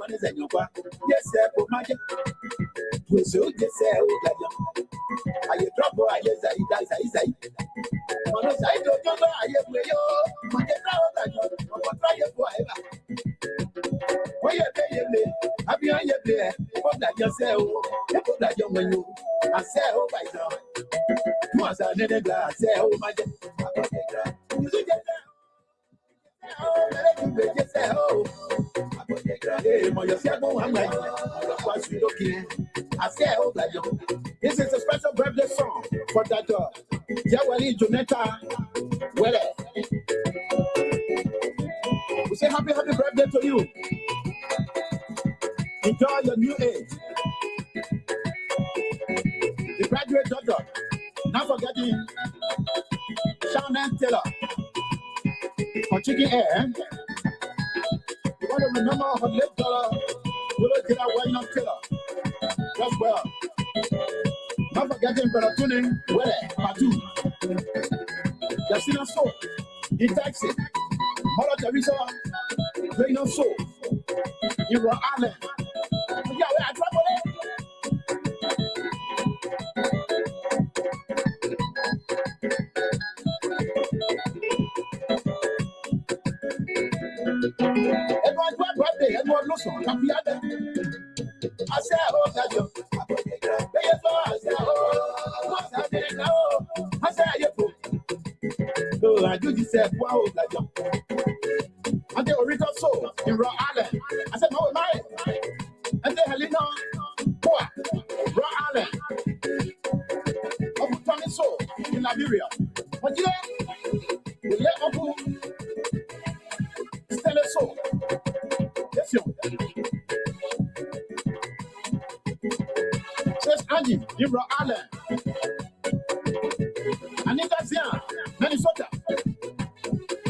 one is a new one. Yes, sir, for magic. We so yes, sir, I drop, I yes, I on the side of your eye, where you try it forever. Why you pay? Have you there? What that yourself? Put that young when you I say, oh, my God. Once I did it, I say, oh, my God. Oh, this is a special birthday song for that Jawali Juneta. Well, we say happy birthday to you. Enjoy your new age. The graduate doctor. Not forgetting Shannon Taylor for chicken air. You want to remember her late dollar, Willow Taylor, why not Taylor? That's well. Not forgetting Brother Tuning, Welle, Patu. Justina Soul, in Taxi, Mother Teresa, Rayon Soul, in Rhode Island. Yeah, where I travel. Everyone, birthday, everyone looks on. Come here. I say, oh, that you. I say, oh, what's happening now? I say, you. Oh, I do this, wow, that you. And the original soul in Rhode Island. I said, no, my. And the Helena, boy, Rhode Island. Of Tommy Soul in Liberia. But you know, the let Uncle Stanley Soul. Yes, you. Says Angie in Rhode Island. Anita Zian, Minnesota.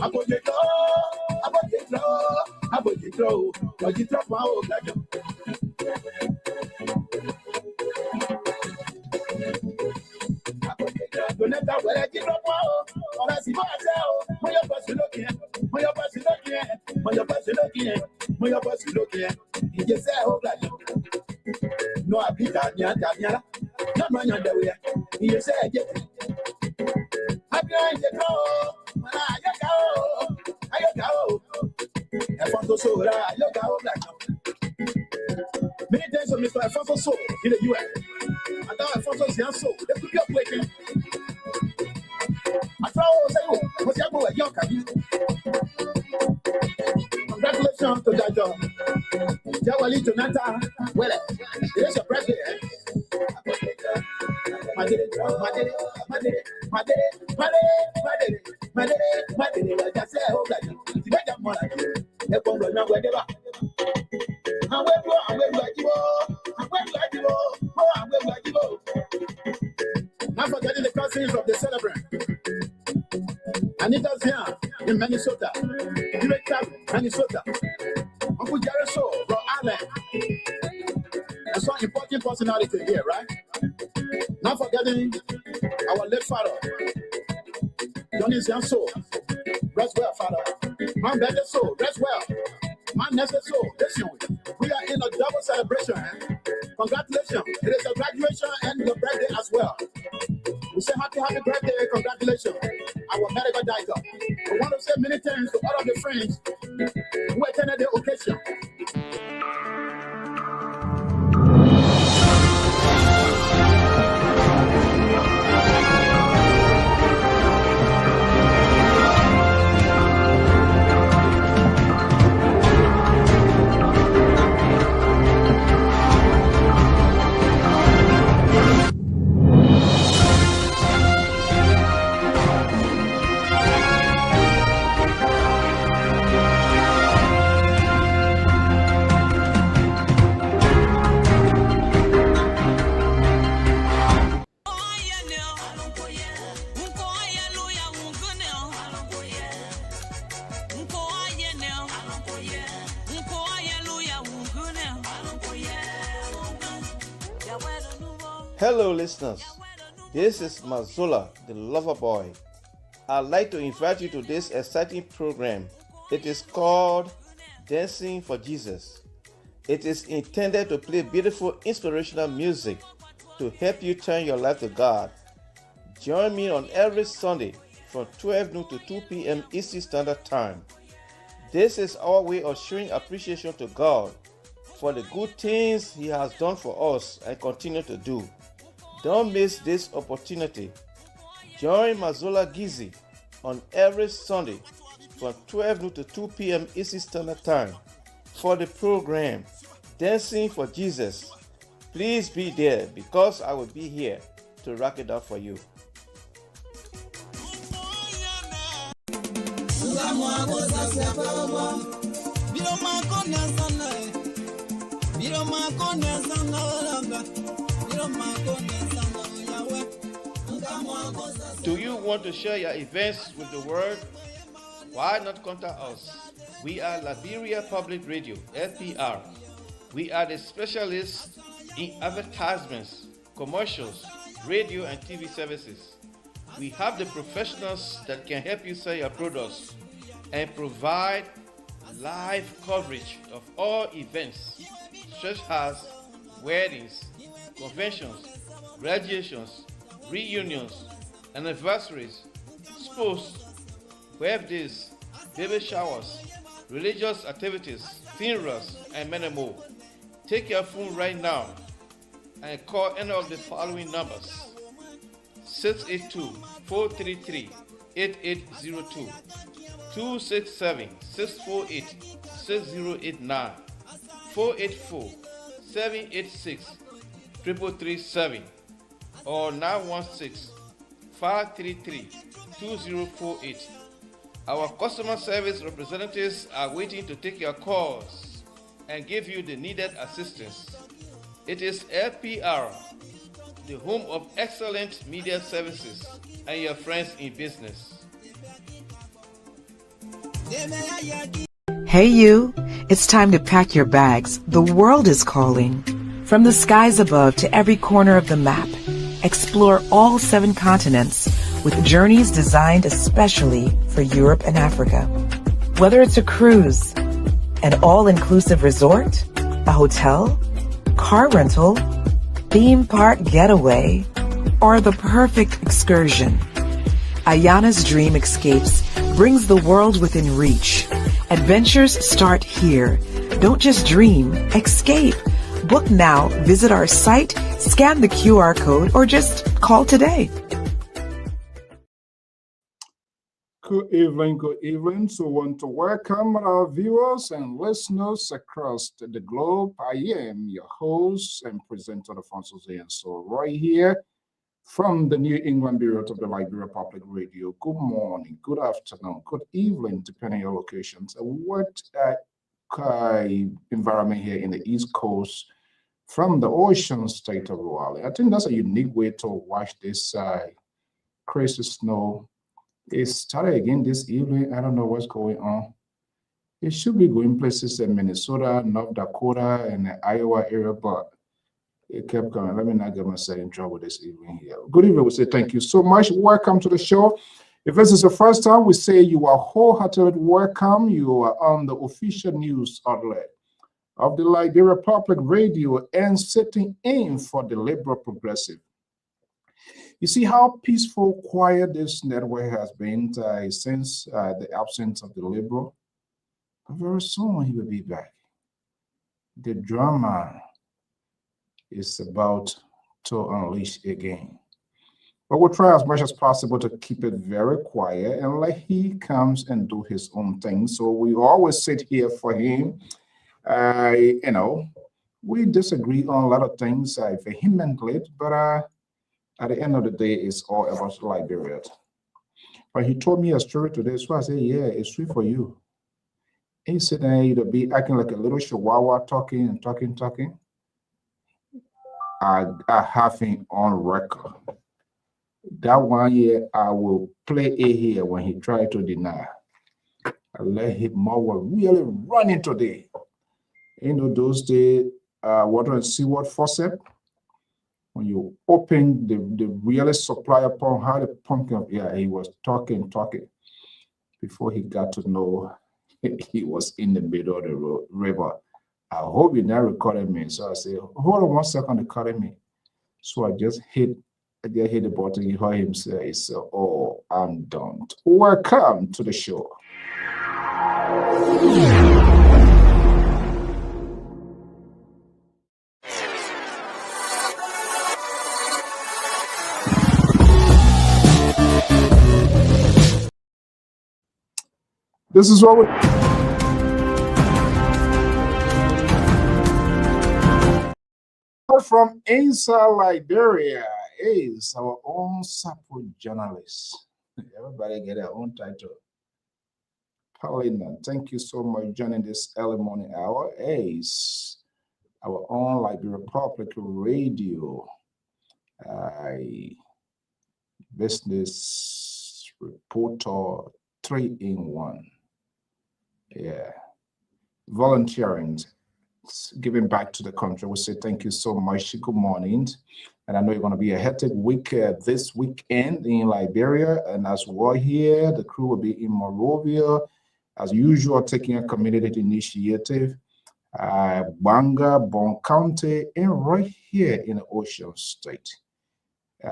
About the draw, but you drop my old legend. Donata, where I give up, or I see myself, my person looking, my person looking, my person looking, my person looking. He just said, oh, no, I beat that, Yanya, not my underwear. He said, happy I go. Alfonso Soul, many thanks to Mr. Alfonso Soul in the US. I thought Alfonso's young soul. They could be up waiting. I thought, what's your boy? Congratulations to that job. Jawali Jonathan. Well, it's your birthday. Not forgetting the cousins of the celebrant. Anita's here in Minnesota. Minnesota. Uncle Jerry Soul, Rhode Island. And some important personality here, right? Not forgetting our late father, Johnny's young soul. Rest well, father. My better soul, rest well. My next soul, listen. We are in a double celebration. Congratulations. It is a graduation and your birthday as well. We say happy birthday, congratulations. Our medical director. I want to say many thanks to all of the friends who attended the occasion. Hello listeners, this is Mazola, the lover boy. I'd like to invite you to this exciting program. It is called Dancing for Jesus. It is intended to play beautiful, inspirational music to help you turn your life to God. Join me on every Sunday from 12 noon to 2 p.m. Eastern Standard Time. This is our way of showing appreciation to God for the good things He has done for us and continue to do. Don't miss this opportunity. Join Mazola Gizi on every Sunday from 12 noon to 2 p.m. Eastern Standard Time for the program Dancing for Jesus. Please be there because I will be here to rock it out for you. Do you want to share your events with the world? Why not contact us? We are Liberia Public Radio, LPR. We are the specialists in advertisements, commercials, radio and TV services. We have the professionals that can help you sell your products and provide live coverage of all events such as weddings, conventions, graduations, reunions, anniversaries, sports, birthdays, baby showers, religious activities, funerals, and many more. Take your phone right now and call any of the following numbers: 682-433-8802, 267-648-6089, 484-786-3337, or 916-533-2048. Our customer service representatives are waiting to take your calls and give you the needed assistance. It is LPR, the home of excellent media services, and your friends in business. Hey you, it's time to pack your bags. The world is calling. From the skies above to every corner of the map, explore all 7 continents with journeys designed especially for Europe and Africa. Whether it's a cruise, an all-inclusive resort, a hotel, car rental, theme park getaway, or the perfect excursion, Ayana's Dream Escapes brings the world within reach. Adventures start here. Don't just dream, escape. Book now, visit our site, scan the QR code, or just call today. Good evening. So I want to welcome our viewers and listeners across the globe. I am your host and presenter of Conversaton. And so right here from the New England Bureau of the Liberia Public Radio. Good morning, good afternoon, good evening, depending on your locations. What environment here in the East Coast from the ocean state of Rwanda. I think that's a unique way to watch this crazy snow. It started again this evening. I don't know what's going on. It should be going places in Minnesota, North Dakota, and the Iowa area, but it kept going. Let me not get myself in trouble this evening here. Good evening. We say thank you so much. Welcome to the show. If this is the first time, we say you are wholeheartedly welcome. You are on the official news outlet of the Liberia Public Radio and sitting in for the Liberal Progressive. You see how peaceful, quiet this network has been since the absence of the Liberal. But very soon he will be back. The drama is about to unleash again. But we'll try as much as possible to keep it very quiet and let he comes and do his own thing. So we always sit here for him. We disagree on a lot of things vehemently, but at the end of the day, it's all about Liberia. But he told me a story today, so I said, yeah, it's true for you. He said, you'd be acting like a little chihuahua, talking. I have him on record. That one year, I will play it here when he tried to deny. I let him more really running today. Those days, water and seawater faucet, when you open the really supply pump, how the pumpkin, he was talking before he got to know he was in the middle of the river I hope you never recorded me. So I say, hold on 1 second, recording me. So I just hit the button. You heard him say, oh, I'm done. Welcome to the show. This is what we're from inside Liberia is our own Sapo journalist. Everybody get their own title. Paulina, thank you so much joining this early morning hour. Is our own Liberia Public Radio business reporter 3-in-1. Yeah, volunteering, giving back to the country. We say thank you so much. Good morning. And I know you're going to be a hectic week this weekend in Liberia. And as well here, the crew will be in Monrovia, as usual, taking a community initiative. Banga, Bon County, and right here in the Ocean State.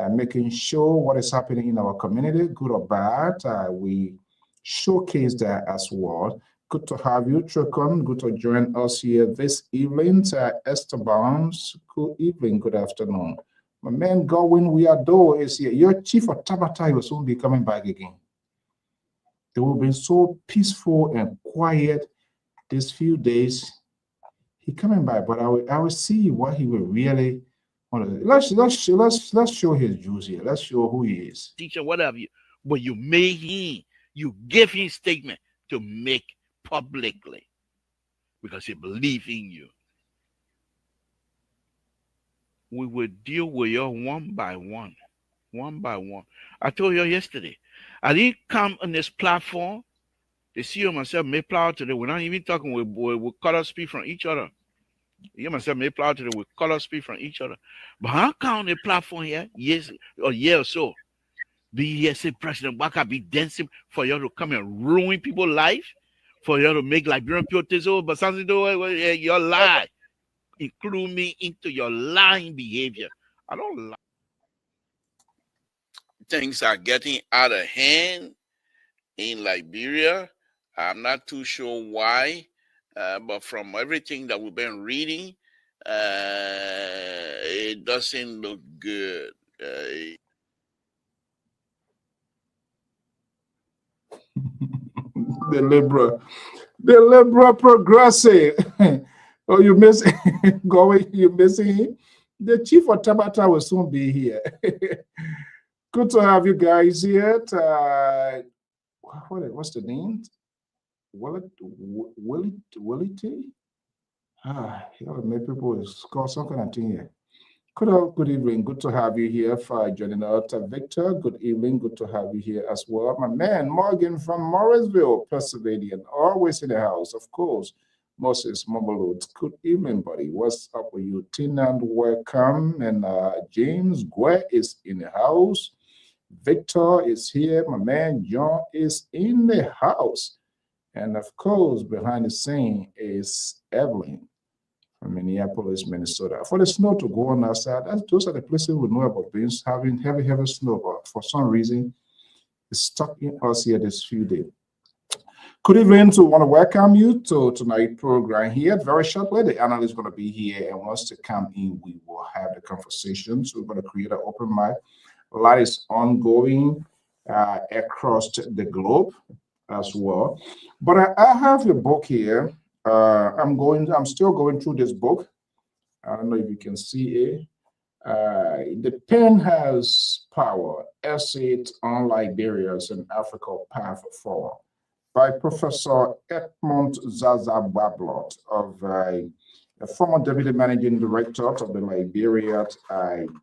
Making sure what is happening in our community, good or bad, we showcase that as well. Good to have you, Tricon. Good to join us here this evening. Esther Barnes, good evening, good afternoon. My man Godwin Weado is here. Your chief of Tabata will soon be coming back again. It will be so peaceful and quiet these few days. He coming back, but I will see what he will really want to do. Let's show his juice here. Let's show who he is. Teacher, whatever you, but you make him, you give him statement to make publicly because he believes in you. We will deal with you one by one. I told you yesterday, I didn't come on this platform to see you myself make plow today. We're not even talking with color speak from each other. You myself make plow today with color speak from each other. But I come on the platform here, yes, or year or so. Be here, say President Waka be dancing for you to come and ruin people's life, for you to make Liberian people take over, but something do your lie. Include me into your lying behavior. I don't lie. Things are getting out of hand in Liberia. I'm not too sure why, but from everything that we've been reading, it doesn't look good. The liberal progressive. Oh, you miss going? You missing him? The chief of Tabata will soon be here. Good to have you guys here. What's the name? Willity? Maybe people call some kind of thing here. Good evening. Good to have you here for joining us. Victor, good evening. Good to have you here as well. My man, Morgan from Morrisville, Pennsylvania, always in the house, of course. Moses Mobalud, good evening, buddy. What's up with you? Tina, welcome. And James Gue is in the house. Victor is here. My man, John is in the house. And of course, behind the scene is Evelyn from Minneapolis, Minnesota. For the snow to go on outside, those are the places we know about being having heavy snow, but for some reason, it's stuck in us here this few days. Good evening. So I want to welcome you to tonight's program here. Very shortly, the analyst is going to be here, and once they come in, we will have the conversation. So we're going to create an open mic. A lot is ongoing across the globe as well. But I have a book here. I'm still going through this book. I don't know if you can see it. The Pen Has Power, Essays on Liberia's and Africa Path Forward by Professor Edmond Zaza Bablot, of a former Deputy Managing Director of the Liberia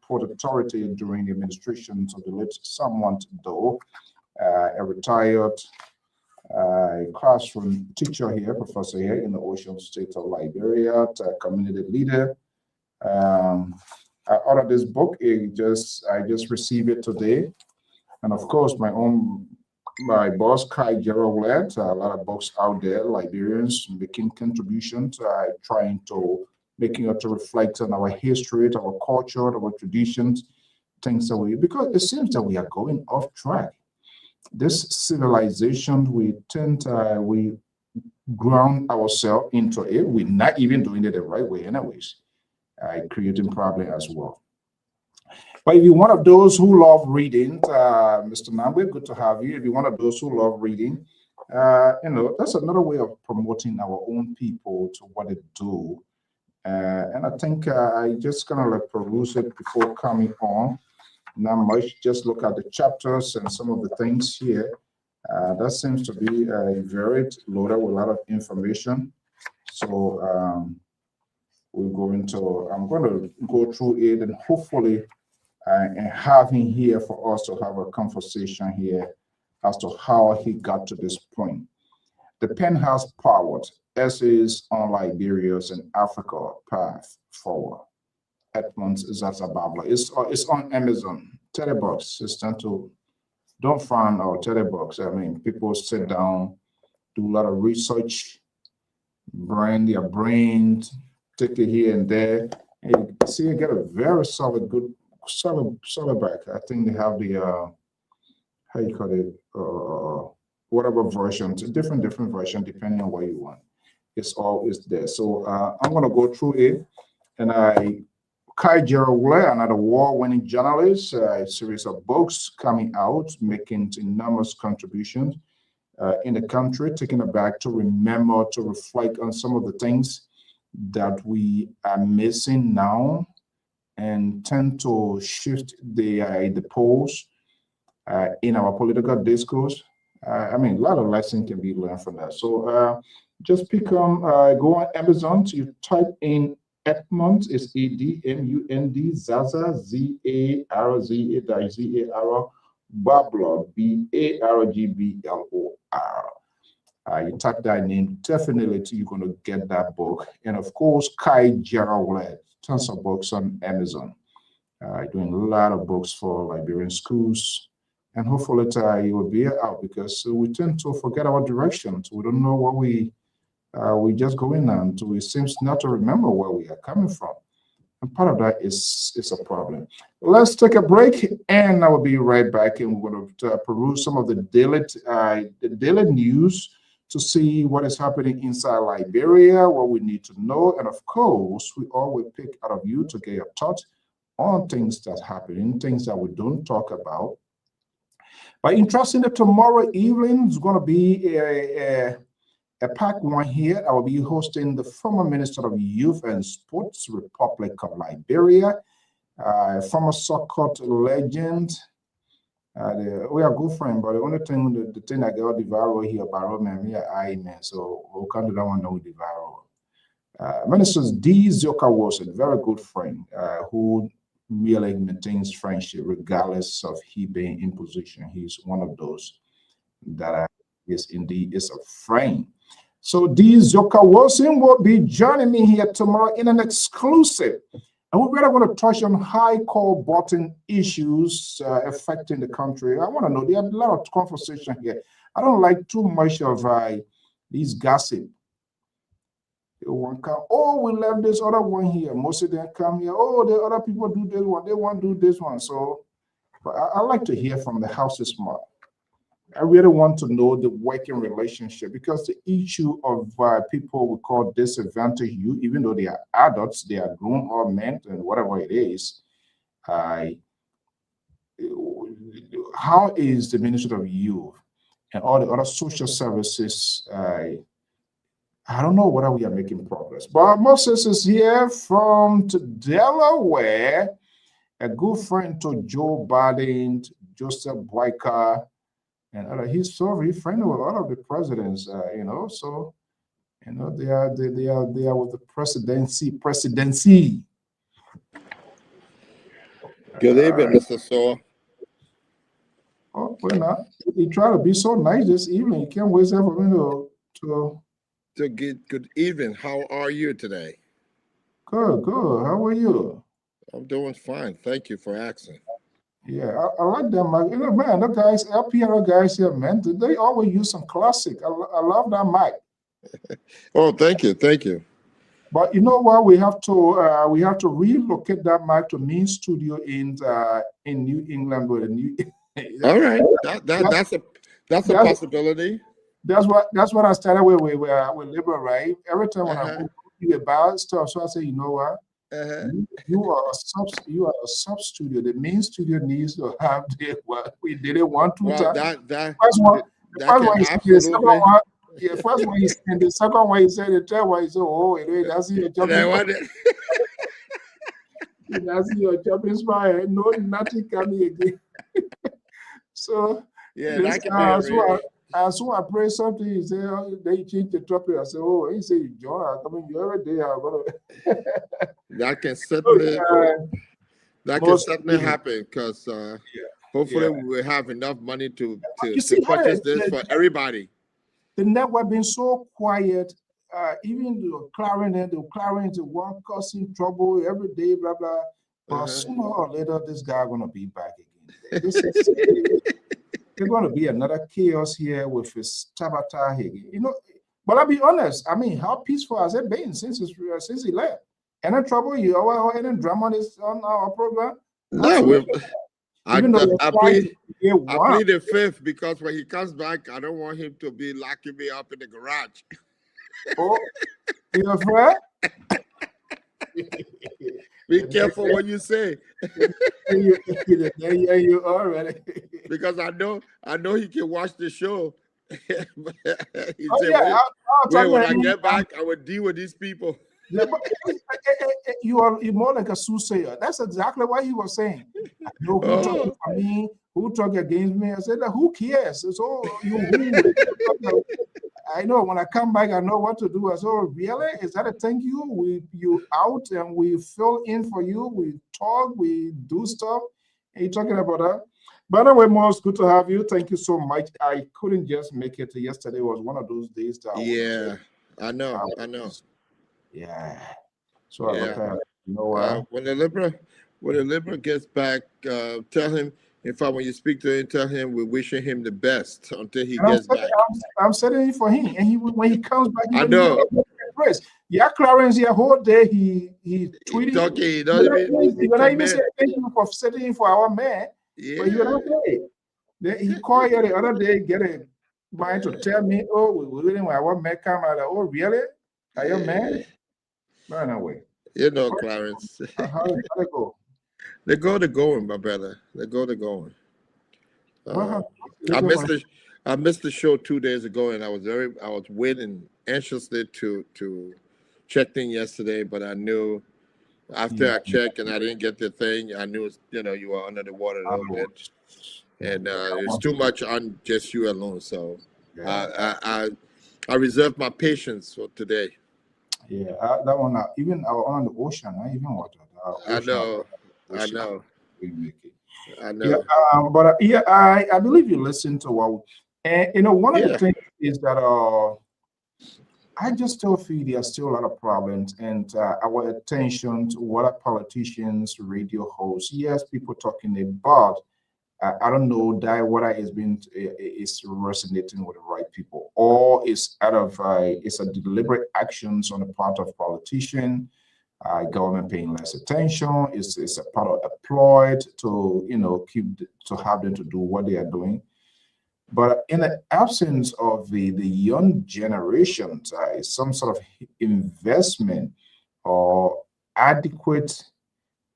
Port Authority during the administration of the late Samuel Doe, a retired classroom teacher here, professor here in the Ocean State of Liberia, community leader. I ordered this book. I just received it today, and of course, my own my boss, Kai Gerald, a lot of books out there, Liberians making contributions, trying to making it to reflect on our history, our culture, our traditions, things that we, because it seems that we are going off track. This civilization, we tend we ground ourselves into it. We're not even doing it the right way, anyways, creating problem as well. But if you're one of those who love reading, Mr. Namwe, good to have you. If you're one of those who love reading, that's another way of promoting our own people to what they do. And I think I just kind of like peruse it before coming on. Not much, just look at the chapters and some of the things here. That seems to be very loaded with a lot of information. So I'm going to go through it and hopefully and have him here for us to have a conversation here as to how he got to this point. The pen has powered essays on Liberia's and Africa path forward. Edmund Zazababla. It's on Amazon. $30. It's time to don't find our $30. I mean, people sit down, do a lot of research, brand their brains, take it here and there, and you see you get a very solid, good, solid back. I think they have the how you call it, whatever version, different version depending on what you want. It's always there. So I'm gonna go through it, and Kai Gerald, another award-winning journalist, a series of books coming out, making enormous contributions in the country, taking it back to remember, to reflect on some of the things that we are missing now, and tend to shift the poles in our political discourse. I mean, a lot of lessons can be learned from that. So just go on Amazon, you type in Edmund, is Edmund, Zaza, Zar, Babler, Bargbor. You type that name, definitely you're going to get that book. And of course, Kai Gerald, tons of books on Amazon. Doing a lot of books for Liberian schools. And hopefully you will be out, because we tend to forget our directions. We don't know what we just going on to. It seems not to remember where we are coming from. And part of that is a problem. Let's take a break, and I will be right back. And we're going to peruse some of the daily news to see what is happening inside Liberia, what we need to know. And of course, we always pick out of you to get your thoughts on things that's happening, things that we don't talk about. But interestingly, tomorrow evening is going to be a packed one here. I will be hosting the former Minister of Youth and Sports, Republic of Liberia, former soccer legend. We are good friends, but the only thing, the thing I got the viral here, Barrow man, me man, so we can't do that one now with the viral. Minister D. Zoka was a very good friend who really maintains friendship regardless of he being in position. He's one of those that is indeed is a friend. So D. Zoka Wilson will be joining me here tomorrow in an exclusive. And we're really going to touch on high call button issues affecting the country. I want to know, there are a lot of conversation here. I don't like too much of these gossip. One come, oh, we left this other one here. Most of them come here. Oh, the other people do this one. They want to do this one. So but I like to hear from the house's mouth. I really want to know the working relationship, because the issue of people we call disadvantaged youth, even though they are adults, they are grown or men and whatever it is, how is the Ministry of Youth and all the other social services? I don't know whether we are making progress. But Moses is here from Delaware, a good friend to Joe Biden, Joseph Boyka, and he's so very friendly with a lot of the presidents, so they are with the presidency. Good evening, Mr. Saw. Oh, well, now you try to be so nice this evening. You can't wait for me to get good evening. How are you today? Good. How are you? I'm doing fine. Thank you for asking. Yeah, I like that mic. You know, man, the guys, LPR guys here, man, they always use some classic. I love that mic. Oh, thank you, thank you. But you know what? We have to relocate that mic to main studio in New England with a new. All right, that's a possibility. That's what I started with Lpr, right? Every time when I Uh-huh. go about stuff, so I say, you know what? Uh-huh. You are a sub studio. The main studio needs to have what we didn't want to. Well, The first one can he said, the second absolutely. one, yeah, first one he said, the second one he said, the third one he said, oh, it doesn't your jumping. It doesn't your jumping spot. No, nothing coming again. So Yeah, that can be as soon I pray something, he say, oh, they change the topic. I say, oh, he say, John, I'm coming every day. I'm gonna. that can certainly happen because hopefully we will have enough money to purchase this for everybody. The network been so quiet. Even the Clarence, the one causing trouble every day, blah blah. But sooner or later, this guy gonna be back again. There's gonna be another chaos here with his Tabata Higgy. You know, but I'll be honest. I mean, how peaceful has it been since he left? Any trouble? Any drama on our program? No, I plead the fifth because when he comes back, I don't want him to be locking me up in the garage. Oh, you're afraid? Be careful what you say. Yeah, you already. Because I know he can watch the show. When I get back, I will deal with these people. Yeah, but you're more like a soothsayer. That's exactly what he was saying. I know who talking for me, who talk against me. I said, who cares? So I know when I come back, I know what to do. I said, oh, really? Is that a thank you? You out and we fill in for you. We talk, we do stuff. And you're talking about that. By the way, Morris, good to have you. Thank you so much. I couldn't just make it. Yesterday was one of those days that I know. Yeah. So you know what? When the Libra gets back, tell him. In fact, when you speak to him, tell him we're wishing him the best until he gets back. I'm setting it for him, and when he comes back, I know. Yeah, Clarence, the whole day he tweeted. He doesn't even say thank you for setting for our man. Yeah. But you know what? He called you the other day, get a mind to tell me, oh, we're waiting for our man come out. Oh, really? Are you mad? Run away. You know, Clarence. How did it go? They're going, my brother. They're going. I missed the show 2 days ago, and I was waiting anxiously to check in yesterday, but I knew after I checked and I didn't get the thing, I knew you were under the water a little bit, and it's too much on just you alone. So I reserved my patience for today. Yeah, that one. Even on the ocean, even water. I know. We make it. I know. Yeah, I believe you listen to what, and one of the things is that I just still feel there's still a lot of problems, and our attention to what are politicians, radio hosts, yes, people talking about. I don't know that whether is resonating with the right people, or it's out of it's a deliberate actions on the part of politician, government paying less attention. It's a part of a ploy to have them to do what they are doing. But in the absence of the young generations, some sort of investment or adequate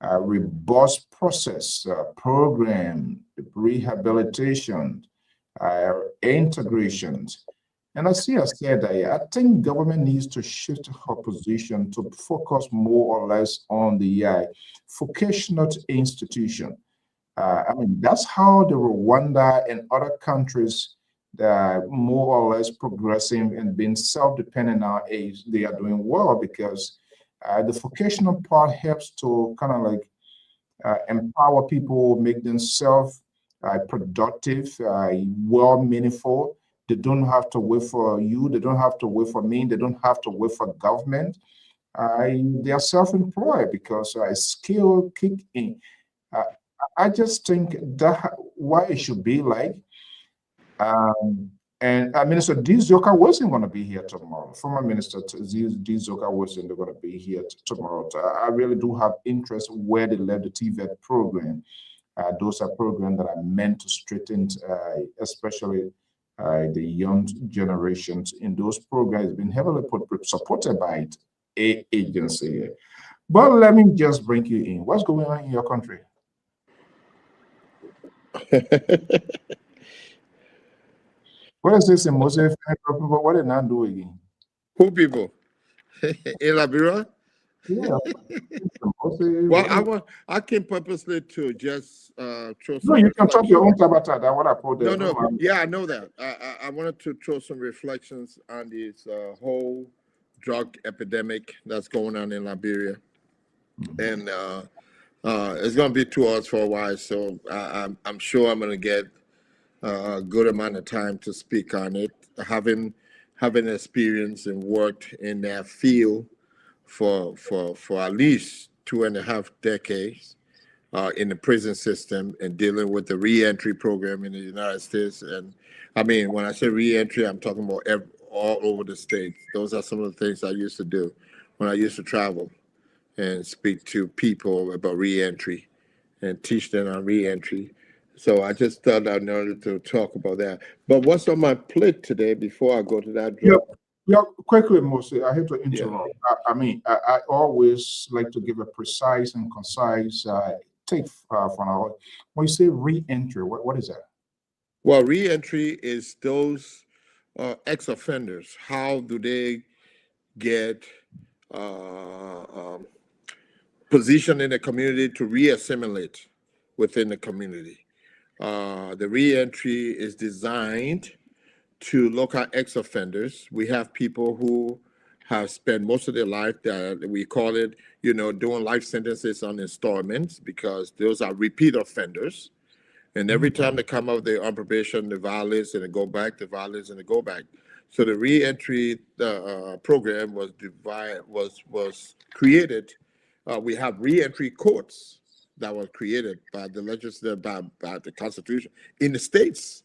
robust process, program, rehabilitation, integrations. And I said that I think government needs to shift her position to focus more or less on the vocational institution. I mean, that's how the Rwanda and other countries that are more or less progressing and being self-dependent nowadays, they are doing well because the vocational part helps to kind of like empower people, make them self-productive, well meaningful. They don't have to wait for you. They don't have to wait for me. They don't have to wait for government. They are self-employed because skill kick in. I just think that why it should be like. And Minister D. Zoka wasn't going to be here tomorrow. Former Minister D. Zoka wasn't going to be here tomorrow. I really do have interest where they led the TVET program. Those are programs that are meant to straighten, especially the young generations. In those programs, have been heavily supported by a agency. But let me just bring you in. What's going on in your country? What is this in Moses? What did not do again? Who people? In Liberia? Yeah. Well, I came purposely to just throw some. No, you can talk your own tabata. That's what I put there. No. Yeah, I know that. I wanted to throw some reflections on this whole drug epidemic that's going on in Liberia, and it's going to be 2 hours for a while. So I'm sure I'm going to get a good amount of time to speak on it, having experience and worked in that field for at least 2.5 decades in the prison system and dealing with the re-entry program in the United States. And I mean, when I say re-entry, I'm talking about all over the states. Those are some of the things I used to do when I used to travel and speak to people about re-entry and teach them on re-entry. So I just thought I wanted to talk about that. But what's on my plate today before I go to that drug? Yeah, quickly, Moses, I hate to interrupt. Yeah. I always like to give a precise and concise take from our. When you say re-entry, what is that? Well, re-entry is those ex-offenders. How do they get positioned in the community to re-assimilate within the community? The re-entry is designed to look at ex-offenders. We have people who have spent most of their life, that we call it, doing life sentences on installments, because those are repeat offenders. And every time they come out, they're on probation, they violate, and they go back, they violate, and they go back. So the re-entry program was created. We have re-entry courts that were created by the legislature, by the Constitution in the states.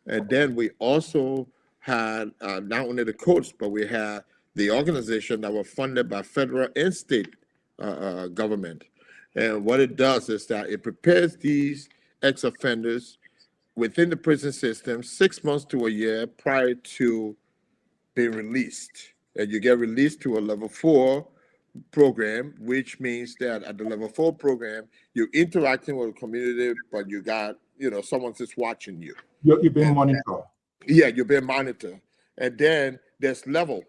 And then we also had not only the courts, but we had the organization that were funded by federal and state government. And what it does is that it prepares these ex-offenders within the prison system 6 months to a year prior to being released. And you get released to a level 4 program, which means that at the level 4 program, you're interacting with the community, but you got, someone's just watching you. You've been monitored. Yeah, you've been monitored. And then there's levels.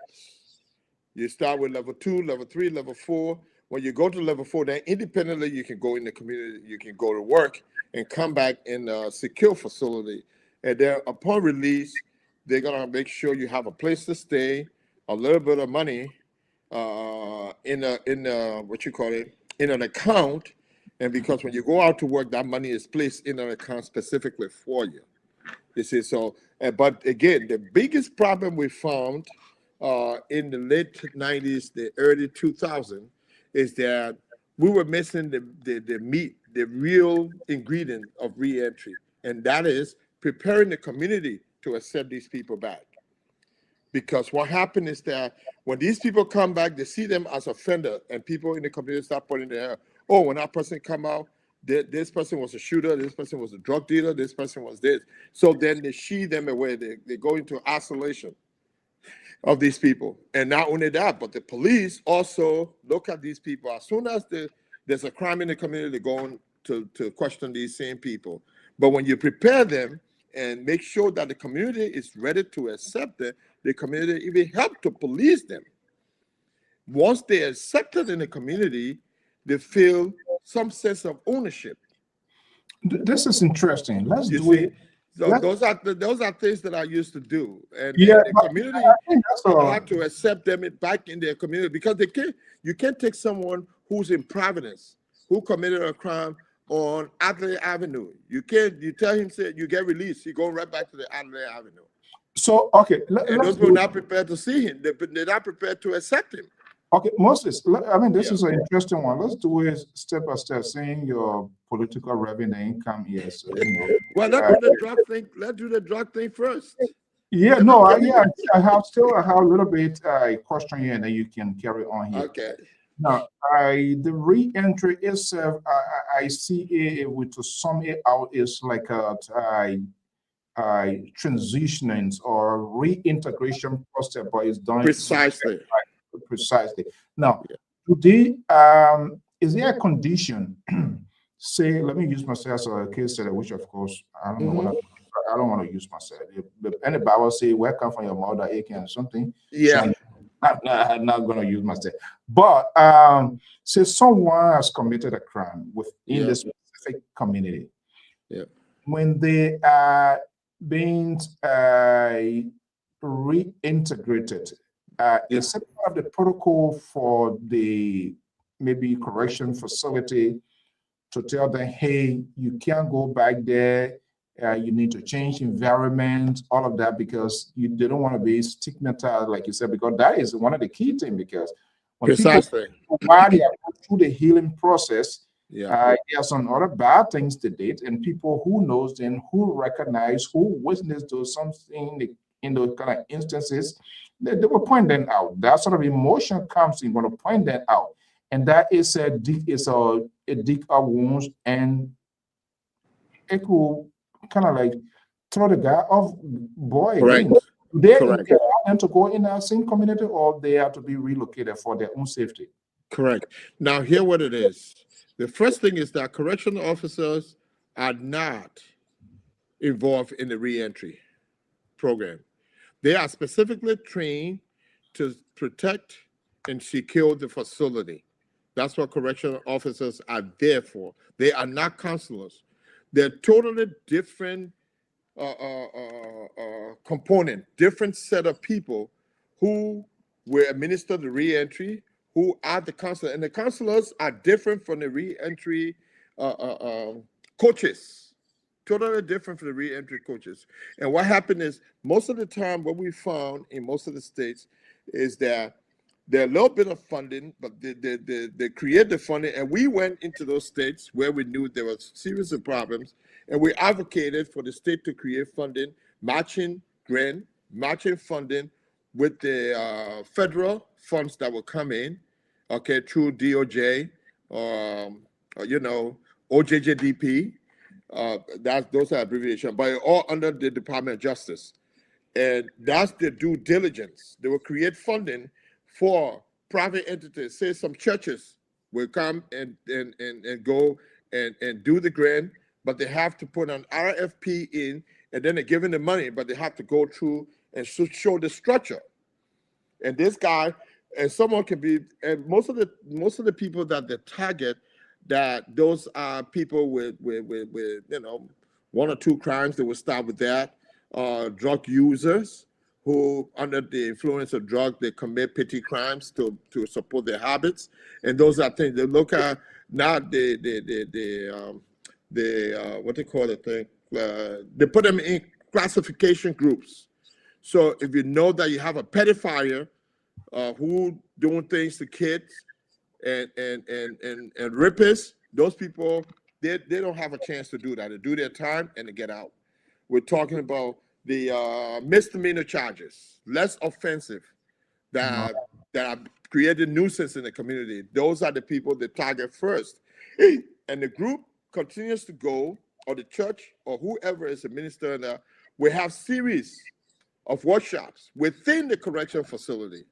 You start with level 2, level 3, level 4. When you go to level 4, then independently you can go in the community, you can go to work and come back in a secure facility. And then upon release, they're gonna make sure you have a place to stay, a little bit of money in an account. And because when you go out to work, that money is placed in an account specifically for you. You see, so, but again, the biggest problem we found in the late 90s, the early 2000s, is that we were missing the meat, the real ingredient of re-entry. And that is preparing the community to accept these people back. Because what happened is that when these people come back, they see them as offender, and people in the community start putting their, oh, when that person come out, this person was a shooter, this person was a drug dealer, this person was this. So then they shee them away. They go into isolation of these people. And not only that, but the police also look at these people. As soon as there's a crime in the community, they're going to question these same people. But when you prepare them and make sure that the community is ready to accept them, the community even help to police them. Once they're accepted in the community, they feel some sense of ownership. This is interesting. Let's you do see? it. So those are things that I used to do, and Yeah, the but community I think that's have to accept them back in their community, because you can't take someone who's in Providence, who committed a crime on Adelaide Avenue. You tell him, say you get released, he go right back to the Adelaide Avenue. So okay, And those people are not prepared to see him. They're not prepared to accept him. Okay, Moses, I mean, this Yeah. is an interesting one. Let's do it step by step, saying your political revenue income is, Well, let's do the drug thing. Let's do the drug thing first. yeah, no, I have a little bit question here, and then you can carry on here. Okay. Now, the re-entry itself, I see it with to sum it out is like a transitioning or reintegration process, but it's done Precisely. precisely. Now, Yeah. today, is there a condition? Say, let me use myself as a case study, which of course I don't know what I don't want to use myself. If any Bible say, "Welcome from your mother," aching or something. Yeah. So I'm not going to use myself. But say someone has committed a crime within the specific community. Yeah. When they are being reintegrated, is it part of the protocol for the maybe correction facility to tell them, hey, you can't go back there, you need to change environment, all of that, because they don't want to be stigmatized, like you said, because that is one of the key things, because when Precisely. people, while they are going through the healing process, Yeah. there are some other bad things they did, and people who knows them, who recognize, who witness those something in those kind of instances, they will point them out. That sort of emotion comes in when to point them out, and that is a dig up wounds, and it will kind of like throw the guy off boy Correct. again. Do they Correct. allow them to go in that same community, or they have to be relocated for their own safety? Correct. Now, here what it is. The first thing is that correctional officers are not involved in the reentry program. They are specifically trained to protect and secure the facility. That's what correctional officers are there for. They are not counselors. They're totally different component, different set of people who will administer the reentry, who are the counselors. And the counselors are different from the reentry coaches. Totally different from the reentry coaches. And what happened is, most of the time, what we found in most of the states is that there are a little bit of funding, but they create the funding. And we went into those states where we knew there was series of problems, and we advocated for the state to create funding, matching grant, matching funding with the federal funds that will come in, okay, through DOJ, OJJDP. Those are abbreviations, but all under the Department of Justice. And that's the due diligence. They will create funding for private entities. Say some churches will come and go and do the grant, but they have to put an RFP in, and then they're given the money, but they have to go through and show the structure. And this guy, and someone can be, and most of the people that they target, that those are people with one or two crimes. They will start with that. Drug users who, under the influence of drugs, they commit petty crimes to support their habits, and those are things they look at. Now the what they call the thing, they put them in classification groups. So if you know that you have a pedophile who doing things to kids and rapists, those people, they don't have a chance to do that. They do their time and they get out. We're talking about the misdemeanor charges, less offensive, that are creating nuisance in the community. Those are the people they target first. And the group continues to go, or the church, or whoever is a minister there, we have series of workshops within the correction facility.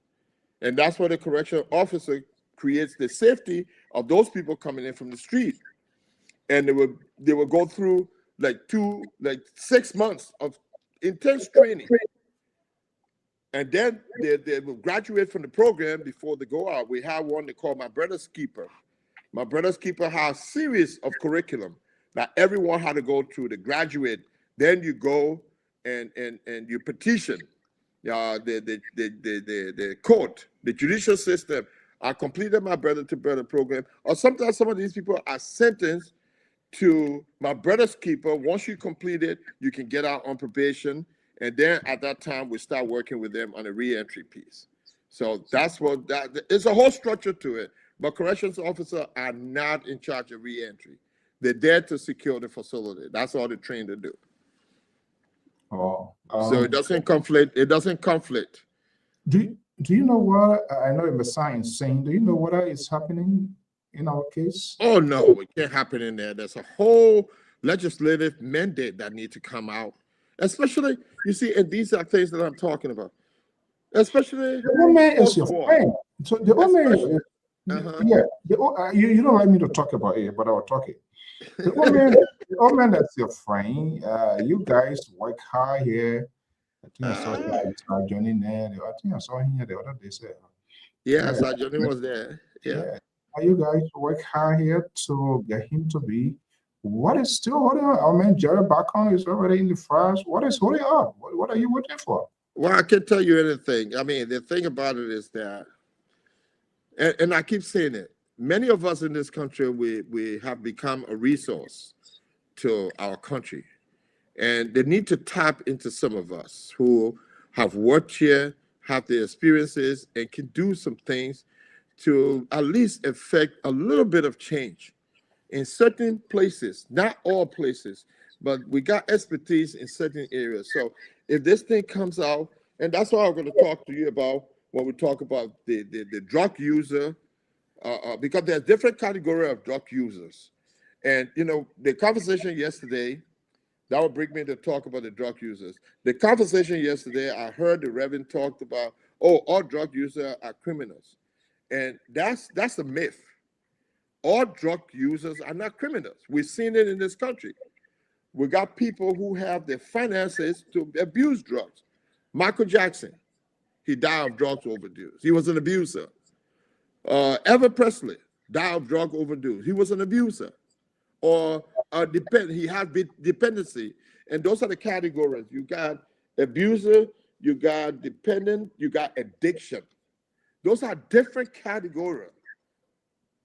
And that's where the correction officer creates the safety of those people coming in from the street. And they will go through like 6 months of intense training. And then they will graduate from the program before they go out. We have one they call My Brother's Keeper. My Brother's Keeper has a series of curriculum that everyone had to go through to graduate. Then you go and you petition the court, the judicial system. I completed my Brother to Brother program. Or sometimes some of these people are sentenced to My Brother's Keeper. Once you complete it, you can get out on probation. And then at that time, we start working with them on a reentry piece. So that's what it's a whole structure to it. But corrections officers are not in charge of reentry. They're there to secure the facility. That's all they're trained to do. Oh, So it doesn't conflict. It doesn't conflict. Do you know what I know? In the science saying, do you know what is happening in our case? Oh no, it can't happen in there. There's a whole legislative mandate that needs to come out. Especially, you see, and these are things that I'm talking about. Especially the woman is your friend. So the woman, you don't like me to talk about it, but I will talk it. The woman that's your friend. You guys work hard here. I think I saw Johnny there. I think I saw him here the other day. Yeah, so Johnny was there. Yeah. You guys work hard here to get him to be. What is still holding on? I mean, Jerry Bacon is already in the France. What is holding up? What are you waiting for? Well, I can't tell you anything. I mean, the thing about it is that, and I keep saying it, many of us in this country, we have become a resource to our country. And they need to tap into some of us who have worked here, have the experiences, and can do some things to at least affect a little bit of change in certain places, not all places, but we got expertise in certain areas. So if this thing comes out, and that's what I'm going to talk to you about when we talk about the drug user, because there's different category of drug users. And, you know, the conversation yesterday, that would bring me to talk about the drug users. The conversation yesterday, I heard the Reverend talked about, all drug users are criminals. And that's a myth. All drug users are not criminals. We've seen it in this country. We got people who have the finances to abuse drugs. Michael Jackson, he died of drugs overdose. He was an abuser. Elvis Presley died of drug overdose. He was an abuser. Or he had dependency. And those are the categories. You got abuser, you got dependent, you got addiction. Those are different categories.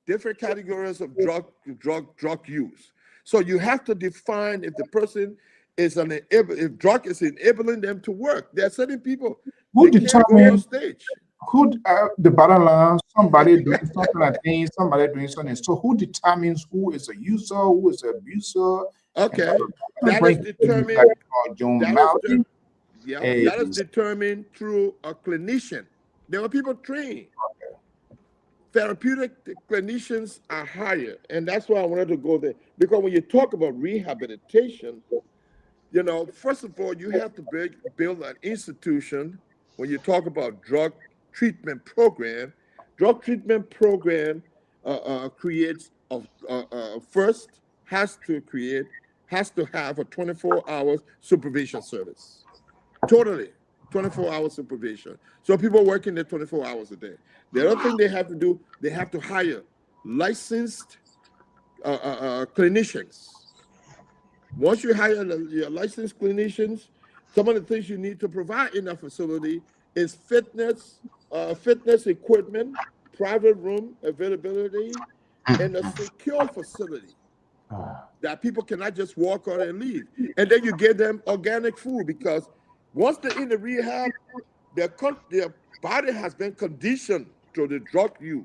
Different categories of drug use. So you have to define if the person is if drug is enabling them to work. There are certain people who can't go on stage. Who the bottom line, somebody doing something like things, somebody doing something. So who determines who is a user, who is an abuser? Okay, that is determined. That is determined through a clinician. There are people trained. Okay. Therapeutic clinicians are higher, and that's why I wanted to go there. Because when you talk about rehabilitation, you know, first of all, you have to build an institution. When you talk about drug treatment program creates first has to have a 24-hour supervision service. Totally 24-hour supervision. So people working there 24 hours a day. The other thing they have to do, they have to hire licensed clinicians. Once you hire your licensed clinicians, some of the things you need to provide in that facility is fitness equipment, private room availability, and a secure facility that people cannot just walk out and leave. And then you give them organic food, because once they're in the rehab, their body has been conditioned to the drug use.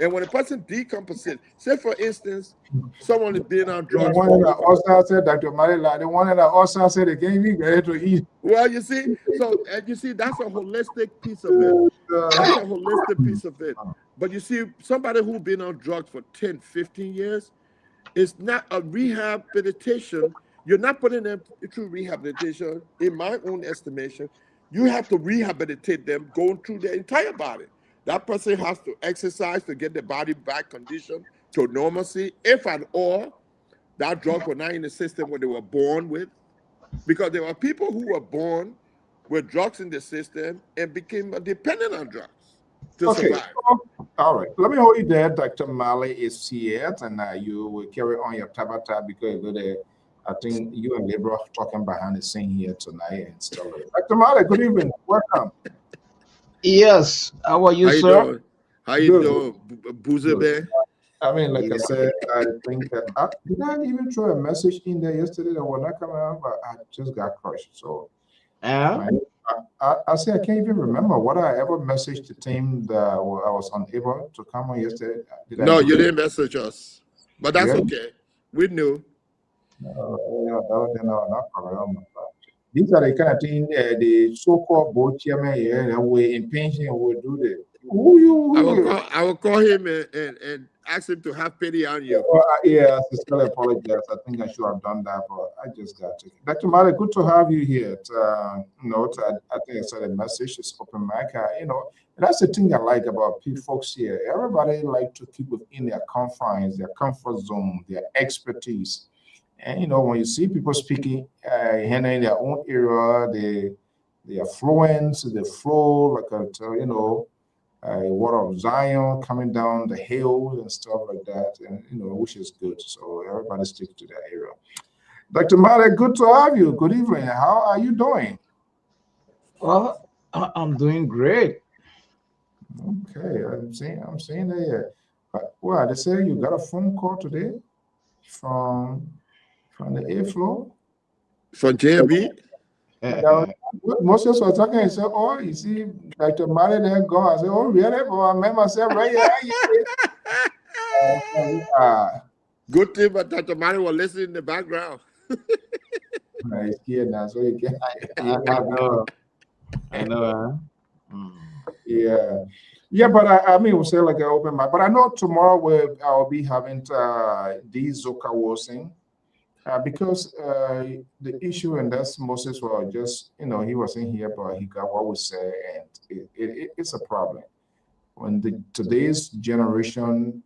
And when a person decomposes, say for instance, someone is being on drugs. The one that also said, Dr. Marilla, the one that also said they can't even get to eat. Well, you see, that's a holistic piece of it. That's a holistic piece of it. But you see, somebody who's been on drugs for 10, 15 years, it's not a rehabilitation. You're not putting them through rehabilitation, in my own estimation. You have to rehabilitate them going through their entire body. That person has to exercise to get the body back conditioned to normalcy, if at all. That drug was not in the system when they were born with. Because there were people who were born with drugs in the system and became dependent on drugs to survive. All right. Let me hold you there. Dr. Mali is here, and you will carry on your tabata because I think you and Libra are talking behind the scene here tonight and stuff. Dr. Mali, good evening. Welcome. Yes. How are you, sir? How you doing, Boozer? I mean, like I said, I think that did I even throw a message in there yesterday that was not coming out, but I just got crushed. So I say I can't even remember what I ever messaged the team that I was unable to come on yesterday. No, you didn't message us, but that's Really? okay. We knew. No problem. These are the kind of things the so-called board chairman here that we in pension will do this. I will call him and ask him to have pity on you. Yeah, I sincerely apologize. I think I should have done that, but I just got to. Dr. Mara, good to have you here. I think I said a message is open mic. That's the thing I like about folks here. Everybody like to keep within their confines, their comfort zone, their expertise. And when you see people speaking, handling their own area, the affluence, the flow, like water of Zion coming down the hill and stuff like that, and which is good. So everybody stick to that area. Dr. Mara, good to have you. Good evening. How are you doing? Well, I'm doing great. Okay, I'm seeing that. Well, they say you got a phone call today from the airflow. From JB? Most of us were talking and said, "Oh, you see, Dr. Mara there go." I said, "Oh, really?" But I remember myself right here. Good thing, but Dr. Mara was listening in the background. He's scared now, so you can. I know. Yeah, but I mean, we'll say like an open mic. But I know tomorrow I'll be having D. Zoka Wilson. Because the issue, and that's Moses was just, he was in here, but he got what we say, and it's a problem. When today's generation,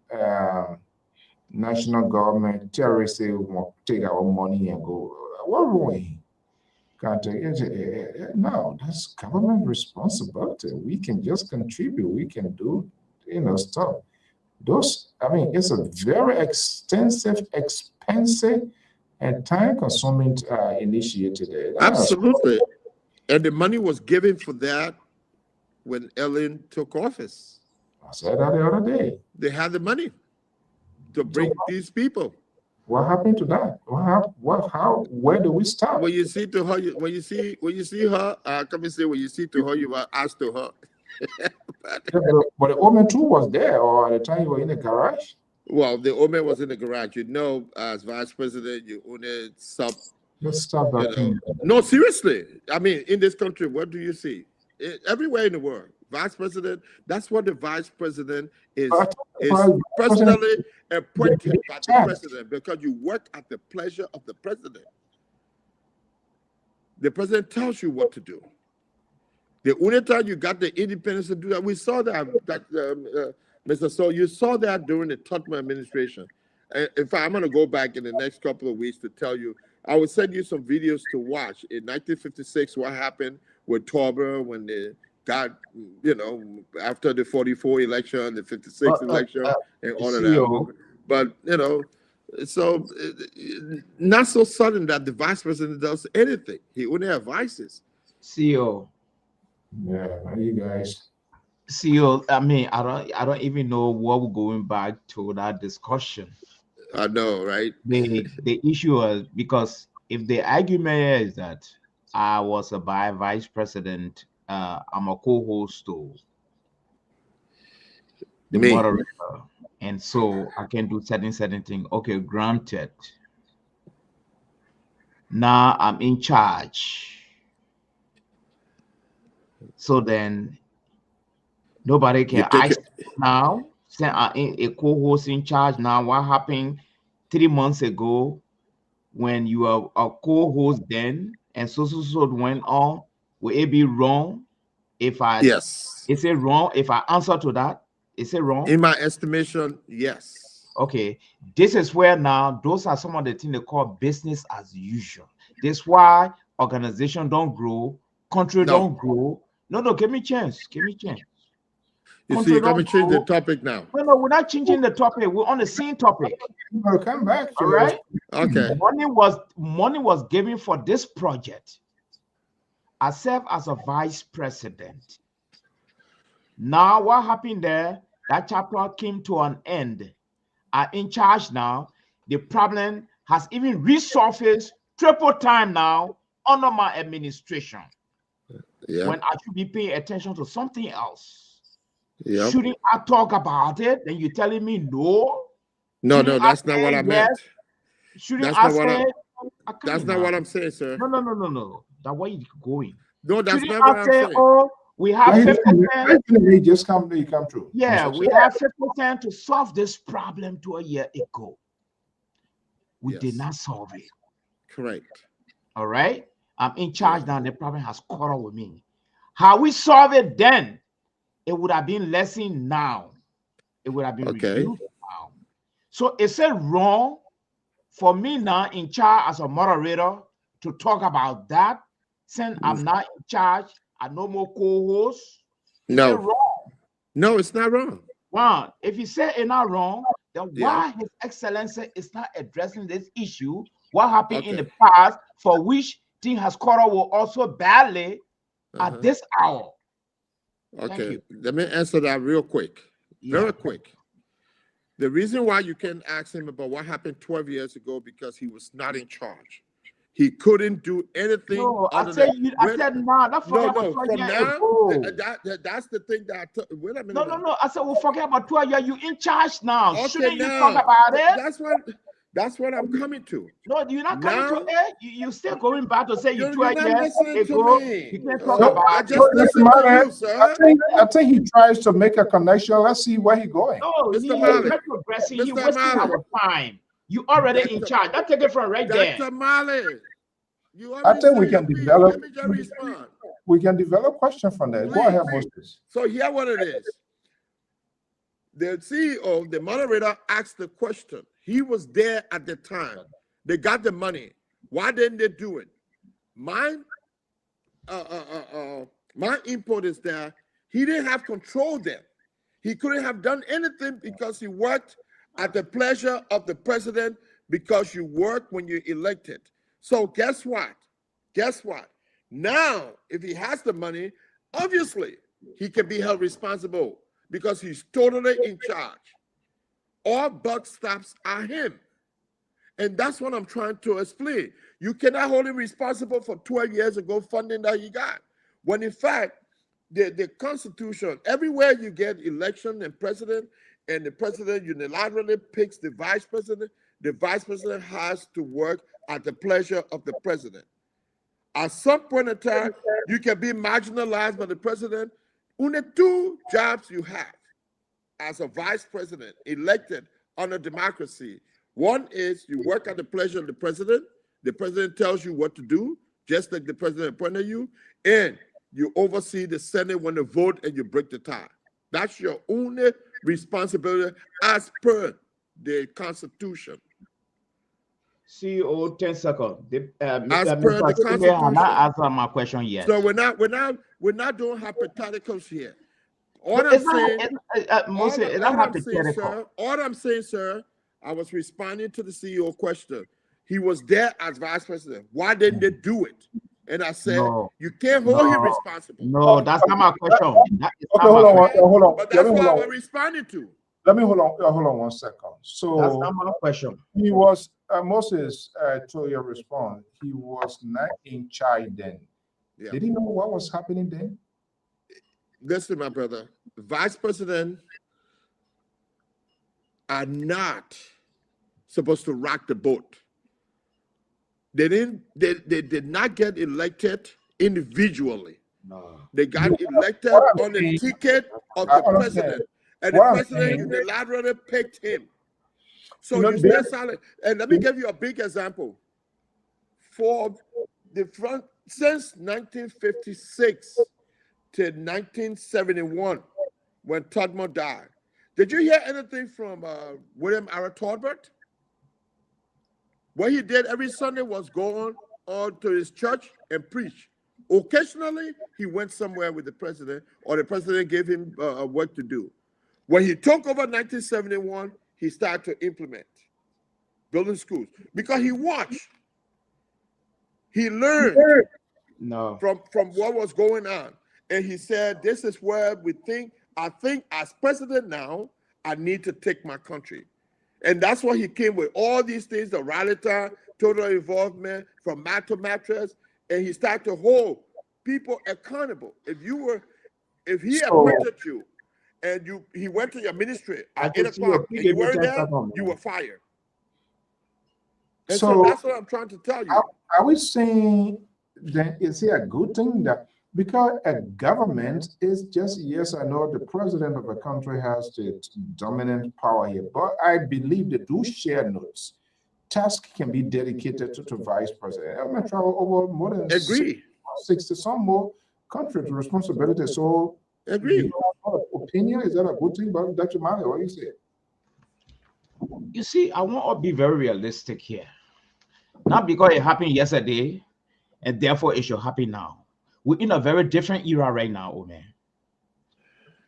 national government, terrorists, they want to take our money and go, what wrong with him? Can't take it. No, that's government responsibility. We can just contribute. We can do, stuff. It's a very extensive, expensive, and time-consuming initiative. Absolutely. And the money was given for that when Ellen took office. I said that the other day. They had the money to bring these people. What happened to that? Where do we start? When you see to her, when you see her, come and say when you see to her, you were asked to her. But the woman too was there, or at the time you were in the garage? Well, the old man was in the garage. As vice president, you only sub. Let's stop that thing. No, seriously. I mean, in this country, what do you see? Everywhere in the world, vice president. That's what the vice president is personally appointed by the president, because you work at the pleasure of the president. The president tells you what to do. The only time you got the independence to do that, we saw that. Mr. So you saw that during the Tottenham administration. In fact, I'm going to go back in the next couple of weeks to tell you. I will send you some videos to watch. In 1956, what happened with Torber when they got, after the 44 election, the 56 election, and all of that. But, so not so sudden that the vice president does anything. He only advises. CEO. Yeah, you guys. CEO, I don't even know what we're going back to that discussion. I know, right? The issue is, because if the argument is that I was a vice president, I'm a co-host to the moderator, and so I can do certain things. Okay, granted. Now I'm in charge. So then nobody can ask now. Say a co-host in charge now. What happened 3 months ago when you are a co-host then, and so went on? Will it be wrong if I? Yes. Is it wrong if I answer to that? Is it wrong? In my estimation, yes. Okay. This is where now those are some of the things they call business as usual. This is why organization don't grow, country don't grow. No, give me chance. Give me chance. You see, let me change the topic now. No, we're not changing the topic. We're on the same topic. We'll come back. All right. Okay. Money was given for this project. I serve as a vice president. Now, what happened there? That chapter came to an end. I'm in charge now. The problem has even resurfaced triple time now under my administration. when I should be paying attention to something else. Yeah. Shouldn't I talk about it? Then you're telling me no? No, Shouldn't that's not say what I yes? meant. Shouldn't That's I not what say? That's not what I'm saying, sir. No. That way you going. No, that's Shouldn't not what I I'm say, saying. oh, we have 50%. He just come through. Yeah, we have 50% to solve this problem 2 years ago. We did not solve it. Correct. All right. I'm in charge now. The problem has caught up with me. How we solve it then? It would have been lessened now. It would have been reduced now. So is it wrong for me now in charge as a moderator to talk about that? Since I'm not in charge, I no more co-host. Is it wrong? No, it's not wrong. Well, if you say it's not wrong, then why His Excellency is not addressing this issue? What happened in the past for which thing has caught up with also badly at this hour? Okay, let me answer that real quick. Very quick. The reason why you can ask him about what happened 12 years ago because he was not in charge. He couldn't do anything. No, I said nah. That's from now. That's the thing that wait a minute. No. I said we'll forget about 12 years. You in charge now. Okay, shouldn't you talk about it? That's what I'm coming to. No, you're not coming to it. You're still going back to say you 12 years ago. You can't talk about it. I think he tries to make a connection. Let's see where he's going. No, he's retrogressing. He's wasting our time. You already in charge. I'll take it from right there. Dr. Mali, I think we can develop. We can develop questions from there. Go ahead, Moses. So here what it is. The CEO, the moderator, asked the question. He was there at the time. They got the money. Why didn't they do it? My input is that he didn't have control there. He couldn't have done anything because he worked at the pleasure of the president because you work when you're elected. So guess what? Now, if he has the money, obviously he can be held responsible because he's totally in charge. All buck stops at him. And that's what I'm trying to explain. You cannot hold him responsible for 12 years ago funding that he got. When in fact, the Constitution, everywhere you get election and the president unilaterally picks the vice president has to work at the pleasure of the president. At some point in time, you can be marginalized by the president. Only two jobs you have as a vice president elected under democracy. One is you work at the pleasure of the president. The president tells you what to do, just like the president appointed you, and you oversee the Senate when they vote and you break the tie. That's your only responsibility as per the Constitution. CEO, 10 seconds. As per the Constitution. I'm not answering my question yet. So we're not doing hypotheticals here. All I'm saying, sir, I was responding to the CEO question. He was there as vice president. Why didn't they do it? And I said, you can't hold him responsible. No, that's not my question. Hold on. But that's what I was responding to. Let me hold on 1 second. So that's not my question. He was Moses, to your response. He was not in charge then. Yeah. Did he know what was happening then? Listen, my brother. Vice president are not supposed to rock the boat. They did not get elected individually. No. They got elected on the ticket of the president. And the president unilaterally picked him. So you stay silent. And let me give you a big example. For the front since 1956 to 1971, when Todmore died, did you hear anything from William R. Tolbert? What he did every Sunday was go on to his church and preach. Occasionally, he went somewhere with the president, or the president gave him work to do. When he took over 1971, he started to implement building schools because he watched. He learned from what was going on. And he said, this is where I think as president now, I need to take my country. And that's why he came with all these things, the rally time, total involvement, from mat to mattress. And he started to hold people accountable. If he appointed you and he went to your ministry at 8 o'clock and you weren't there, you were fired. And so that's what I'm trying to tell you. Are we saying then is it a good thing that because a government is just, yes, I know the president of a country has the dominant power here, but I believe they do share notes. Tasks can be dedicated to vice president. I'm gonna travel over more than 60 some more countries responsibility. So agree. Opinion, is that a good thing? But Dr. Mali, what do you say? You see, I want to be very realistic here. Not because it happened yesterday, and therefore it should happen now. We're in a very different era right now, oh man.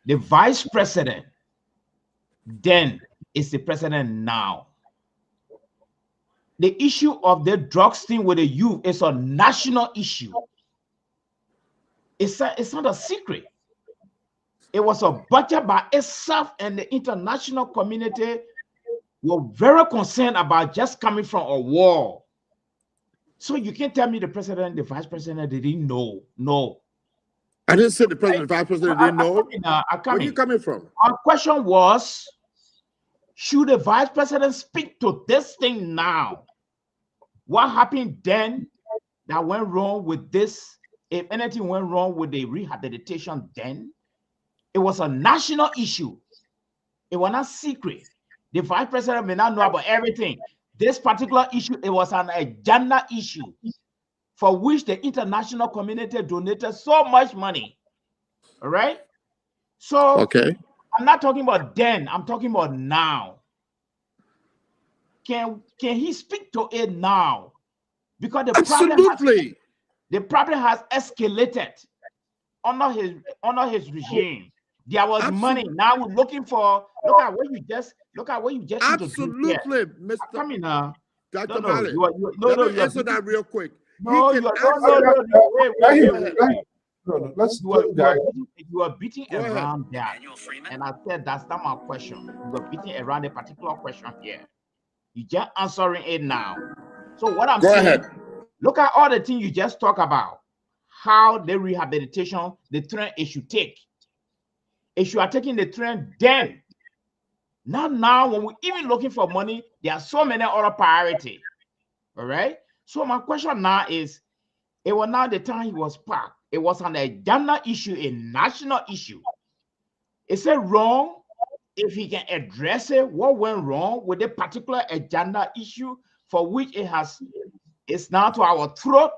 The vice president then is the president now. The issue of the drugs thing with the youth is a national issue. It's not a secret. It was a budget by itself, and the international community were very concerned about just coming from a war. So you can't tell me the president, the vice president, they didn't know. No. I didn't say the president, the vice president didn't know. Where are you coming from? Our question was, should the vice president speak to this thing now? What happened then that went wrong with this? If anything went wrong with the rehabilitation then, it was a national issue. It was not secret. The vice president may not know about everything. This particular issue, it was an agenda issue for which the international community donated so much money. All right? So, okay. I'm not talking about then, I'm talking about now. Can he speak to it now? Because the problem has escalated under his regime. There was money. Now we're looking for. Look at what you just absolutely, Mr. Coming now, Dr. Mali. Let me answer that real quick. No, wait. You are beating around that, and I said that's not my question. You are beating around a particular question here. You just answering it now. So what I'm saying, look at all the things you just talk about. How the rehabilitation, the trend it should take. If you are taking the trend then, not now when we're even looking for money, there are so many other priorities. All right. So my question now is, it was not the time he was packed. It was an agenda issue, a national issue. Is it wrong if he can address it? What went wrong with the particular agenda issue for which it's now to our throat?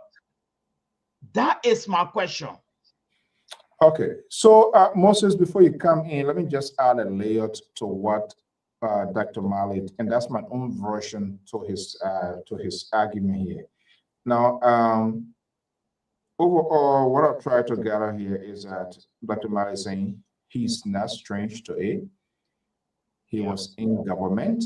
That is my question. Okay, so Moses, before you come in, let me just add a layer to what Dr. Mali, and that's my own version to his argument here. Now, overall, what I've tried to gather here is that Dr. Mali is saying he's not strange to it. He was in government.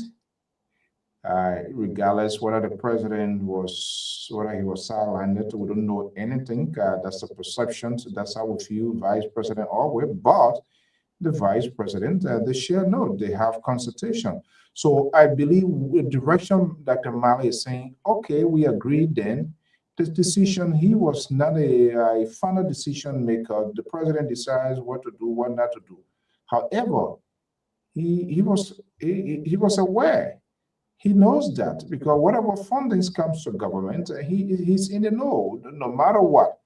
Regardless whether the president whether he was sidelined, we don't know anything. That's the perception. So that's how we view vice president always. But the vice president, they share note. They have consultation. So I believe the direction Dr. Mali is saying, okay, we agree then. This decision, he was not a final decision maker. The president decides what to do, what not to do. However, he was aware. He knows that because whatever fundings comes to government, he's in the know, no matter what.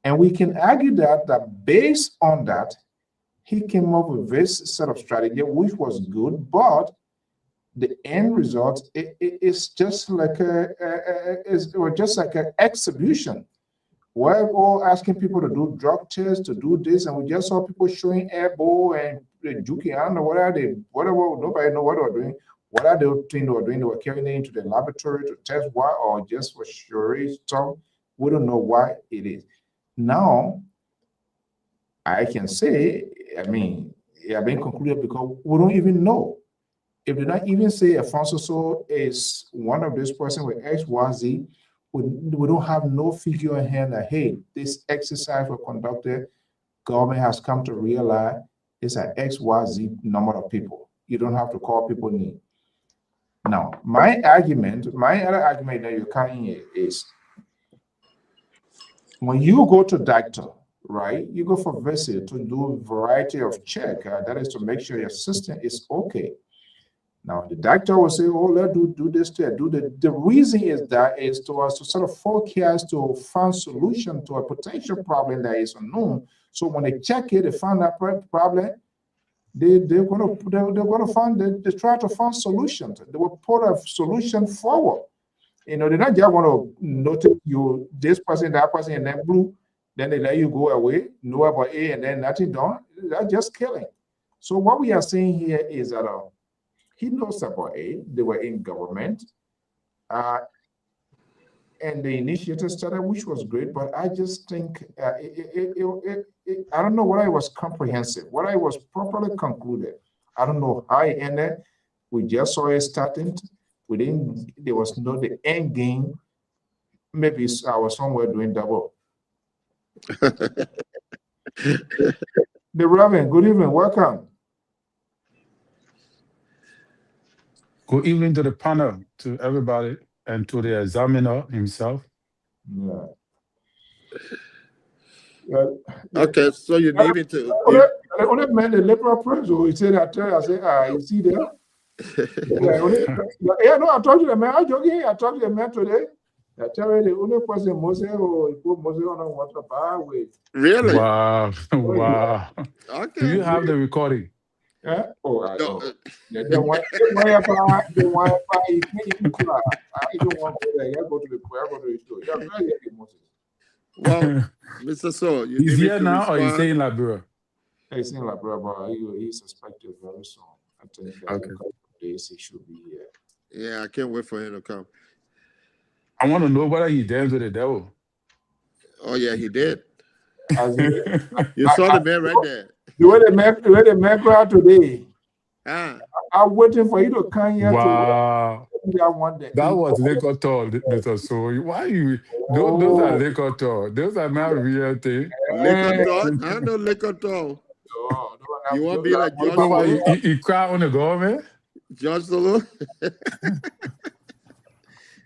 And we can argue that based on that, he came up with this set of strategy, which was good, but the end result is just like an exhibition. We're all asking people to do drug tests, to do this, and we just saw people showing airball and juking. I don't know whatever, nobody know what they're doing. What are the things they were doing? They were carrying it into the laboratory to test why, or just for sure stuff. We don't know why it is. Now, I can say, I've been concluded because we don't even know. If they not even say Alfonso is one of these persons with XYZ, we don't have no figure in hand that, hey, this exercise was conducted, government has come to realize it's an XYZ number of people. You don't have to call people name. Now, my other argument that you're carrying is when you go to doctor, right, you go for visit to do a variety of check. That is to make sure your system is okay. Now the doctor will say, "Oh, let's do this, do that." The reason is that is to us to sort of forecast to find solution to a potential problem that is unknown. So when they check it, they find that problem. They're gonna find they try to find solutions. They will put a solution forward. You know, they not just want to notice you this person, that person, and then blue. Then they let you go away, know about A, and then nothing done. That's just killing. So what we are saying here is that he knows about A. They were in government, and the initiative started, which was great. But I just think I don't know whether it was comprehensive, whether it was properly concluded. I don't know how it ended. We just saw it starting. We didn't. There was no the end game. Maybe I was somewhere doing double. The Reverend, good evening, welcome. Good evening to the panel, to everybody, and to the examiner himself. Yeah. Okay, so you need me to. I only met the Lpr press, so he said, I said, you see there? Yeah, no, I talked to the man. I'm joking. I talked to the man today. I tell you, the only person Moses or put Moses on water bar with. Really? Wow. Wow. Okay. Do you have the recording? Yeah? Oh, I know. No, The one you can't even cry. I don't want to go there. I go to the show. Yeah, very happy, Moses. well, Mr. So, you He's need me here to now, or he's respond? staying in Liberia? He's in Labra, but he's suspected very soon. I think that Okay. in a couple of days he should be here. Yeah, I can't wait for him to come. I want to know whether he danced with the devil. Oh yeah, he did. As he, You saw the man right there. the way the man cried today, Ah, I'm waiting for you to come here Wow. to That was liquor talk, Mr. So. Why you? Those are liquor talk. Those are not real things. liquor talk. I know liquor talk. You want to be like George So why Solo? he cried on the government? George Solo?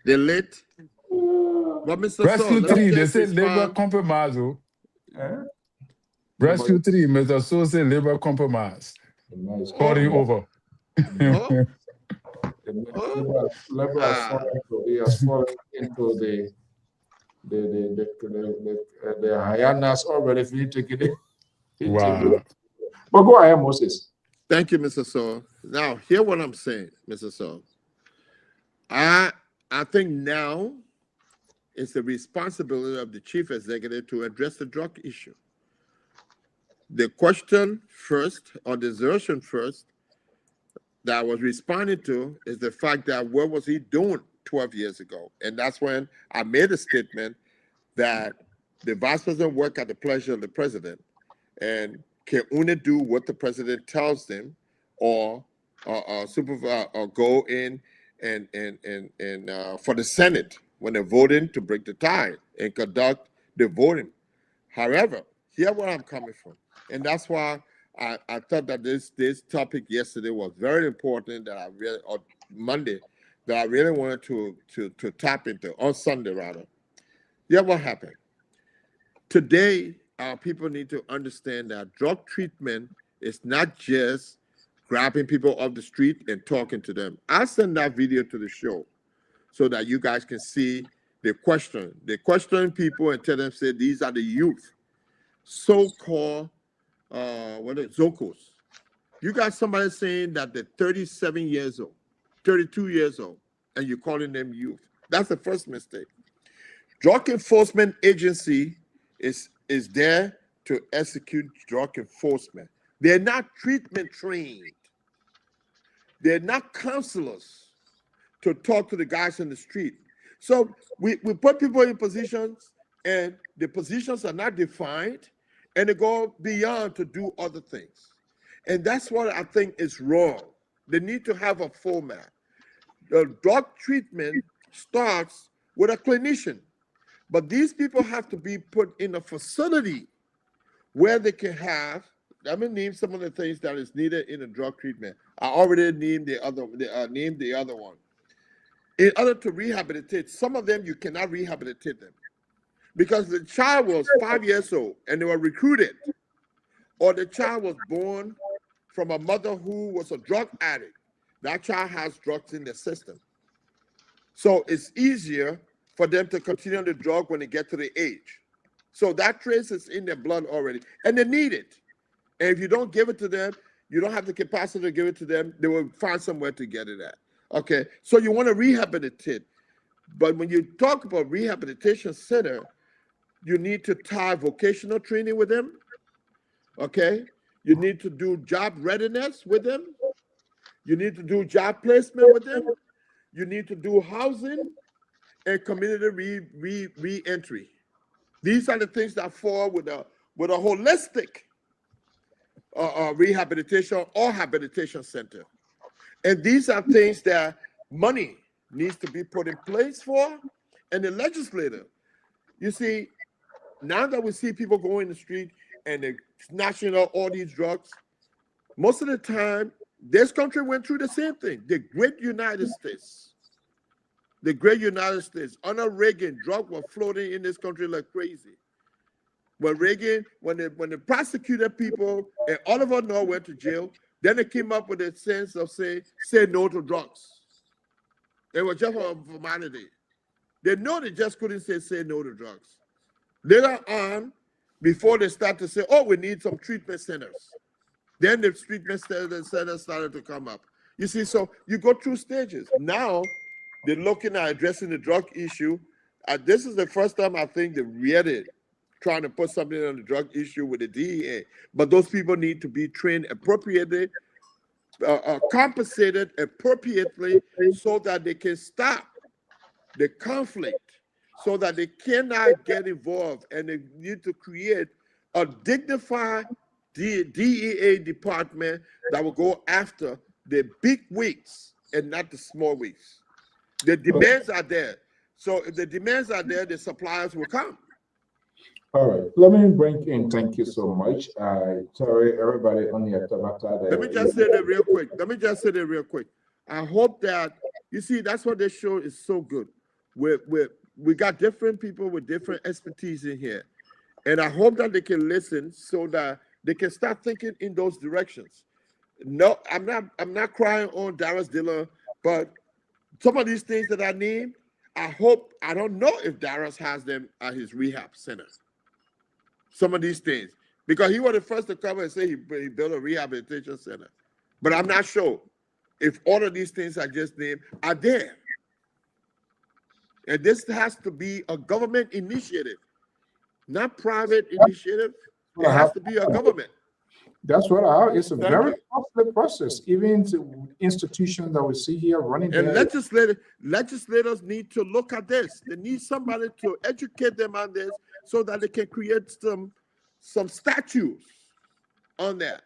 They lit. But Mr. Rescue So, 3, they just say labor respond. compromise. Rescue 3, Mr. So say labor compromise. Starting over. Oh, He has fallen into the hyenas already finish taking it. Wow. But go ahead, Moses. thank you, Mr. So. Now, hear what I'm saying, Mr. So. I think now it's the responsibility of the chief executive to address the drug issue. The question first, or the assertion first, that I was responding to is the fact that what was he doing 12 years ago? And that's when I made a statement that the vice president work at the pleasure of the president and can only do what the president tells them, or supervise or go in and for the Senate when they're voting to break the tie and conduct the voting. However, here's where I'm coming from, and that's why I thought that this topic yesterday was very important, that I really, or Monday, that I really wanted to tap into, on Sunday rather. Yeah, what happened? Today, our people need to understand that drug treatment is not just grabbing people off the street and talking to them. I send that video to the show so that you guys can see the question. They question people and tell them, say, these are the youth, so-called Zocos. You got somebody saying that they're 37 years old, 32 years old, and you're calling them youth. That's the first mistake. Drug enforcement agency is there to execute drug enforcement. They're not treatment trained. They're not counselors to talk to the guys in the street. So we put people in positions, and the positions are not defined, and they go beyond to do other things. And that's what I think is wrong. They need to have a format. The drug treatment starts with a clinician, but these people have to be put in a facility where they can have. Let me name some of the things that is needed in a drug treatment. I already named the other one. In order to rehabilitate, some of them you cannot rehabilitate them. because the child was 5 years old and they were recruited, or the child was born from a mother who was a drug addict. That child has drugs in the system. So it's easier for them to continue the drug when they get to the age. So that trace is in their blood already, and they need it. And if you don't give it to them, you don't have the capacity to give it to them, they will find somewhere to get it at. Okay, so you want to rehabilitate. But when you talk about rehabilitation center, you need to tie vocational training with them. Okay, you need to do job readiness with them. You need to do job placement with them. You need to do housing and community re-entry. These are the things that fall with a holistic rehabilitation or habilitation center. And these are things that money needs to be put in place for, and the legislator. You see, now that we see people going in the street and they're snatching up all these drugs, most of the time, this country went through the same thing. The great United States. The great United States. Under Reagan, drugs were floating in this country like crazy. When Reagan, when they prosecuted people and Oliver North went to jail, then they came up with a sense of say no to drugs. It was just a formality. They know they just couldn't say no to drugs. Later on, before they start to say, oh, we need some treatment centers. Then the treatment centers started to come up. You see, so you go through stages. Now, they're looking at addressing the drug issue. This is the first time I think they're really trying to put something on the drug issue with the DEA. But those people need to be trained appropriately, compensated appropriately, so that they can stop the conflict, so that they cannot get involved, and they need to create a dignified DEA department that will go after the big wigs and not the small wigs. The demands are there. So if the demands are there, the suppliers will come. All right, let me bring in, thank you so much. Sorry, everybody on the Tabata. Let me just say that real quick. I hope that, you see, that's what this show is so good. We got different people with different expertise in here. And I hope that they can listen so that they can start thinking in those directions. No, I'm not crying on Darius Dillon, but some of these things that I named, I don't know if Darius has them at his rehab center. Some of these things, because he was the first to come and say he built a rehabilitation center. But I'm not sure if all of these things I just named are there. And this has to be a government initiative, not private initiative. It has to be a government. That's what it's a very costly process. Even institutions that we see here running. And legislators need to look at this. They need somebody to educate them on this so that they can create some statutes on that.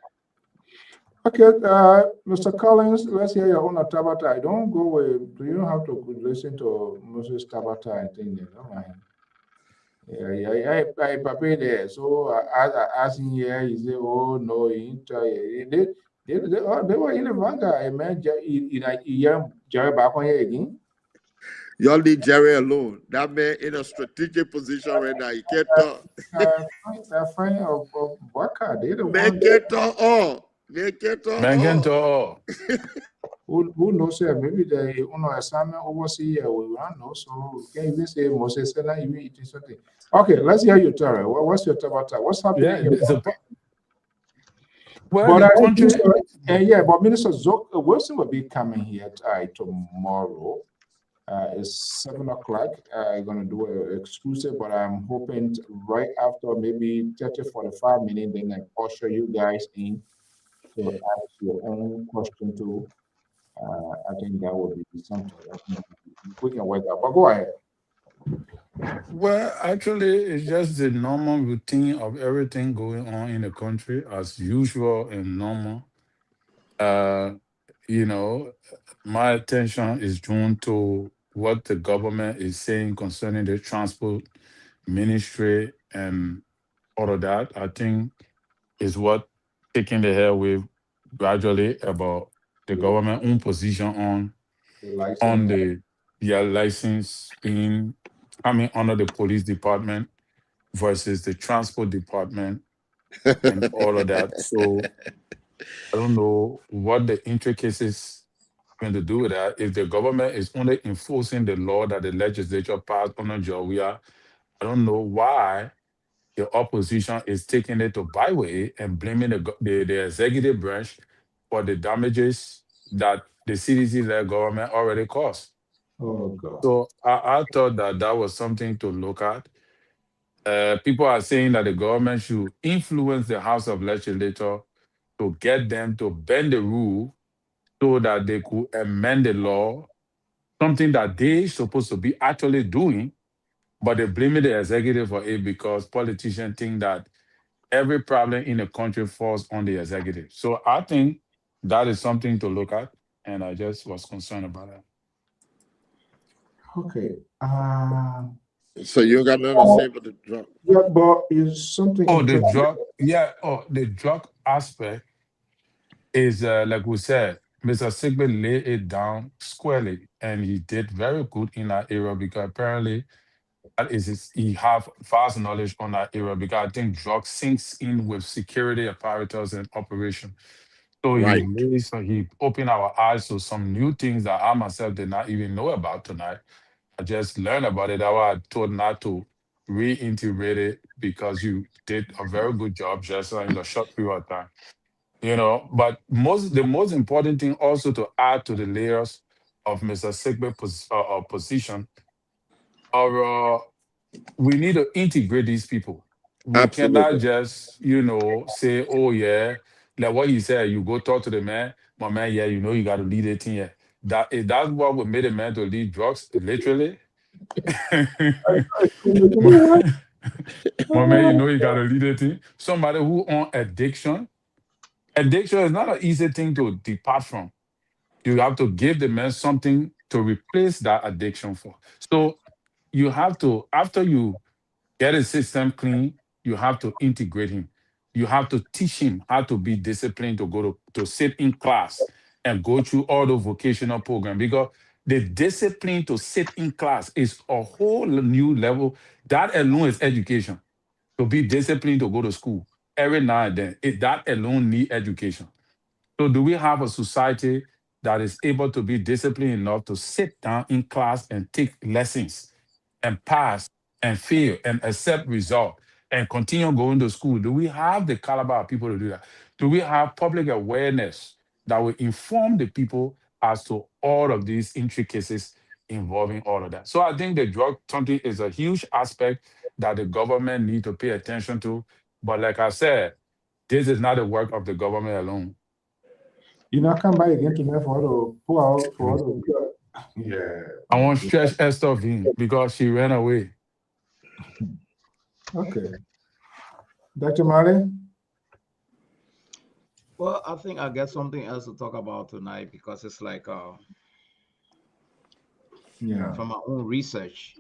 Okay, Mr. Collins, let's hear your own Tabata. I don't go with, do you have to listen to Moses Tabata? I think they don't mind. Yeah, I prepared there. So as I asked him here, he said, oh no, they were in the vanguard. I mean, Jerry back on here again. Y'all leave Jerry alone. That man in a strategic position right now. He can't talk. A friend of Waka. Man can't talk all. Who knows? Maybe the assignment overseer we don't know. So we can even say Moses and I even eating something. Okay, let's hear you, Terry. What's your Tabata? What's happening? But Minister Wilson will be coming here tomorrow. It's 7 o'clock. I'm going to do an exclusive, but I'm hoping right after maybe 30-45 minutes, then I usher you guys in to ask your own question too. I think that would be something we can work out. But go ahead. Well, actually, it's just the normal routine of everything going on in the country as usual and normal. My attention is drawn to what the government is saying concerning the transport ministry and all of that. I think is what taking the head with gradually about the government own position on the license being coming under the police department versus the transport department and all of that. So I don't know what the intricacies are going to do with that. If the government is only enforcing the law that the legislature passed on Georgia, I don't know why the opposition is taking it to byway and blaming the executive branch for the damages that the CDC-led government already caused. Oh God. So I thought that that was something to look at. People are saying that the government should influence the House of Legislature to get them to bend the rule so that they could amend the law, something that they supposed to be actually doing, but they blame the executive for it because politicians think that every problem in the country falls on the executive. So I think that is something to look at, and I just was concerned about that. Okay. So you got nothing to say about the drug? Yeah, but is something Oh, the interesting. drug, yeah. Oh, the drug aspect is like we said, Mr. Sigbe laid it down squarely, and he did very good in that area because apparently he have vast knowledge on that area because I think drugs sinks in with security apparatus and operation. So Right. he opened our eyes to some new things that I myself did not even know about tonight. I just learned about it. That's why I told not to reintegrate it because you did a very good job just in a short period of time. But the most important thing also to add to the layers of Mr. Sigbe's position are we need to integrate these people. We cannot Absolutely. just, say, oh yeah, like what you said, you go talk to the man, my man, yeah, you got to lead a team. Yeah. That's what would make a man to lead drugs, literally. My man, you got to lead a team. Somebody who on addiction. Addiction is not an easy thing to depart from. You have to give the man something to replace that addiction for. So you have to, after you get his system clean, you have to integrate him. You have to teach him how to be disciplined to go to sit in class and go through all the vocational program because the discipline to sit in class is a whole new level. That alone is education. To be disciplined to go to school every now and then, that alone need education. So do we have a society that is able to be disciplined enough to sit down in class and take lessons and pass and fail and accept result and continue going to school? Do we have the caliber of people to do that? Do we have public awareness that will inform the people as to all of these intricacies involving all of that? So I think the drug something is a huge aspect that the government need to pay attention to. But like I said, this is not the work of the government alone. I come by again tonight for to pull out for the yeah. I want to stretch Esther in because she ran away. Okay. Dr. Marley? Well, I think I got something else to talk about tonight because it's like from my own research,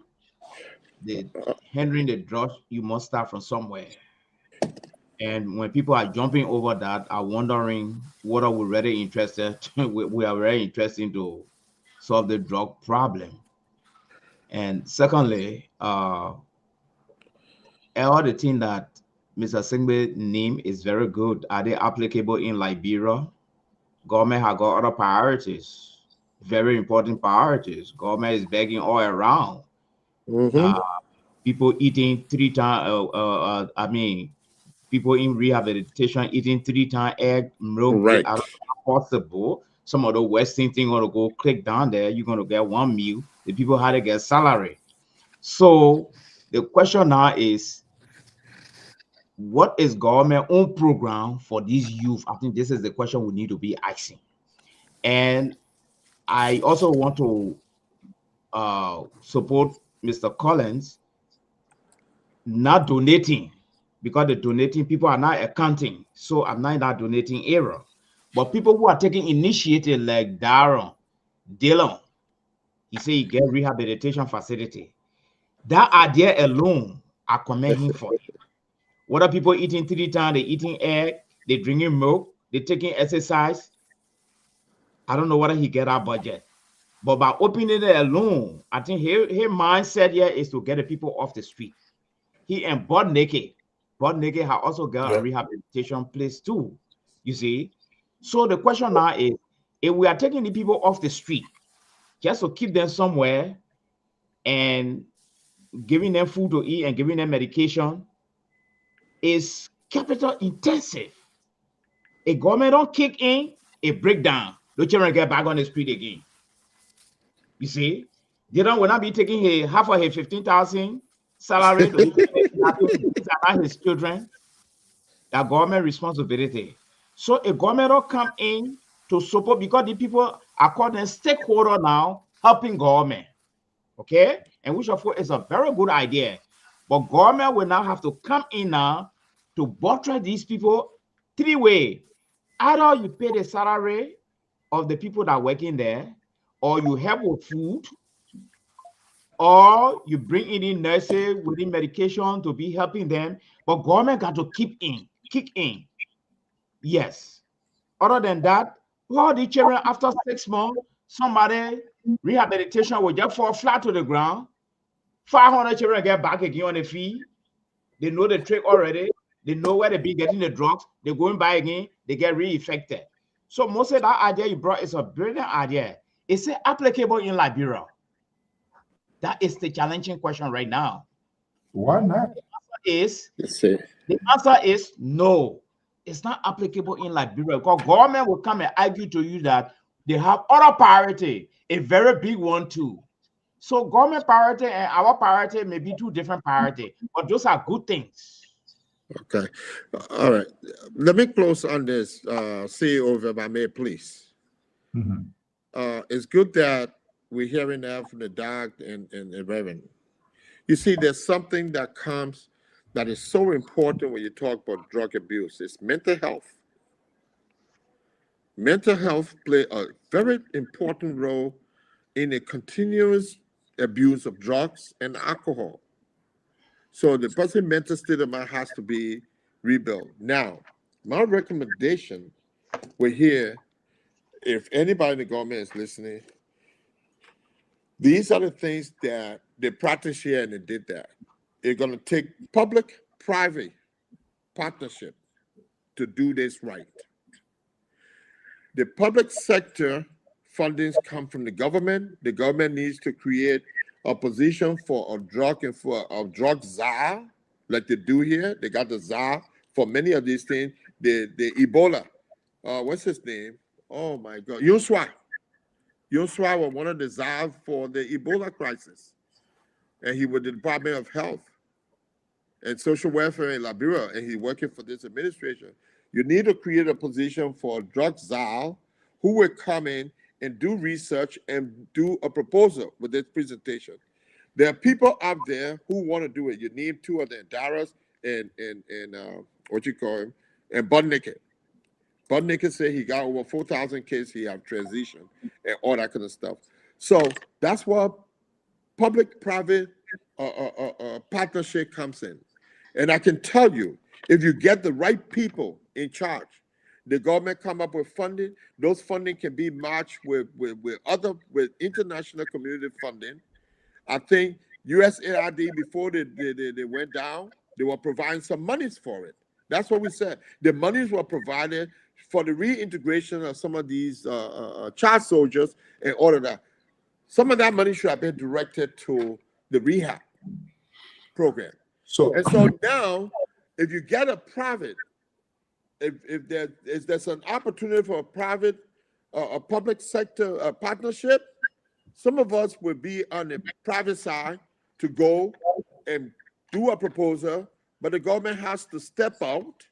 the handling the drugs, you must start from somewhere. And when people are jumping over that, are wondering what are we really interested. we are very interested to solve the drug problem. And secondly, all the things that Mr. Singbe name is very good. Are they applicable in Liberia? Government has got other priorities, very important priorities. Government is begging all around. People eating 3 times. People in rehabilitation eating 3 times egg milk. Right. Possible. Some of the Western thing going to go click down there. You're going to get 1 meal. The people had to get salary. So the question now is, what is government own program for these youth? I think this is the question we need to be asking. And I also want to support Mr. Collins not donating, because the donating people are not accounting. So I'm not in that donating era. But people who are taking initiative like Darren, Dylan, he said he get rehabilitation facility. That idea alone, I commend him for it. What are people eating 3 times? They eating egg, they drinking milk, they taking exercise. I don't know whether he get our budget. But by opening it alone, I think his mindset here is to get the people off the street. he and Butt Naked have also got a rehabilitation place too. You see, so the question now is, if we are taking the people off the street just to keep them somewhere and giving them food to eat and giving them medication, is capital intensive. A government don't kick in, a breakdown. The children get back on the street again. You see, they don't will not be taking half of his 15,000 salary to his children. That government responsibility. So a government will come in to support, because the people are called a stakeholder now, helping government. Okay, and which of course is a very good idea. But government will now have to come in now to buttress these people 3 ways. Either you pay the salary of the people that are working there, or you help with food, or you bring in nurses with medication to be helping them. But government got to kick in. Yes. Other than that, all the children after 6 months, somebody rehabilitation will just fall flat to the ground. 500 children get back again on the fee. They know the trick already. They know where they be getting the drugs. They're going by again. They get reinfected. So most of that idea you brought is a brilliant idea. Is it applicable in Liberia? That is the challenging question right now. Why not? The answer is no. It's not applicable in Liberia, because government will come and argue to you that they have other priority, a very big one too. So government priority and our priority may be 2 different priorities, but those are good things. Okay. All right. Let me close on this, CEO, if I may, please. It's good that we're hearing that from the doc and Reverend. You see, there's something that comes that is so important when you talk about drug abuse. It's mental health. Mental health play a very important role in the continuous abuse of drugs and alcohol. So the person's mental state of mind has to be rebuilt. Now, my recommendation we're here, if anybody in the government is listening, these are the things that they practice here and they did that. They're going to take public-private partnership to do this right. The public sector fundings come from the government. The government needs to create a position for a drug and for a drug czar, like they do here. They got the czar for many of these things. The Ebola, what's his name? Oh my God, Yuswa. Yuswa was one of the czars for the Ebola crisis, and he was the Department of Health and Social Welfare in Liberia, and he's working for this administration. You need to create a position for a drug czar who will come in and do research and do a proposal with this presentation. There are people out there who want to do it. You need 2 of them, Darius and what you call him, and Butt Naked. Butt Naked said he got over 4,000 cases. He have transition and all that kind of stuff. So that's where public-private partnership comes in. And I can tell you, if you get the right people in charge, the government come up with funding. Those funding can be matched with international community funding. I think USAID, before they went down, they were providing some monies for it. That's what we said. The monies were provided for the reintegration of some of these child soldiers and all of that. Some of that money should have been directed to the rehab program. So now, if you get a private, if there's an opportunity for a private, a public sector partnership, some of us will be on the private side to go and do a proposal, but the government has to step out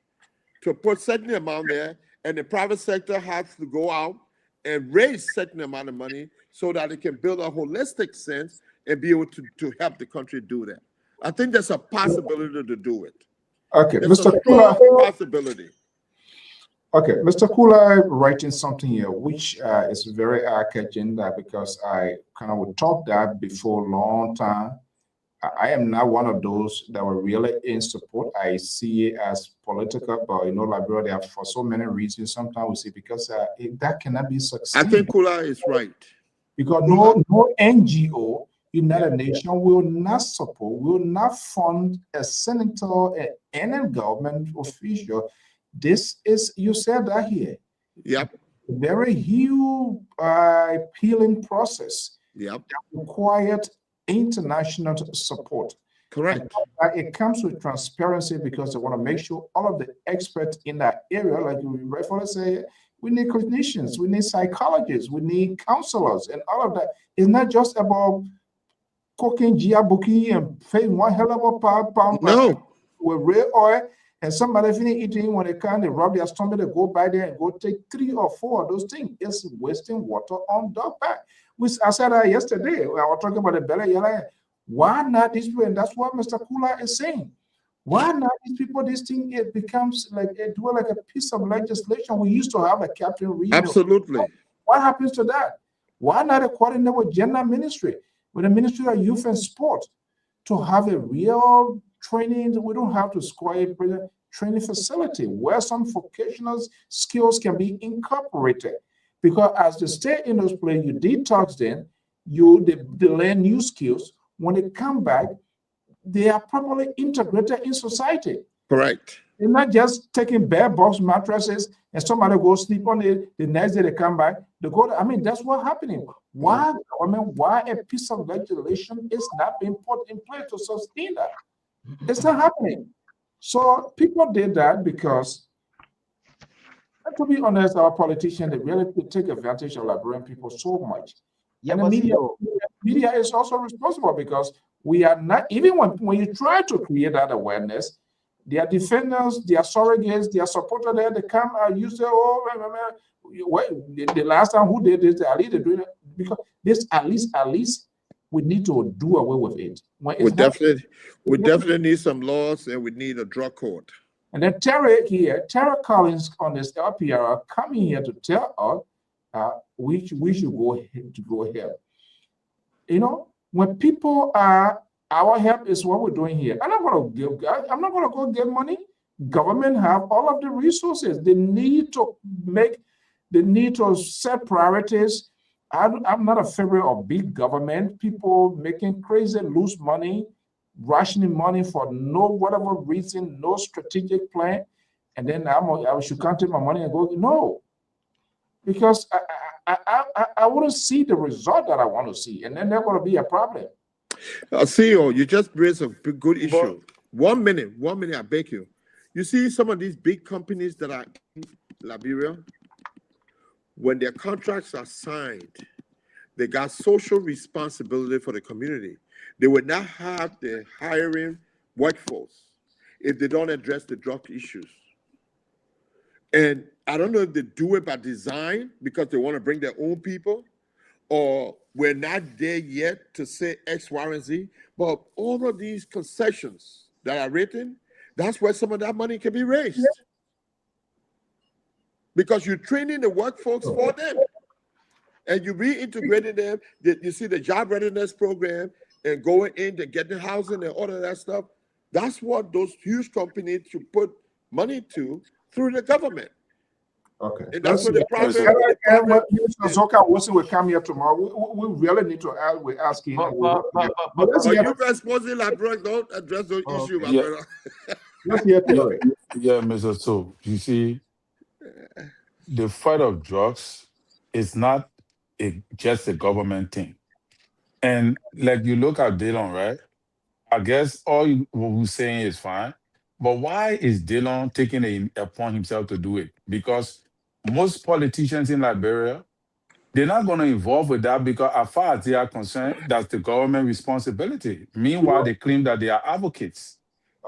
to put certain amount there, and the private sector has to go out and raise certain amount of money so that it can build a holistic sense and be able to help the country do that. I think there's a possibility to do it. Okay, there's Mr. Kula. Possibility. Okay, Mr. Kula writing something here, which is very eye-catching, because I kind of would talk that before a long time. I am not one of those that were really in support. I see it as political, but Liberia, they have, for so many reasons, sometimes we see, because that cannot be succeeded. I think Kula is right. Because no NGO, United Nations will not support, will not fund a senator or any government official. This is, you said that here. Yep. Very huge appealing process. Yep. That required international support. Correct. And it comes with transparency because they want to make sure all of the experts in that area, like we rightfully say, we need clinicians, we need psychologists, we need counselors, and all of that. It's not just about cooking jiabuki and paying one hell of a pound with real oil, and somebody finish eating when they can, they rub their stomach, they go by there and go take 3 or 4 of those things. It's wasting water on dog back. I said that yesterday. I was talking about the belly yellow. Why not these people? And that's what Mr. Kula is saying. Why not these people? This thing, it becomes like a piece of legislation. We used to have a Captain Reed. Absolutely. What happens to that? Why not coordinate with gender ministry, with the Ministry of Youth and Sport, to have a real training? We don't have to square a training facility where some vocational skills can be incorporated. Because as they stay in those places, you detox them, they learn new skills. When they come back, they are properly integrated in society. Correct. They're not just taking bare box mattresses and somebody goes sleep on it. The next day they come back. They go. That's what's happening. Why a piece of legislation is not being put in place to sustain that? It's not happening. So people did that because, and to be honest, our politicians, they really take advantage of Liberian people so much. Yeah, and the media is also responsible because we are not, even when you try to create that awareness, their defenders, their surrogates, their supporters there, they come and you say, the last time who did this, at least they're doing it. Because this, at least we need to do away with it. We definitely need some laws, and we need a drug court. And then Terry Collins on this LPR coming here to tell us we should go ahead. When people are, our help is what we're doing here. I'm not going to go get money. Government have all of the resources. They need to set priorities. I'm not a favorite of big government, people making crazy loose money, rationing money for no whatever reason, no strategic plan. And then I should count my money and go, no. Because I wouldn't see the result that I want to see, and then there's going to be a problem. CEO, you just raised a good issue. 1 minute, I beg you. You see some of these big companies that are in Liberia, when their contracts are signed, they got social responsibility for the community. They will not have the hiring workforce if they don't address the drug issues. And I don't know if they do it by design because they want to bring their own people, or we're not there yet to say X, Y, and Z. But all of these concessions that are written, that's where some of that money can be raised. Yeah. Because you're training the workforce for them. And you reintegrating them. You see the job readiness program and going into getting housing and all of that stuff. That's what those huge companies should put money to through the government. Okay. And that's what the private. Zoka Wilson will come here tomorrow. We really need to ask. We're asking. But you guys supposing like don't address those issues, my brother. Yeah, Mr. So you see, the fight of drugs is not just a government thing. And like you look at Dillon, right? I guess all what we're saying is fine. But why is Dillon taking it upon himself to do it? Because most politicians in Liberia, they're not going to involve with that because as far as they are concerned, that's the government responsibility. Meanwhile, they claim that they are advocates.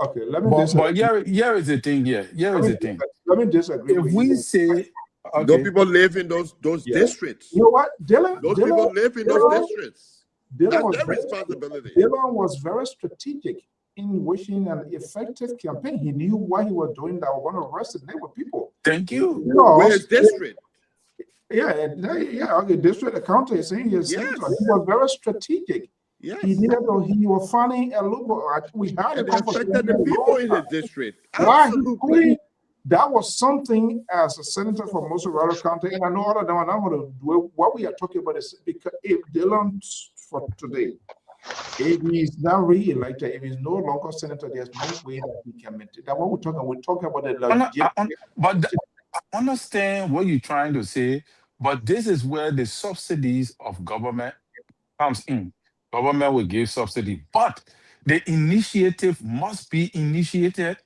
Okay, let me but here is the thing here. Let me disagree. If we say... Okay. Those people live in those districts. You know what? Dillon people live in those districts. That's their responsibility. Dillon was very strategic in wishing an effective campaign. He knew what he was doing that was going to resonate with people. Thank you. Where's district? Yeah. Okay, district accountant is saying yes. He was very strategic. Yes. He was finding a loophole. We had and affected the people in the district. Absolutely. That was something as a senator for Mosorado County, and I know all of them, and I'm going to do what we are talking about is because if Dillon for today, If he's not re-elected, if he's no longer senator, there's no way that he can maintain. That's what we're talking. We're talking about the I understand what you're trying to say, but this is where the subsidies of government comes in. Government will give subsidy, but the initiative must be initiated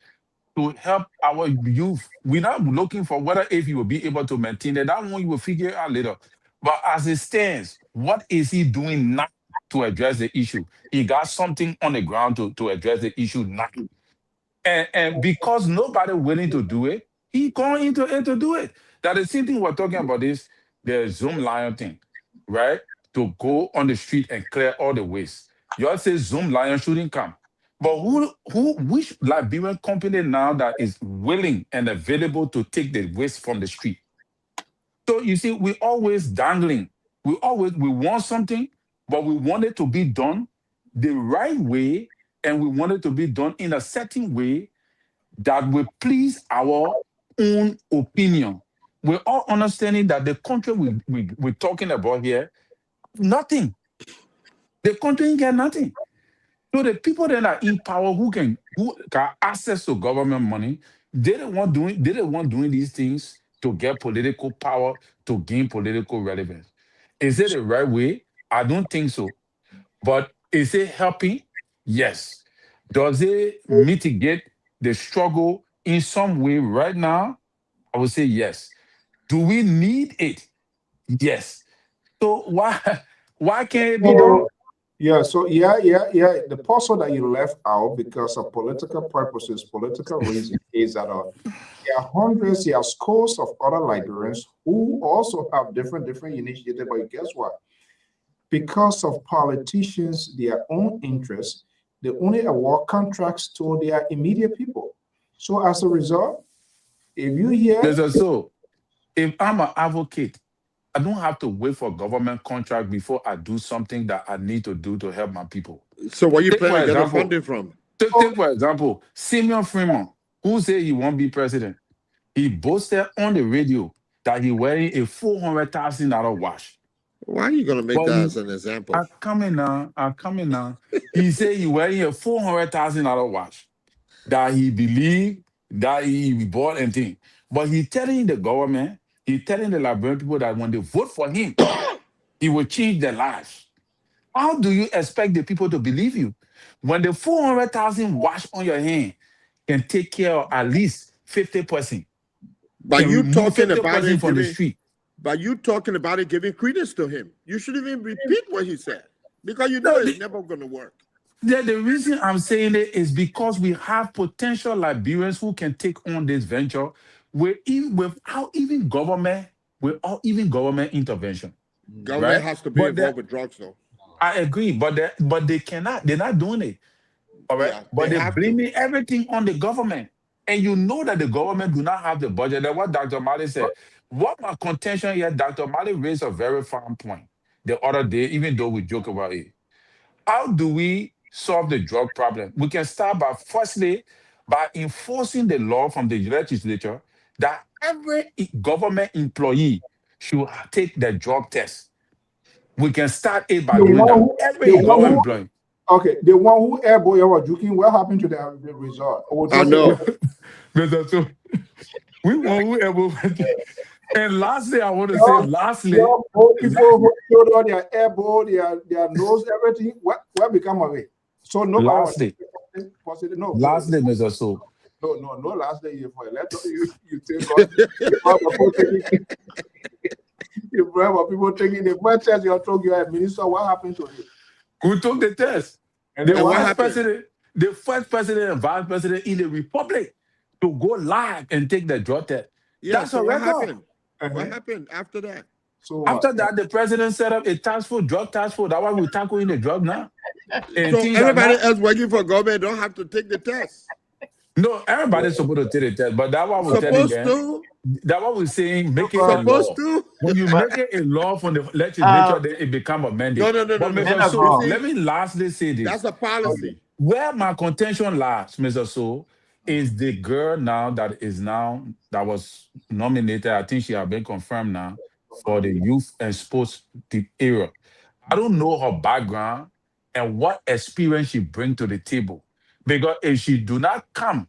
to help our youth. We're not looking for whether if you will be able to maintain it. That one you will figure out later. But as it stands, what is he doing now to address the issue? He got something on the ground to address the issue now. And because nobody willing to do it, he going into it to do it. That the same thing we're talking about this, the Zoom Lion thing, right? To go on the street and clear all the waste. You all say Zoom Lion shouldn't come. But which Liberian company now that is willing and available to take the waste from the street? So you see, we always dangling. We want something, but we want it to be done the right way, and we want it to be done in a certain way that will please our own opinion. We're all understanding that the country we're talking about here, nothing. The country ain't got nothing. So the people that are in power who got access to government money, they don't want doing these things to get political power, to gain political relevance. Is it the right way? I don't think so. But is it helping? Yes. Does it mitigate the struggle in some way right now? I would say yes. Do we need it? Yes. So why can't it be done? Yeah, so the puzzle that you left out because of political purposes, political reasons, is that there are hundreds, there are scores of other Liberians who also have different initiatives. But guess what? Because of politicians, their own interests, they only award contracts to their immediate people. So as a result, if you hear, if I'm an advocate, I don't have to wait for government contract before I do something that I need to do to help my people. So where you planning to get the funding from? Take for example, Simeon Freeman, who said he won't be president. He boasted on the radio that he wearing a $400,000 watch. Why are you gonna make that as an example? I'm coming now. He said he wearing a $400,000 watch that he believed that he bought and thing. But he telling the government, he telling the Liberian people that when they vote for him, he will change their lives. How do you expect the people to believe you when the 400,000 watch on your hand can take care of at least 50%? But you talking about it from the street. But you talking about it giving credence to him. You shouldn't even repeat what he said because you know it's never going to work. The reason I'm saying it is because we have potential Liberians who can take on this venture without even government intervention. Government has to be involved with drugs, though. I agree, but they cannot. They're not doing it. All right, yeah, but they're blaming everything on the government, and you know that the government do not have the budget. That's what Dr. Mali said. What my contention here, Dr. Mali raised a very fine point the other day, even though we joke about it. How do we solve the drug problem? We can start by firstly by enforcing the law from the legislature that every government employee should take the drug test. We can start it by doing that. Every government employee. Okay, the one who airboy or joking, what happened to the result? I know. We want whoever. And lastly, I want to say, people who showed all their airball, their nose, everything, what become of it? So no. Lastly, Mr. So. No, lastly, for you say God. You remember people taking the first test you told you a minister, what happened to it? Who took the test? And the first president and vice president in the republic to go live and take the drug test. Yeah, that's so a record. What happened? What happened after that? So after that, the president set up a drug task force. That's why we're tackling the drug now. And so everybody else working for government don't have to take the test. No, everybody's supposed to take the test, but that's what we're telling you. That's what we're saying. Make it a law. When you make it a law from the legislature, then it becomes a mandate. No. So, let me lastly say this. That's a policy. Where my contention lies, Mr. So, is the girl that was nominated. I think she has been confirmed now for the youth and sports area. I don't know her background. and what experience she bring to the table. Because if she do not come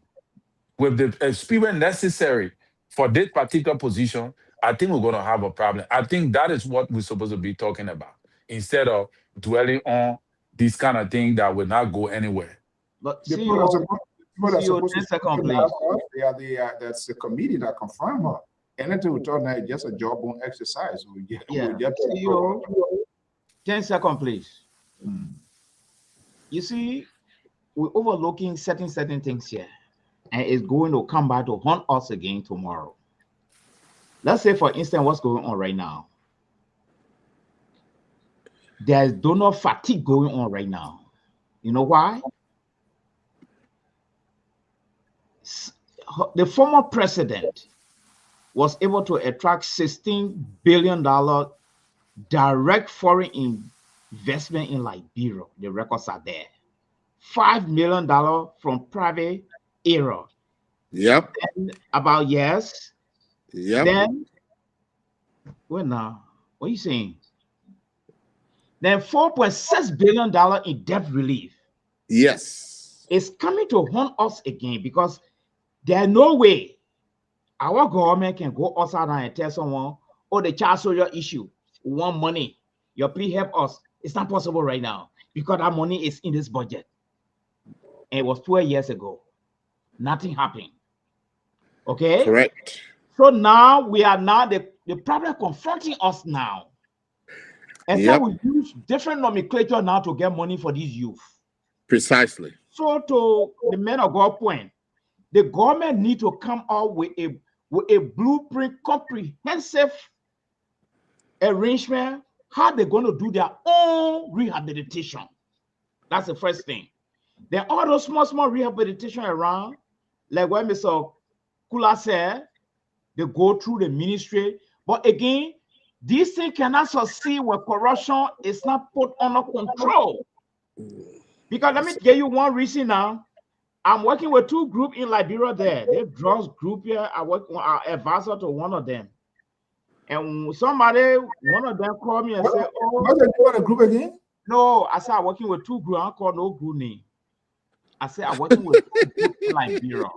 with the experience necessary for this particular position, I think we're going to have a problem. I think that is what we're supposed to be talking about instead of dwelling on this kind of thing that will not go anywhere. But The see people you. that are supposed to Second, please. that's the committee that confirm her. Anything we talk now is just a job on exercise. We just 10 seconds, please. You see, we're overlooking certain things here, and it's going to come back to haunt us again tomorrow. Let's say, for instance, what's going on right now. There's donor fatigue going on right now. You know why? The former president was able to attract $16 billion direct foreign investment in Liberia. The records are there. $5 million from private area. Yep. Then about yes. Yep. Then what now? What are you saying? Then $4.6 billion in debt relief. Yes. It's coming to haunt us again because there's no way our government can go outside and tell someone, oh, the child soldier issue, we want money. Your please help us. It's not possible right now because that money is in this budget. And it was 12 years ago. Nothing happened. Okay? Correct. So now we are the problem confronting us now. And so we use different nomenclature now to get money for these youth. Precisely. So to the men of God point, the government need to come out with a blueprint, comprehensive arrangement, how they're going to do their own rehabilitation. That's the first thing. Then all those small rehabilitation around, like what Mr. Kula said, they go through the ministry. But again, these things cannot succeed when corruption is not put under control. Because let me give you one reason now. I'm working with two groups in Liberia there. They drugs group here. I work on our advisor to one of them. And one of them called me and said, oh, what's the name of the group again? No, I said I'm working with two groups. I don't call no group name. I said I'm working with two groups in Liberia.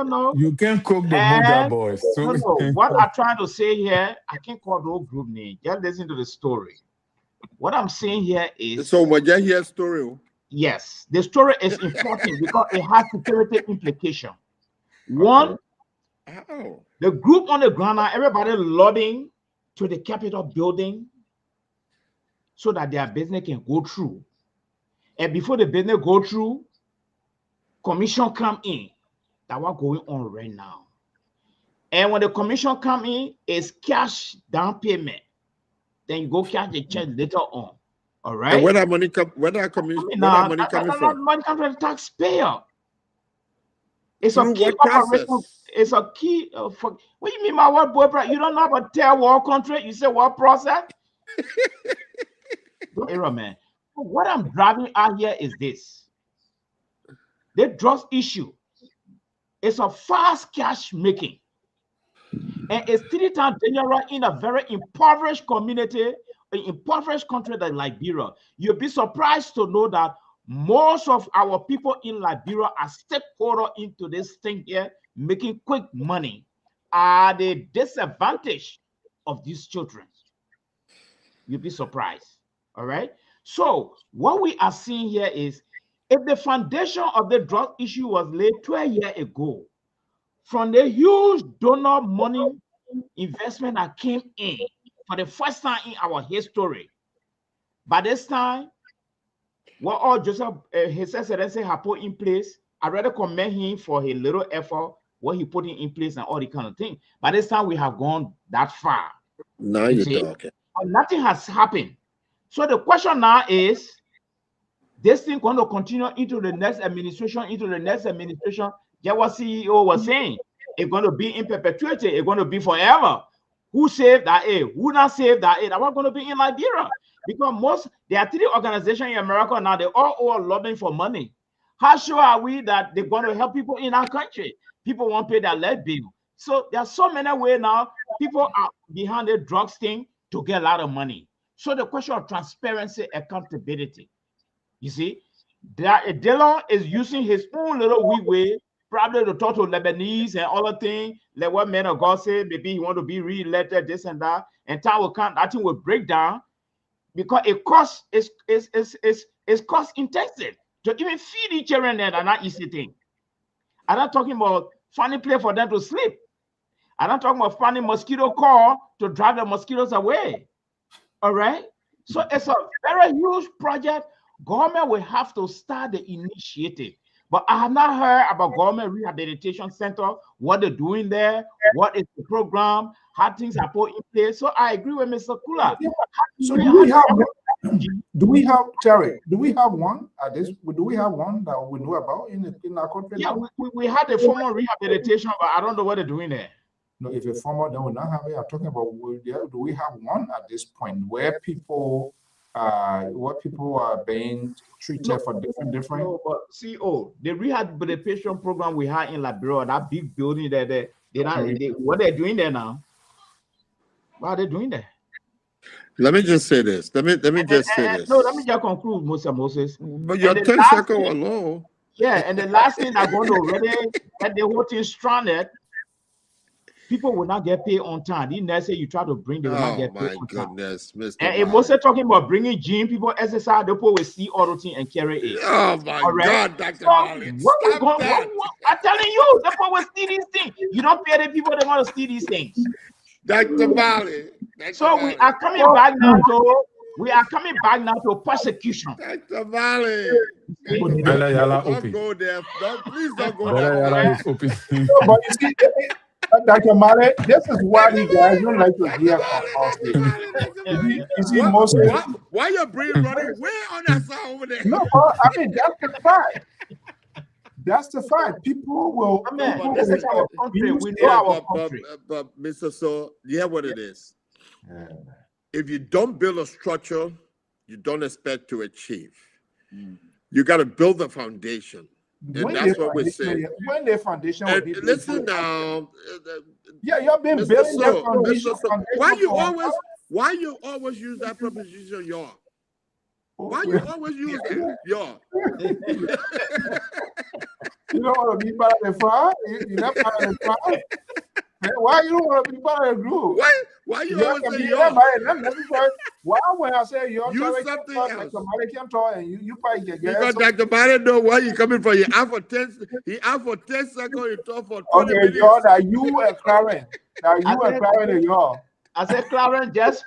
No. You can't cook the Muda boys. So no. What I'm trying to say here, I can't call no group name. Just listen to the story. What I'm saying here is so when you hear story. Yes, the story is important because it has security implication. One, the group on the ground now, everybody lobbying to the Capitol building so that their business can go through. And before the business go through, commission come in. That's what's going on right now. And when the commission come in, it's cash down payment. Then you go cash the check later on. All right. And where that money come? Where that coming? Where that money coming from? Money comes from the taxpayer. It's a key operation. It's a key. What do you mean by what, boy? You don't know about third world country. You say what process? Don't error, man. What I'm driving out here is this: the drugs issue. It's a fast cash making. And it's 3 times dangerous in a very impoverished community, an impoverished country like Liberia. You'll be surprised to know that most of our people in Liberia are stakeholder into this thing here, making quick money at the disadvantage of these children. You'll be surprised. All right. So what we are seeing here is if the foundation of the drug issue was laid 12 years ago, from the huge donor money investment that came in for the first time in our history, by this time, what all Joseph his excellency had put in place, I rather commend him for his little effort, what he put in place and all the kind of thing. By this time, we have gone that far. Now you're talking. But nothing has happened. So the question now is, this thing going to continue into the next administration, Just what CEO was saying, it's going to be in perpetuity. It's going to be forever. Who saved that aid? Who not saved that aid? That was going to be in Liberia. Because there are 3 organizations in America now, they all lobbying for money. How sure are we that they're going to help people in our country? People won't pay their lead bill. So there are so many ways now, people are behind the drugs thing to get a lot of money. So the question of transparency, accountability. You see, Dillon is using his own little weak way, probably to talk to Lebanese and all the things, like what men of God say, maybe he want to be re-elected, this and that, and time will come, that thing will break down because it costs is cost intensive to even feed each children that are not easy thing. I'm not talking about finding place for them to sleep. I'm not talking about finding mosquito coil to drive the mosquitoes away. All right. So it's a very huge project. Government will have to start the initiative. But I have not heard about government rehabilitation center, what they're doing there, what is the program, how things are put in place. So I agree with Mr. Kula. So do we have Terry? Do we have one at this? Do we have one that we know about in our country? Yeah, we had a formal rehabilitation, but I don't know what they're doing there. No, if a formal, then we not have it. I'm talking about do we have one at this point where people are being treated for different? No, but the rehabilitation program we had in Liberia, that big building there, what they're doing there now? What are they doing there? Let me just say this. Let me just say this. No, let me just conclude, Moses. But your 10 seconds alone. Yeah, and the last thing I'm going to already that the whole thing stranded. People will not get paid on time. Didn't they say you try to bring them? Oh my goodness, Mr. And it was talking about bringing gym people, SSI, the people will see all the thing and carry it. Oh my God, Dr. Marley. I'm telling you, the people will see these things. You don't pay the people that want to see these things. Dr. Marley. So we are coming back now to persecution. Dr. Marley. Don't go there. Please don't go there. But you see, Dr. Male, this is why you guys don't like to hear why your brain running way on that side over there? No, I mean that's the fact. That's the fact. People will. This is our country. We know our country. But Mr. So, yeah, what it is. If you don't build a structure, you don't expect to achieve. You got to build the foundation. And that's what we're saying. When the foundation will be listen now. You've been building that foundation. Why you always use that preposition, y'all? Why you always use that, y'all? You don't want to be part of the fire? You're not part of the fire? Why you don't want to be part of the group? Why you always say y'all? Why when I say y'all, use something else. Like somebody can talk and you probably get because Dr. Marley know where you coming from. He out for 10 seconds, he talk for 20 minutes. Y'all, that you are Clarence. Y'all. I said, Clarence, just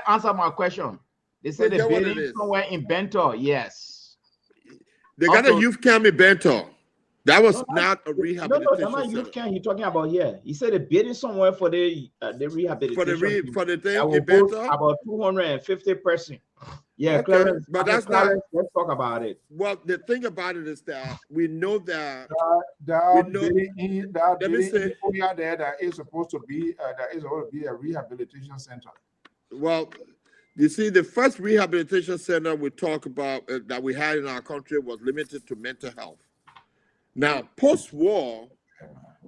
answer my question. They say the building somewhere in Bento. Yes. They got a youth camp in Bento. That was not a rehabilitation. No, that's not youth camp he's talking about here. He said the building somewhere for the rehabilitation. For the thing in Bento? About 250 person. Yeah, okay. Clarence, but that's Clarence, not. Let's talk about it. Well, the thing about it is that we know that building there that is supposed to be a rehabilitation center. Well, you see, the first rehabilitation center we talk about that we had in our country was limited to mental health. Now, post-war,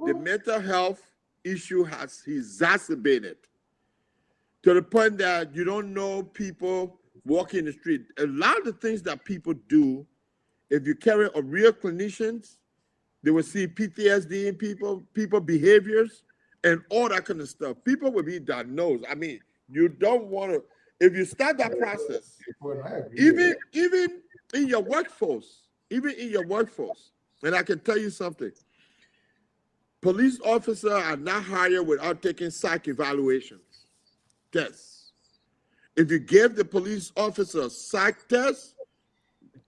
the mental health issue has exacerbated to the point that you don't know people walking in the street. A lot of the things that people do, if you carry a real clinicians, they will see PTSD in people behaviors, and all that kind of stuff. People will be diagnosed. I mean, you don't want to, if you start that process, even in your workforce, and I can tell you something, police officers are not hired without taking psych evaluations, tests. If you give the police officer a psych test,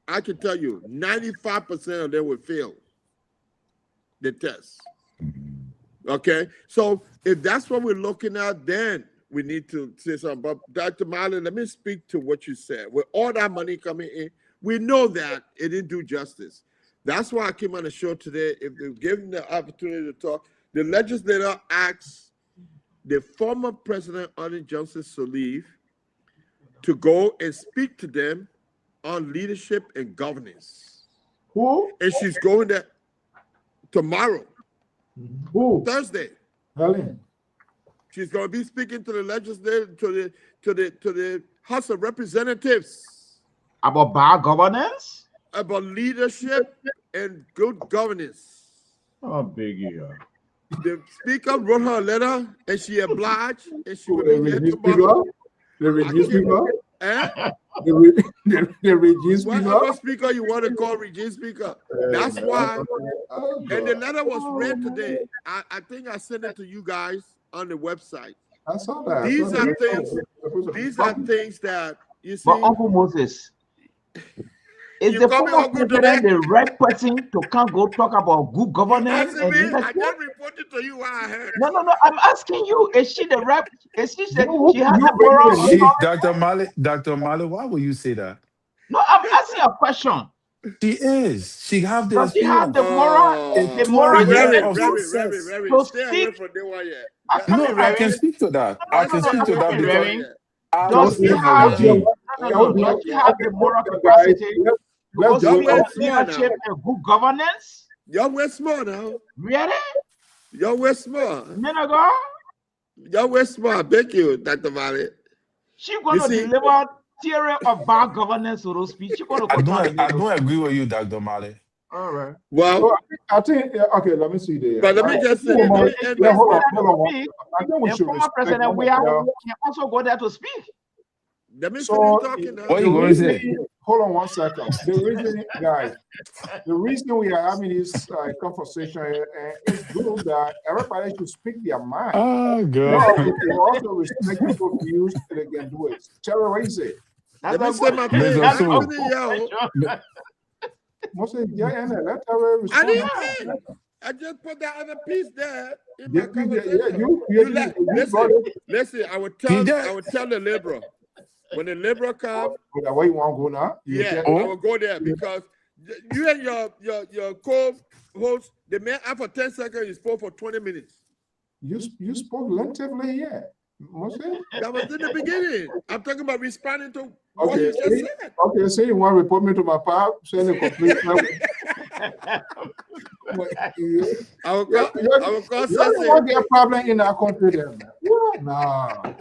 I can tell you 95% of them will fail the test. Okay, so if that's what we're looking at, then we need to say something. But Dr. Marley, let me speak to what you said. With all that money coming in, we know that it didn't do justice. That's why I came on the show today. If they're given the opportunity to talk, the legislator asked the former President Ellen Johnson Sirleaf to go and speak to them on leadership and governance. Who? And she's going there tomorrow. Who? Thursday. Helen. She's going to be speaking to the legislature, to to the House of Representatives About bad governance? about leadership and good governance. Oh, big yeah. The speaker wrote her a letter and she obliged and she will The be here regime tomorrow. speaker? The regime speaker? Eh? The regime speaker? Whatever speaker you want to call regime speaker. That's why. Oh, And the God. letter was read today. I think I sent it to you guys on the website. I saw that. These are things that you see. But Uncle Moses, is You the call me former Uncle president today? the right person to come go talk about good governance Asking and me, I leadership? just reported to you what I heard. No. I'm asking you, is she the right? Is she said You- she has you the moral bring me- authority? Dr. Mali, why would you say that? No, I'm asking a question. She is. She have the Does she have experience. the moral? It's The 12 moral years Reverend, of intelligence success. to stay away speak? from that one yet. Asking No, me, I Reverend. can speak to that. I can speak to that Reverend, because Reverend. I Does was she in have the regime. does she have the moral Guys, capacity to let's go do speak it. on leadership and good governance? Y'all wear small now. Really? Y'all wear small. Minago? Y'all wear small. Thank you, Dr. Valley. She gonna see- deliver theory of bad governance to those speech. She gonna I continue. don't agree with you, Dr. Mali. All right. Well, So I think, yeah, okay, let me see there. but let me just say, Hold on, and yeah, hold on, Let hold on. speak. I think we The should former respect president, we one are another. can also go there to speak. let me finish So, talking now. What you the going to say? reason- hold on 1 second. The reason, guys, the reason we are having this conversation is good that everybody should speak their mind. Oh, No, God. we should also respect people's views and they can do it. Terry, what you say? That's Let me a say good- my Mr. thing. that's Sue. a Anthony, good yo, question. Mostly, yeah, and let Terry I respond. didn't. I just put that other piece there in my Yeah, conversation. you brought it. Listen. I would He tell the liberal when the liberal come. Where you want to go now? You Yeah, tell- I will go there because you and your co-host, the man after 10 seconds, you spoke for 20 minutes. You spoke lengthily here. Mostly? That was in the beginning. I'm talking about responding to what Okay, you just said. okay, so you want to report me to my pop, send a complete. I will Yeah, call you don't want to get problem in our country then. No.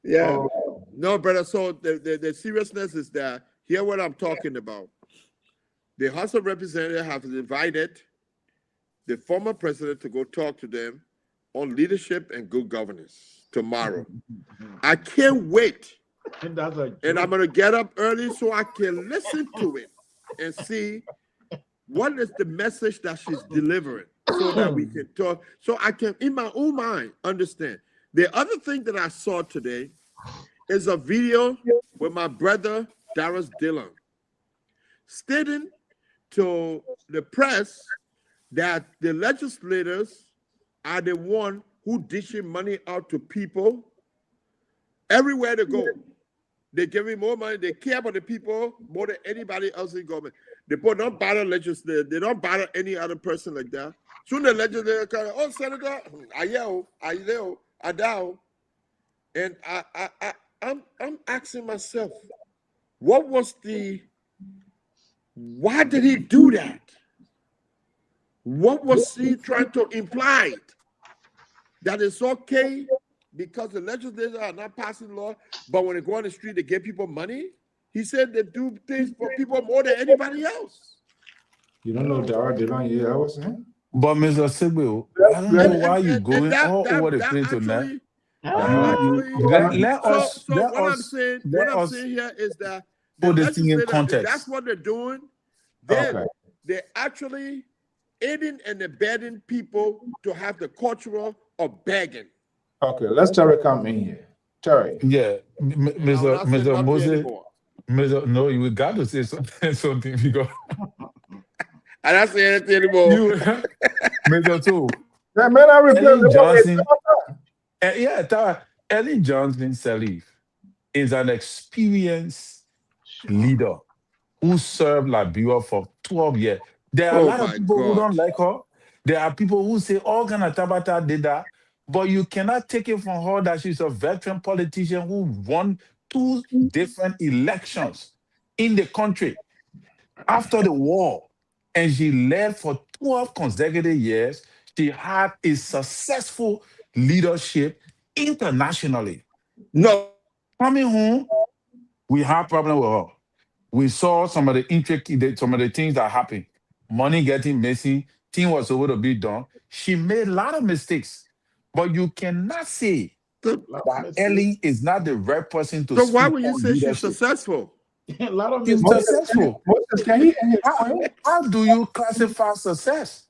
Yeah. Oh, No, brother. So the seriousness is that hear what I'm talking about. The House of Representatives have invited the former president to go talk to them on leadership and good governance tomorrow. I can't wait. And that's a And I'm gonna get up early so I can listen to it and see what is the message that she's delivering so that we can talk, so I can, in my own mind, understand. The other thing that I saw today is a video with my brother, Darius Dillon, stating to the press that the legislators are the one who dishing money out to people everywhere they go. They give me more money. They care about the people more than anybody else in government. The people don't bother legislators. They don't bother any other person like that. Soon the legislator come, oh, Senator, Ayeo, Ayeo, Adao. And I'm asking myself, why did he do that? What was he trying to imply? That it's okay because the legislators are not passing law, but when they go on the street, they give people money? He said they do things for people more than anybody else. you don't know Dara Dillon, yeah, I was saying. But Mr. Sigbo, I don't know why you're going all over the place tonight. Let us what I'm saying here is that the put this thing in legislators, if context. that's what they're doing, Okay. then they're actually aiding and abetting people to have the culture of begging. Okay, let's Terry come in here. Terry. Yeah, Mr. Moses, no, you got to say something because I don't say anything anymore. Mr. Two, Yeah, man, I Ellen Johnson, Ellen Johnson Sirleaf is an experienced leader who served Liberia for 12 years. There are a lot of people who don't like her. There are people who say all kind of Tabata did that, but you cannot take it from her that she's a veteran politician who won 2 different elections in the country after the war, and she led for 12 consecutive years. She had a successful leadership internationally. No. Coming home, we have problem with her. We saw some of the intricate, some of the things that happened. Money getting missing, thing was over to be done. She made a lot of mistakes, but you cannot say that Ellie is not the right person to So why speak would you on say she's leadership. successful? A lot of She's mistakes. successful. Can he How do you classify success?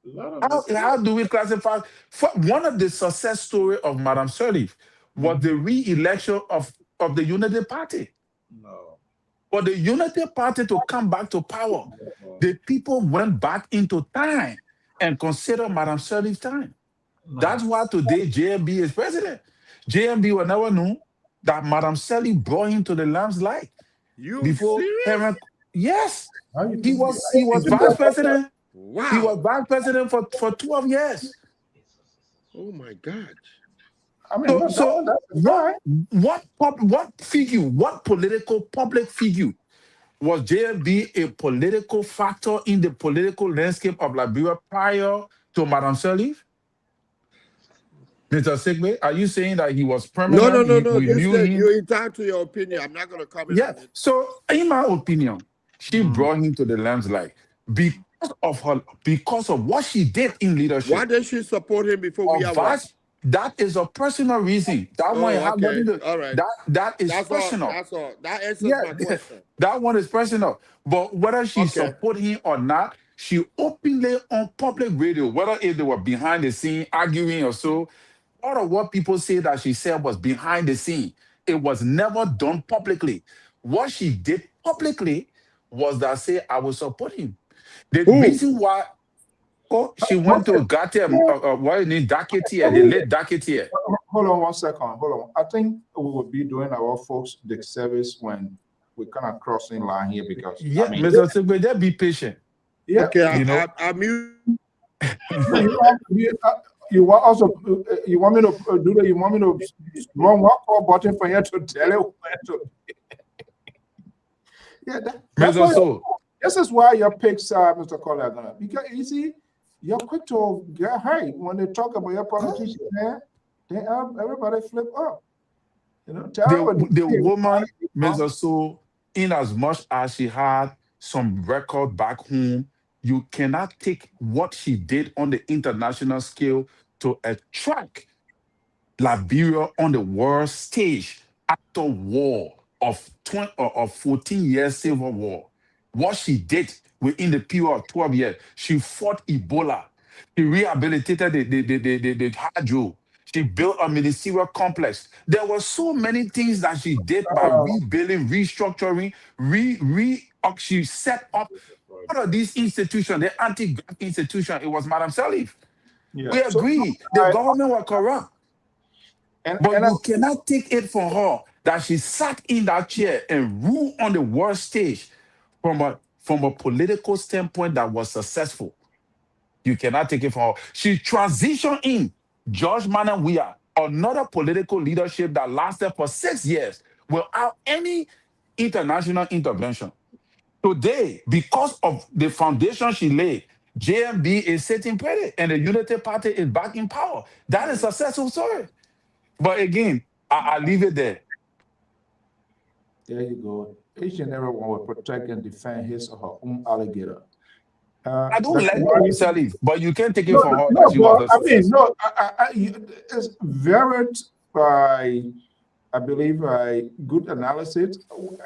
A lot of How mistakes. do we classify? One of the success story of Madame Sirleaf was the re-election of the Unity Party. No. For the Unity Party to come back to power, the people went back into time and considered Madame Sirleaf's time. No. That's why today JMB is president. JMB will never know that Madame Sirleaf brought him to the lamb's light. You Before serious? yes, he was vice president. Wow. He was vice president for 12 years. Oh my God. I mean, what figure, what political public figure was JMB a political factor in the political landscape of Liberia prior to Madame Sirleaf? Mr. Sigbe, are you saying that he was permanent? No. We knew him. You're entitled to your opinion. I'm not going to comment on it. So, in my opinion, she brought him to the lamb's light because of what she did in leadership. Why did she support him before we have one? That is a personal reason. That one has nothing to. All right. That is personal. That's all. That answers my question. That one is personal. But whether she support him or not, she openly on public radio, whether if they were behind the scene arguing or so, all of what people say that she said was behind the scene. It was never done publicly. What she did publicly was that say, I will support him. The reason why she went to Gatia, what is it, Daketia, the late Daketia. Hold on 1 second. Hold on. I think we will be doing our folks the service when we kind of crossing line here because Mr. Sigbe, just be patient. Yeah. Okay, I'm mute. You want me to do that? You want me to run one call button for you to tell you when to? Yeah, this is why your picks, Mr. Collier, gonna because you see, you're quick to get high when they talk about your politician. Everybody flip up. You know, the woman, Mr. So, in as much as she had some record back home, you cannot take what she did on the international scale to attract Liberia on the world stage after war of 14 years civil war. What she did within the period of 12 years, she fought Ebola. She rehabilitated the hydro. She built a ministerial complex. There were so many things that she did by rebuilding, restructuring, she set up all of these institutions, the anti-graft institution. It was Madame Sirleaf. Yeah. We agree. The government was corrupt. But you cannot take it from her that she sat in that chair and ruled on the world stage from a political standpoint that was successful. You cannot take it from her. She transitioned in George Manawia, another political leadership that lasted for 6 years without any international intervention. Today, because of the foundation she laid, JMB is sitting pretty and the Unity Party is back in power. That is a successful story. But again, I leave it there. There you go. Each and every one will protect and defend his or her own alligator. I don't like Sirleaf, but you can't take it from her that she was a success. It's varied by, I believe, good analysis.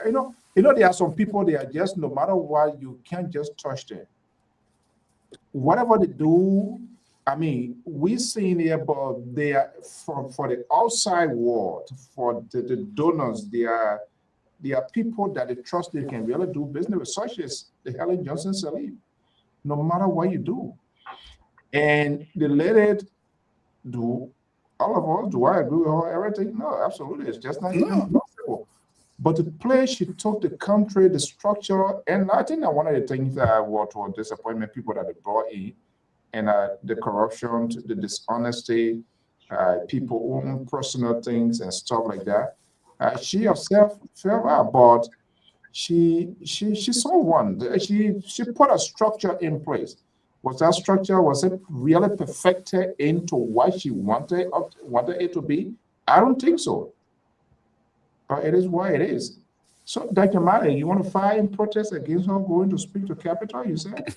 You know, there are some people, they are just, no matter what, you can't just touch them. Whatever they do, I mean, we've seen here, but they are for the outside world, for the donors, they are people that they trust they can really do business with, such as the Helen Johnson Sirleaf, no matter what you do. And the lady do, all of us, do I agree with her, everything? No, absolutely. It's just not even possible. But the place she took the country, the structure, and I think that one of the things that were disappointment people that they brought in, and the corruption, the dishonesty, people own personal things and stuff like that. She herself fell out, but she saw one. She put a structure in place. Was that structure, was it really perfected into what she wanted it to be? I don't think so. It is what it is. So, Dr. Mali, you want to file in protest against her going to speak to Capitol, you said?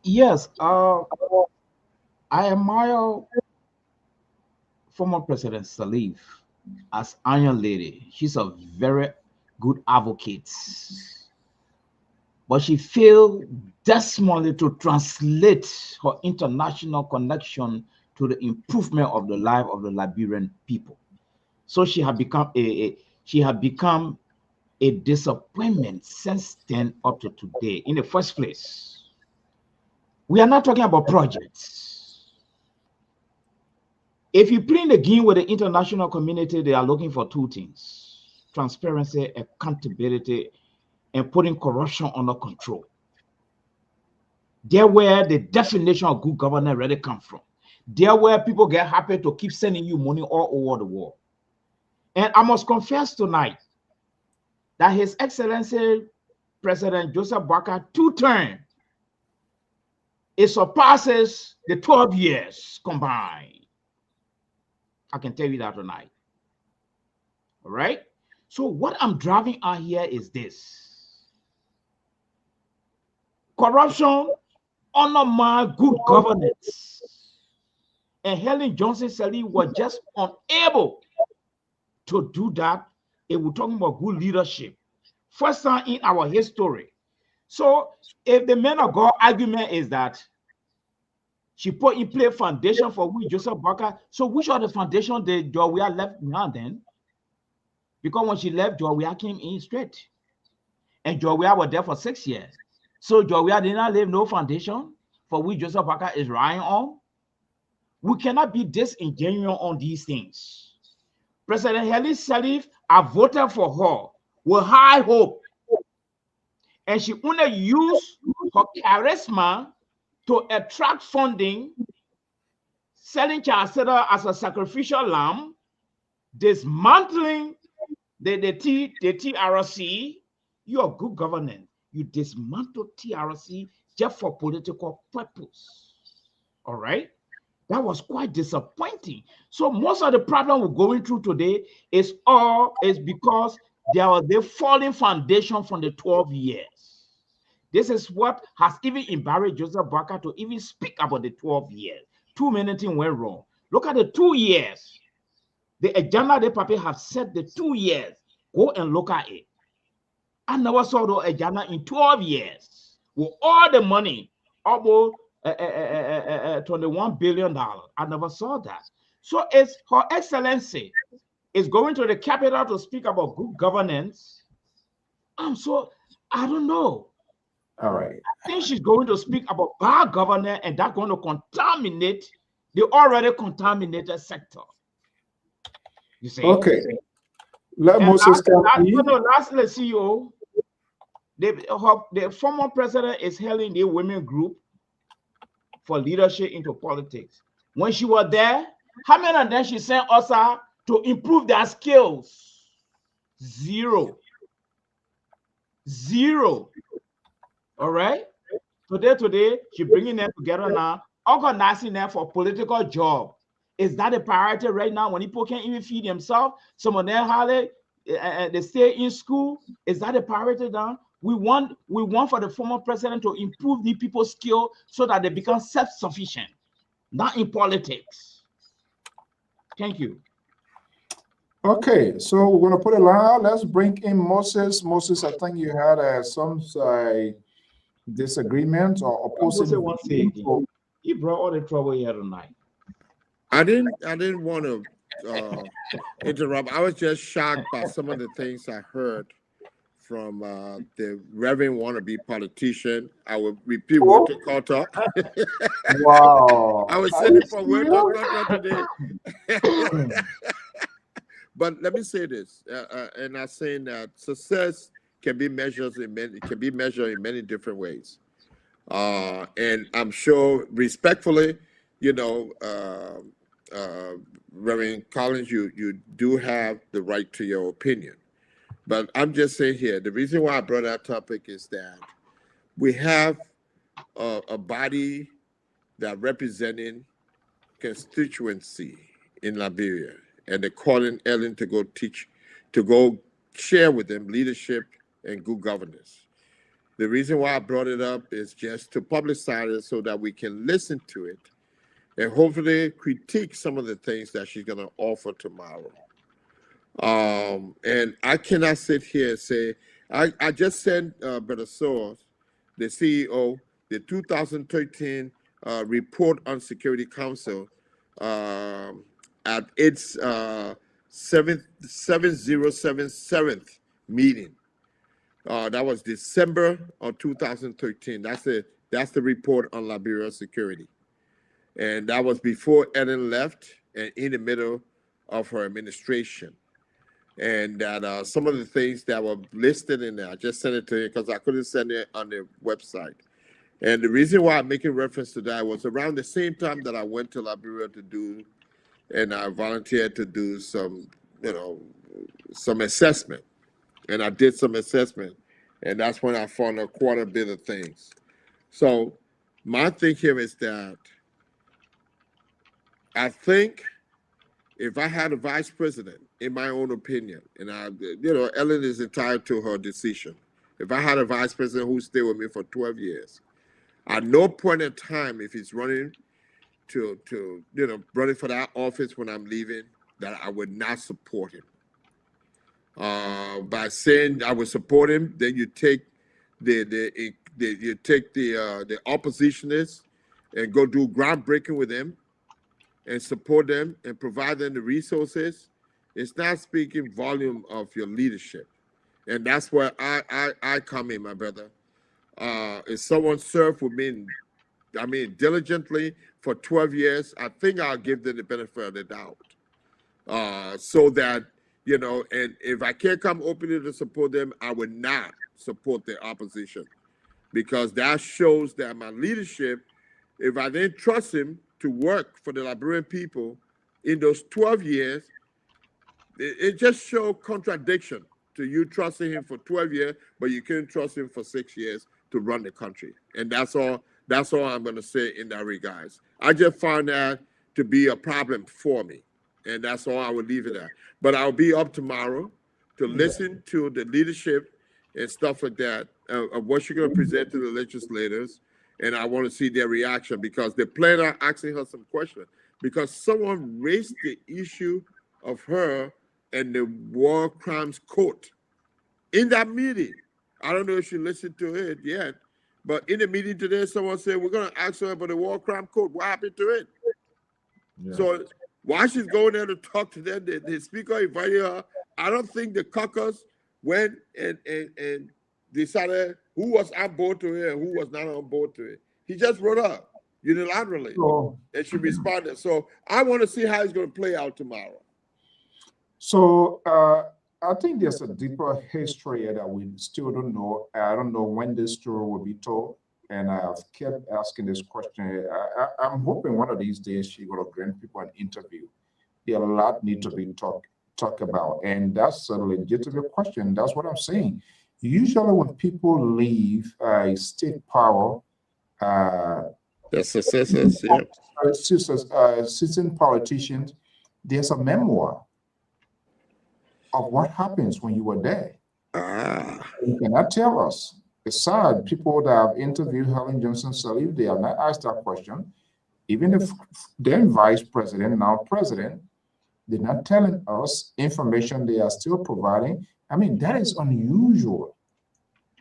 Yes, I admire former President Salif as Iron Lady. She's a very good advocate, but she failed desperately to translate her international connection to the improvement of the life of the Liberian people. So she had become a disappointment since then up to today. In the first place, we are not talking about projects. If you play the game with the international community, they are looking for two things: transparency, accountability, and putting corruption under control. There where the definition of good governance really comes from. There where people get happy to keep sending you money all over the world. And I must confess tonight that His Excellency President Joseph Boakai, 2 terms, it surpasses the 12 years combined. I can tell you that tonight. All right? So what I'm driving at here is this. Corruption undermines good governance. And Helen Johnson Sirleaf was just unable to do that. If we're talking about good leadership. First time in our history. So if the man of God argument is that she put in place foundation for we Joseph Boakai, so which of the foundation did Joria left behind then? Because when she left, Joria came in straight. And Joria was there for 6 years. So Joria did not leave no foundation for which Joseph Boakai is relying on. We cannot be disingenuous on these things. President Helen Sirleaf, I voted for her with high hope. And she only used her charisma to attract funding, selling Charles Taylor as a sacrificial lamb, dismantling the TRC. You're good governance. You dismantle TRC just for political purpose. All right? That was quite disappointing. So most of the problem we're going through today is because there was the falling foundation from the 12 years. This is what has even embarrassed Joseph Boakai to even speak about the 12 years. Too many things went wrong. Look at the 2 years. The agenda the paper have set the 2 years. Go and look at it. I never saw the agenda in 12 years with all the money, almost $21 billion. I never saw that. So it's Her Excellency is going to the capital to speak about good governance. I don't know. All right. I think she's going to speak about bad governance, and that's going to contaminate the already contaminated sector. You see? Okay. Lastly, CEO, the former president is heading the women group for leadership into politics. When she was there, how many of them she sent us out to improve their skills? Zero. All right? Today, she bringing them together now, organizing them for political job. Is that a priority right now when people can't even feed themselves? Some of them, they stay in school. Is that a priority now? We want for the former president to improve the people's skill so that they become self-sufficient, not in politics. Thank you. Okay, so we're going to put it loud. Let's bring in Moses. Moses, I think you had some disagreement or opposing. He brought all the trouble here tonight. I didn't want to interrupt. I was just shocked by some of the things I heard from the Reverend wannabe politician. I will repeat word to call talk. Wow. I was sitting for word talk today. But let me say this, and I'm saying that success can be measured in many different ways. And I'm sure, respectfully, Reverend Collins, you do have the right to your opinion. But I'm just saying here, the reason why I brought that topic is that we have a body that representing constituency in Liberia, and they're calling Ellen to go teach to go share with them leadership and good governance. The reason why I brought it up is just to publicize it so that we can listen to it and hopefully critique some of the things that she's going to offer tomorrow. And I cannot sit here and say, I just sent Brother Soros, the CEO, the 2013 report on Security Council at its 7077th meeting. That was December of 2013. That's the report on Liberia security. And that was before Ellen left and in the middle of her administration. And that some of the things that were listed in there, I just sent it to you because I couldn't send it on the website. And the reason why I'm making reference to that was around the same time that I went to Liberia to do, and I volunteered to do some, some assessment. And I did some assessment. And that's when I found a quarter bit of things. So my thing here is that I think if I had a vice president, in my own opinion, and Ellen is entitled to her decision. If I had a vice president who stayed with me for 12 years, at no point in time, if he's running running for that office when I'm leaving, that I would not support him. By saying I would support him, then you take the oppositionists and go do groundbreaking with them and support them and provide them the resources. It's not speaking volume of your leadership. And that's where I come in, my brother. If someone served with me, diligently for 12 years, I think I'll give them the benefit of the doubt. So that, and if I can't come openly to support them, I would not support the opposition. Because that shows that my leadership, if I didn't trust him to work for the Liberian people in those 12 years, it just shows contradiction to you trusting him for 12 years, but you couldn't trust him for 6 years to run the country. And that's all I'm going to say in that regards. I just found that to be a problem for me. And that's all I would leave it at. But I'll be up tomorrow to listen to the leadership and stuff like that, of what you're going to present to the legislators. And I want to see their reaction because the planner asking her some questions. Because someone raised the issue of her and the war crimes court in that meeting. I don't know if she listened to it yet, but in the meeting today, someone said, we're going to ask her about the war crime court. What happened to it? Yeah. So while she's going there to talk to them, the speaker invited her. I don't think the caucus went and decided who was on board to it and who was not on board to it. He just wrote up unilaterally, and she responded. So I want to see how it's going to play out tomorrow. So I think there's a deeper history that we still don't know. I don't know when this story will be told. And I've kept asking this question. I'm hoping one of these days she's going to grant people an interview. There are a lot need to be talked about. And that's a legitimate question. That's what I'm saying. Usually when people leave state power, citizen politicians, there's a memoir of what happens when you were there. You cannot tell us. It's sad. People that have interviewed Helen Johnson Sirleaf, they have not asked that question. Even if then vice president, now president, they're not telling us information they are still providing. That is unusual.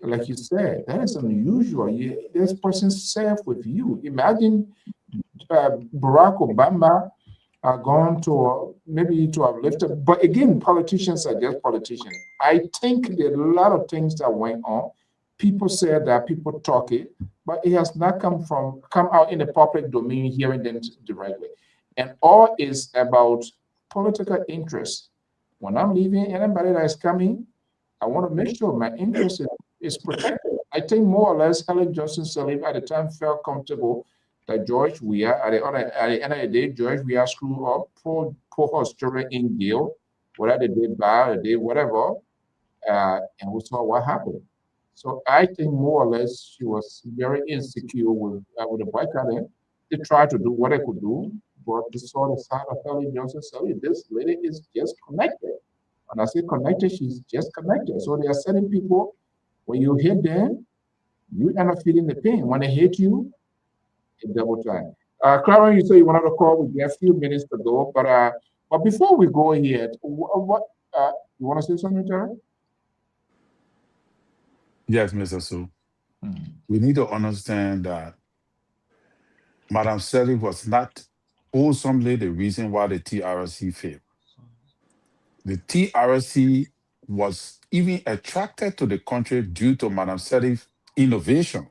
Like you said, that is unusual. This person served with you. Imagine Barack Obama gone to maybe to have lifted. But again, politicians are just politicians. I think there are a lot of things that went on. People said that, people talk it, but it has not come out in the public domain, hearing them directly. And all is about political interest. When I'm leaving, anybody that is coming, I want to make sure my interest is protected. I think more or less Helen Johnson Sirleaf at the time felt comfortable that George Weah, at the end of the day, George Weah screwed up, pour her story in jail, whether they did bad or they did whatever, and we saw what happened. So I think more or less she was very insecure with the boycotting. They tried to do what they could do, but they saw the side of Helen Johnson Sirleaf. This lady is just connected. And I say connected, she's just connected. So there are certain people, when you hit them, you end up feeling the pain. When they hit you, it's double time. Clara, you say you wanted to call. We have a few minutes to go, but before we go here, what you want to say something, Terry? Yes, Mr. Su. We need to understand that Madam Sally was not wholesomely the reason why the TRC failed. The TRC was even attracted to the country due to Madam Sally's innovation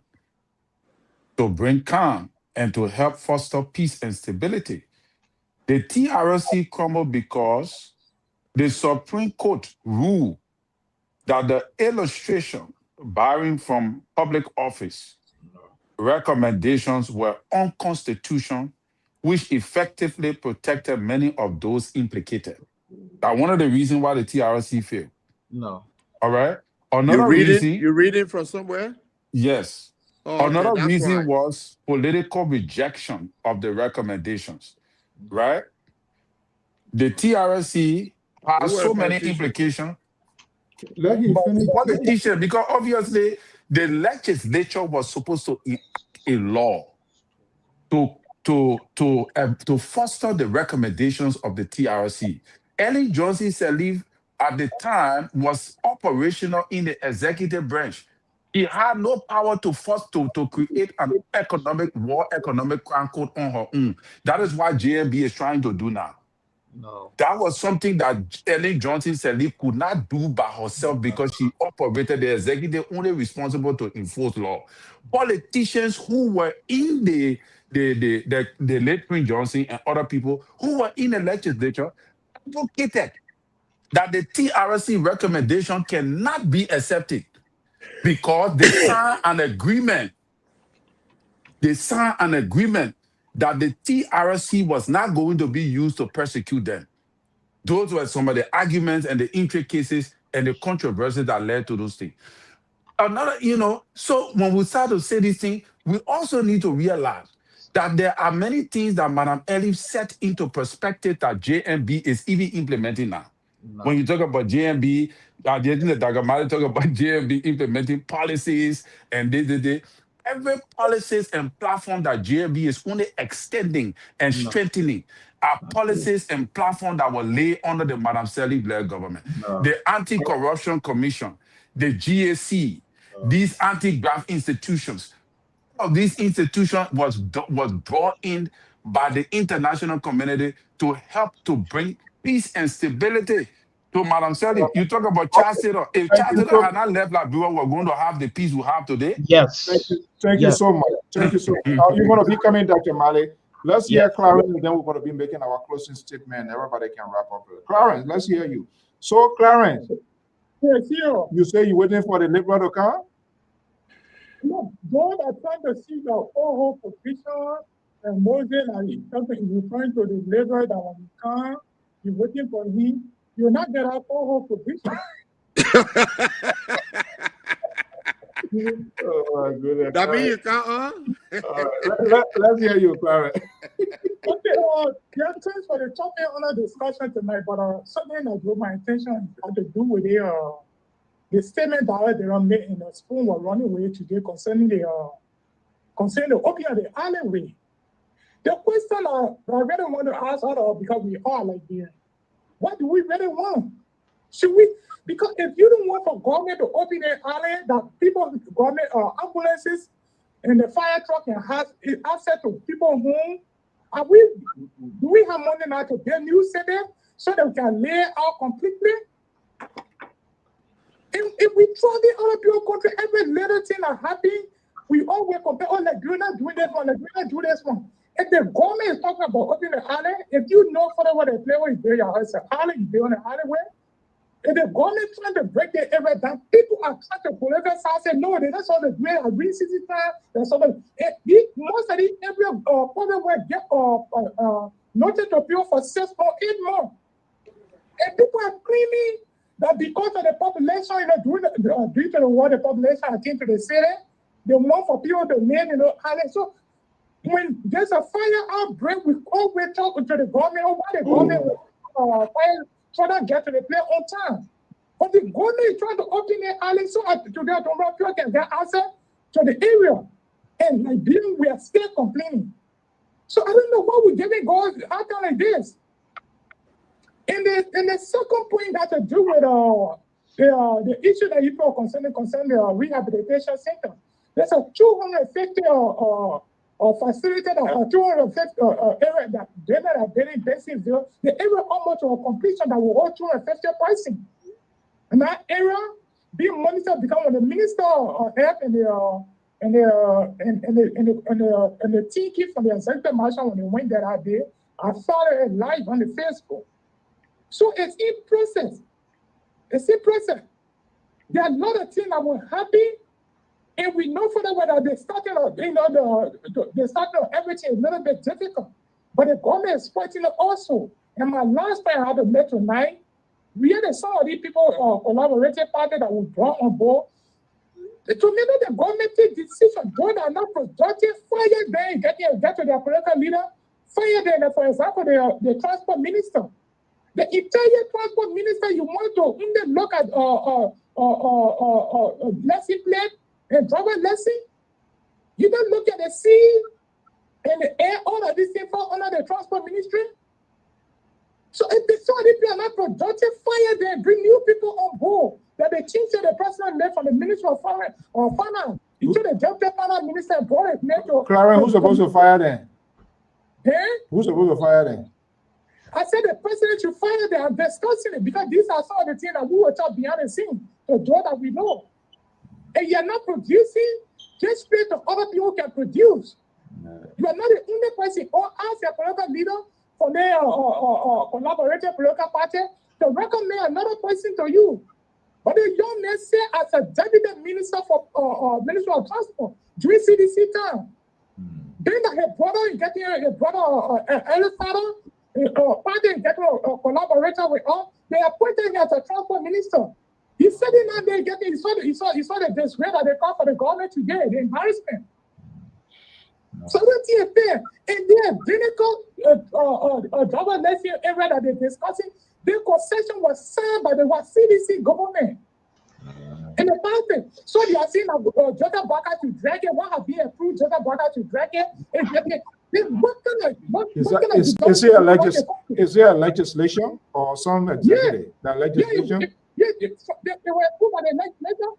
to bring calm and to help foster peace and stability. The TRC crumbled because the Supreme Court ruled that the illustration borrowing from public office recommendations were unconstitutional, which effectively protected many of those implicated. That's one of the reasons why the TRC failed. No. All right. Another reason. You're reading from somewhere? Yes. Oh, Another okay, reason was political rejection of the recommendations. Right. The TRC has so many implications. Let him finish. Politicians, because obviously the legislature was supposed to enact a law to foster the recommendations of the TRC. Ellen Johnson Sirleaf at the time was operational in the executive branch. He had no power to force to create an economic crime code on her own. That is what JMB is trying to do now. No. That was something that Ellen Johnson Sirleaf could not do by herself because she operated the executive only responsible to enforce law. Politicians who were in the late Queen Johnson and other people who were in the legislature advocated that the TRC recommendation cannot be accepted because they signed an agreement. They signed an agreement that the TRC was not going to be used to persecute them. Those were some of the arguments and the intricacies and the controversies that led to those things. Another, so when we start to say these things, we also need to realize that there are many things that Madam Elif set into perspective that JMB is even implementing now. No. When you talk about JMB, talk about JMB implementing policies and every policies and platform that JMB is only extending and strengthening are policies and platforms that were laid under the Madam Sirleaf Blair government. No. The Anti-Corruption Commission, the GAC, these anti-graft institutions. All of these institutions was brought in by the international community to help to bring peace and stability to Madam Sirleaf. You talk about Charles Taylor. If Charles Taylor had not left Liberia, we're going to have the peace we have today. Yes. Thank you so much. Thank you so much. You're going to be coming, Dr. Mali. Let's hear Clarence, and then we're going to be making our closing statement. Everybody can wrap up. Clarence, let's hear you. So, Clarence, yes, you say you're waiting for the Liberal to come? No, God are trying to see the whole position, and Moses and something referring to the Liberal that when he come, you're waiting for him. You're not get out whole position. Oh my goodness. That means you can't. Let's hear you, Clara. Okay, thanks for the topic on the discussion tonight, but something that drew my attention had to do with the statement that they made in the spoon were running away today concerning the opioid the alleyway. The question I really want to ask her, because we are like there, what do we really want? Should we? Because if you don't want for government to open the alley, that people, government ambulances and the fire truck can have access to people's home, do we have money now to build new city so that we can lay out completely? If we try the other people country, every little thing that happens, we always compare, like you're not doing this one, like you're not doing this one. If the government is talking about opening the alley, if you know for what they play with, you build your house, the alley, you build an alleyway. If the government trying to break the area down, people are trying to political side say, no, that's all the great agree 60 times. That's all the most of the area problem will get notice to appeal for 6 or 8 months. And people are claiming that because of the population, due to the war, the population came to the city, they want for people to live, so when there's a fire outbreak, we always talk to the government, or why the government try to get to the place on time. But the government is trying to open the alley so that today tomorrow people can get access to the area. And like then we are still complaining. So I don't know why we're giving God acting like this. And the second point that to do with the issue that you people concerning the rehabilitation center. There's a 250 facility that 250 area that they that are very basic. The area almost to a completion that will hold 250 pricing. And that area being monitored because when the minister of health and the team came from the executive marshal when they went there that day, I saw it live on the Facebook. So it's in process. It's in process. There are a lot of things that will happen, and we know for the way that they started, they started everything a little bit difficult. But the government is fighting it also. And my last point I had to make tonight, we had some of these people collaborating party that will brought on board. To me, the government take decisions. Those that are not productive, fire them, get to their political leader, fire them, for example, the transport minister. The entire transport minister, you want to look at lesson plate and driver lesson. You don't look at the sea and the air, all of these things fall under the transport ministry. So if the people are not productive, fire them, bring new people on board. That they change the president left from the Ministry of Finance into the Deputy Finance Minister and brought it to Clara, who's supposed to fire them? Eh? Who's supposed to fire them? I said the president should fire them. I'm discussing it because these are some of the things that we will talk behind the scene to do that we know. And you're not producing, just straight to other people can produce. No. You are not the only person or ask your political leader from their collaborative political party to recommend another person to you. But the young man said as a deputy minister for Ministry of Transport during CDC time, then that his brother is getting his brother eldest father party is getting a collaborator with us. They appointed him as a transport minister. He said in that day getting he saw the disgrace that they call for the government today, the embarrassment. No. So that's it there. And then clinical driver lesson area that they're discussing, the concession was signed by the CDC government. In the party. So they are saying that Jota Baka to drag it. What have been approved Jota Baka to drag it? Is there a legislation or some executive? Yeah. That legislation? Yeah, they were approved by the legislature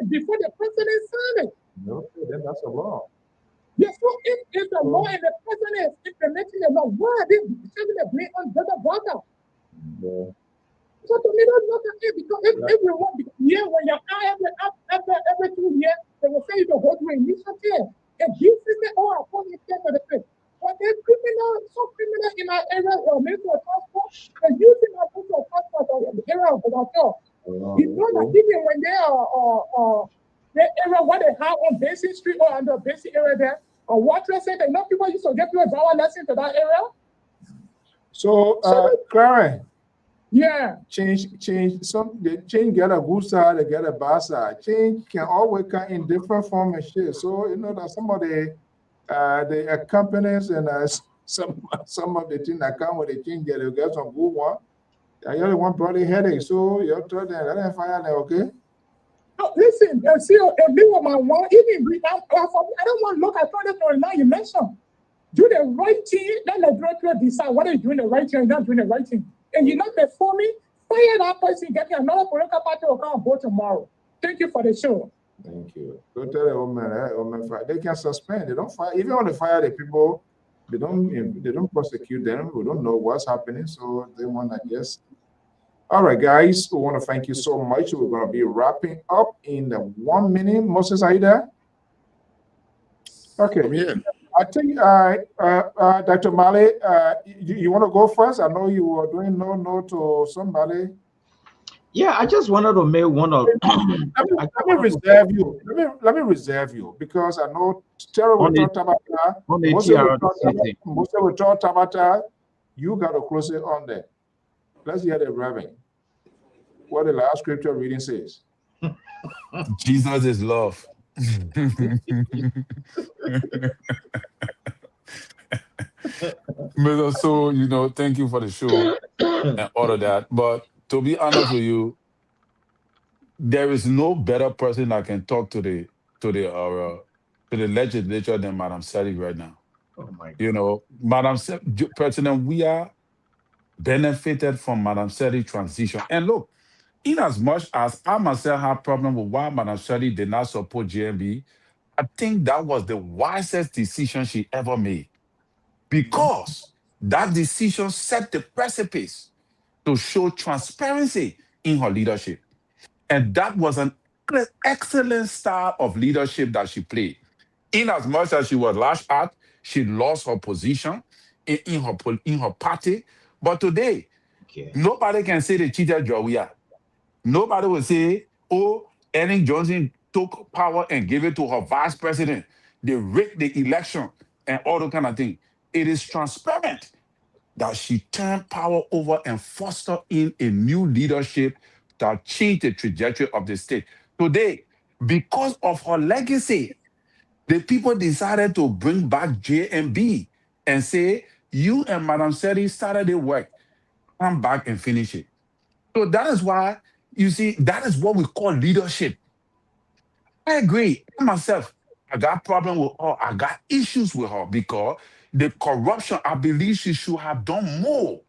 before the president signed it. No, then that's a law. Yes, so if the law and the president is implementing the law, why are they sending the blame on Jota Baka? Yeah. So to me, that's not okay because everyone, when you're every 2 years, they will say you can go to a initiative. And this is the appointment to the place. But they're so criminal in our area of Ministry of Transport, they're using our Ministry of Transport in the area of Bogota. You know that even when they are the area what they have on Basin Street or on the Basin area there, a water center, people used to get people driver lesson to that area. So Clara. Yeah. Change get a good side, they get a bad side. Change can always come in different form and shit. So you know that some of the companies and some of the things that come with the change they get some good one. I only one probably headache. So you're told them let them fire them, okay? No, listen, see, me with my one, even I don't want to look at it for now you mentioned. Do the right thing, let the director decide whether you're doing the right thing or not doing the right thing. And you're not performing, fire that person, get another political party will come and vote tomorrow. Thank you for the show. Thank you. Don't tell the woman fire. They can suspend. They don't fire. Even when they fire the people, they don't prosecute them. We don't know what's happening. So they want to guess. All right, guys. We want to thank you so much. We're going to be wrapping up in 1 minute. Moses, are you there? Okay. Yeah. I think, Dr. Mali, you want to go first? I know you were doing no to somebody. Yeah, I just wanted to make one of. Let me reserve you. Let me reserve you because I know Terry will talk about that. Most will talk about that. You got to close it on there. Let's hear the Reverend. What the last scripture reading says. Jesus is love. So, thank you for the show. and all of that. But to be honest with you, there is no better person that can talk to the legislature than Madam Sadi right now. Oh my You God. know, President, we are benefited from Madam Sadi transition. And look, in as much as I myself have problem with why Madam Sadi did not support JMB, I think that was the wisest decision she ever made, because that decision set the precipice to show transparency in her leadership. And that was an excellent style of leadership that she played. In as much as she was lashed out, she lost her position in her party. But today, Okay. nobody can say they cheated Jawia. Nobody will say, oh, Ellen Johnson took power and gave it to her vice president. They rigged the election and all that kind of thing. It is transparent that she turned power over and fostered in a new leadership that changed the trajectory of the state. Today, because of her legacy, the people decided to bring back JMB and say, you and Madam Seri started the work. Come back and finish it. So that is why, you see, that is what we call leadership. I agree. I myself, I got problem with her. I got issues with her because the corruption, I believe she should have done more.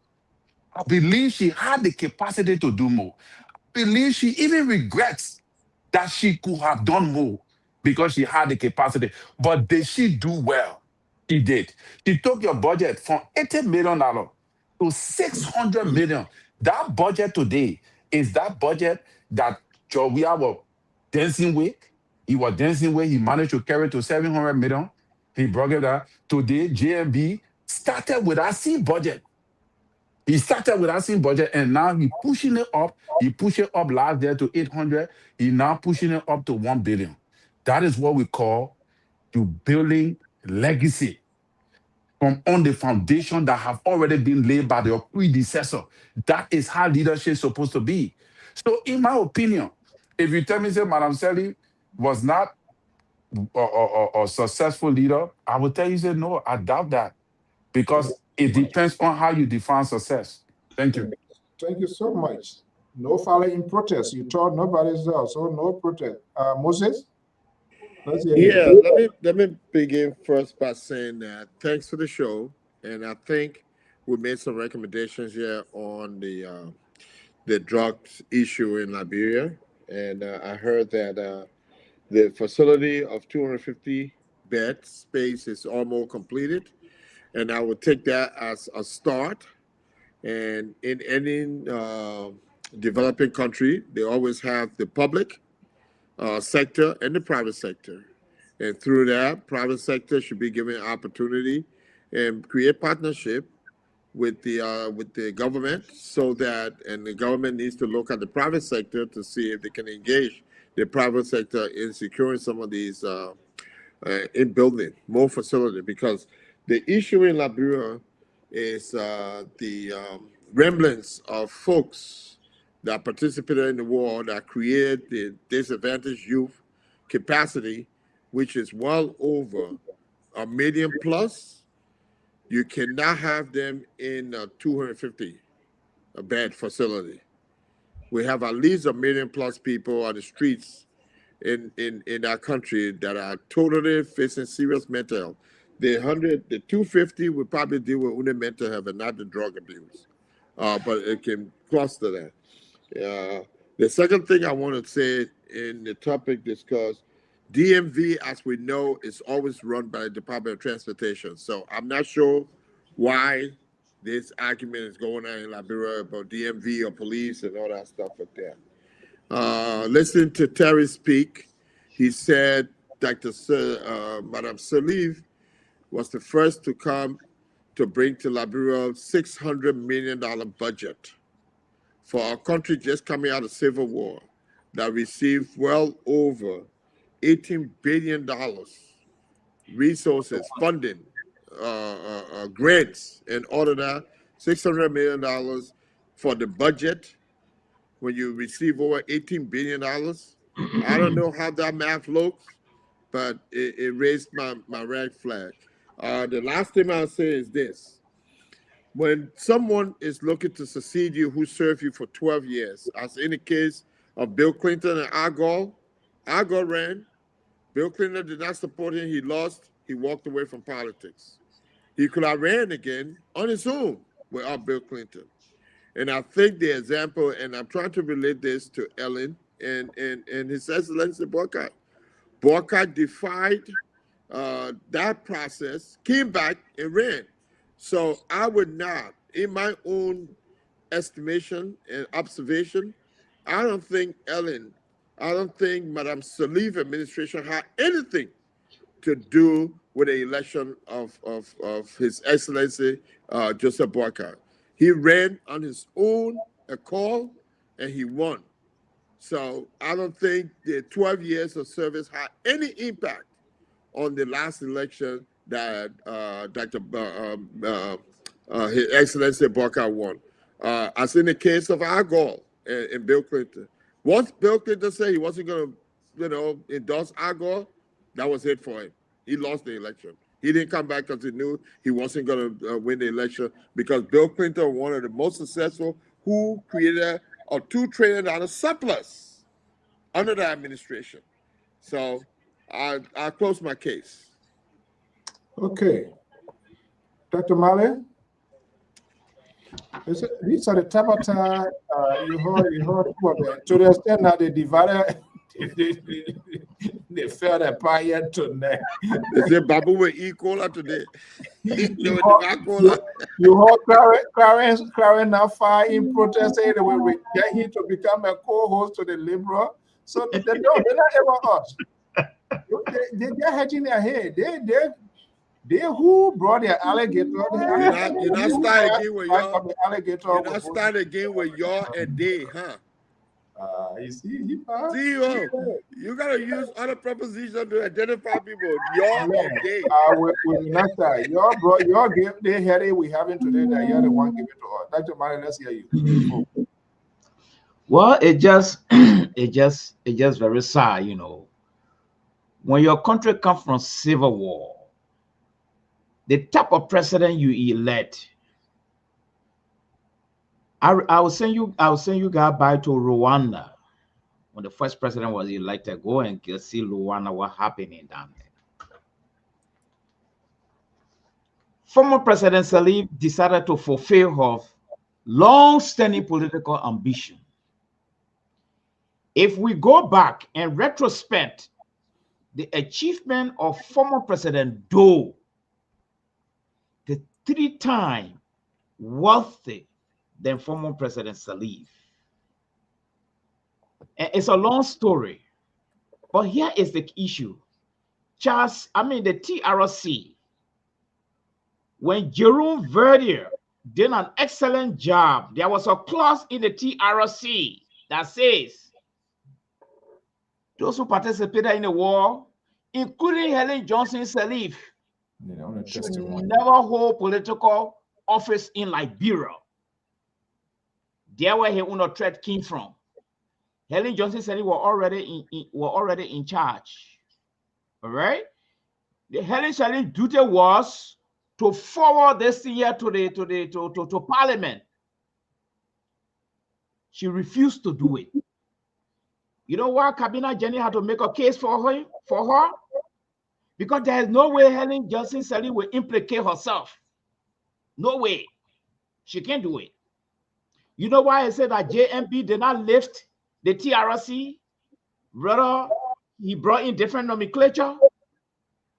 I believe she had the capacity to do more. I believe she even regrets that she could have done more because she had the capacity. But did she do well? She did. She took your budget from $80 million to $600 million. That budget today is that budget that Jovia was dancing with. He was dancing with. He managed to carry it to $700 million. He brought it down. Today, JMB started with a C budget. He started with a C budget, and now he's pushing it up. He pushed it up last year to 800. He's now pushing it up to 1 billion. That is what we call to building legacy from on the foundation that have already been laid by your predecessor. That is how leadership is supposed to be. So, in my opinion, if you tell me that Madam Sally was not a successful leader, I would tell you, say, no, I doubt that, because it depends on how you define success. Thank you. Thank you so much. No filing in protest. You told nobody's there, so no protest. Moses? Yeah, let me begin first by saying that thanks for the show, and I think we made some recommendations here on the drugs issue in Liberia, and I heard that the facility of 250 bed space is almost completed, and I would take that as a start. And in any developing country, they always have the public sector and the private sector. And through that, private sector should be given opportunity and create partnership with the government, so that, and the government needs to look at the private sector to see if they can engage the private sector in securing some of these in building more facility, because the issue in Liberia is the remnants of folks that participated in the war that created the disadvantaged youth capacity, which is well over 1 million plus. You cannot have them in a 250 bed facility. We have at least 1 million plus people on the streets in our country that are totally facing serious mental health. The 250 would probably deal with only mental health and not the drug abuse, but it can cluster that. The second thing I want to say in the topic discussed, DMV, as we know, is always run by the Department of Transportation. So I'm not sure why this argument is going on in Liberia about DMV or police and all that stuff like that. Listening to Terry speak, he said Dr. Madam Saliv was the first to come to bring to Liberia $600 million budget for a country just coming out of civil war that received well over $18 billion resources, funding, grants, and all of that. $600 million for the budget when you receive over $18 billion. I don't know how that math looks, but it raised my red flag. The last thing I'll say is this. when someone is looking to succeed you who served you for 12 years, as in the case of Bill Clinton and Al Gore ran. Bill Clinton did not support him. He lost. He walked away from politics. He could have ran again on his own without Bill Clinton. And I think the example, and I'm trying to relate this to Ellen and His Excellency Boycott. Boycott defied that process, came back and ran. So I would not, in my own estimation and observation, I don't think Madame Salif administration had anything to do with the election of His Excellency Joseph Boycott. He ran on his own accord and he won. So I don't think the 12 years of service had any impact on the last election that His Excellency Boycott won. As in the case of Al Gore and Bill Clinton. Once Bill Clinton said he wasn't going to, endorse Al Gore, that was it for him. He lost the election. He didn't come back because he knew he wasn't going to win the election because Bill Clinton was one of the most successful who created a $2 trillion surplus under the administration. So I'll close my case. Okay. Dr. Malley? These are the type of time you heard about that. To the extent that they divided, they felt apart yet tonight. They said Babu were equal today. You heard Clarence now fire in protest saying they will get him to become a co-host to the Liberal. So they're not ever us. They're hedging their head. They who brought their alligator. You're not starting again with y'all. You're not starting again with y'all and they, huh? You see, you gotta use other prepositions to identify people. Y'all and they. We not start. Y'all give the headache we having today that you're the one giving to us. Dr. Mari, let's hear you. Well, it just very sad, When your country comes from civil war, the type of president you elect, I will send you guys back to Rwanda when the first president was elected. Go and see Rwanda, what happening down there. Former President Salif decided to fulfill her long-standing political ambition. If we go back and retrospect the achievement of former President Doe, the 3-time wealthy than former President Salif. And it's a long story, but here is the issue. The TRC, when Jerome Verdier did an excellent job, there was a clause in the TRC that says those who participated in the war, including Helen Johnson Sirleaf, should never hold political office in Liberia. There where her threat came from. Helen Johnson Sirleaf were already in charge. All right. The Helen Sirleaf duty was to forward this year to Parliament. She refused to do it. You know why Kabina Jenny had to make a case for her? Because there is no way Helen Johnson Sirleaf will implicate herself. No way. She can't do it. You know why I said that JMP did not lift the TRC? Rather, he brought in different nomenclature?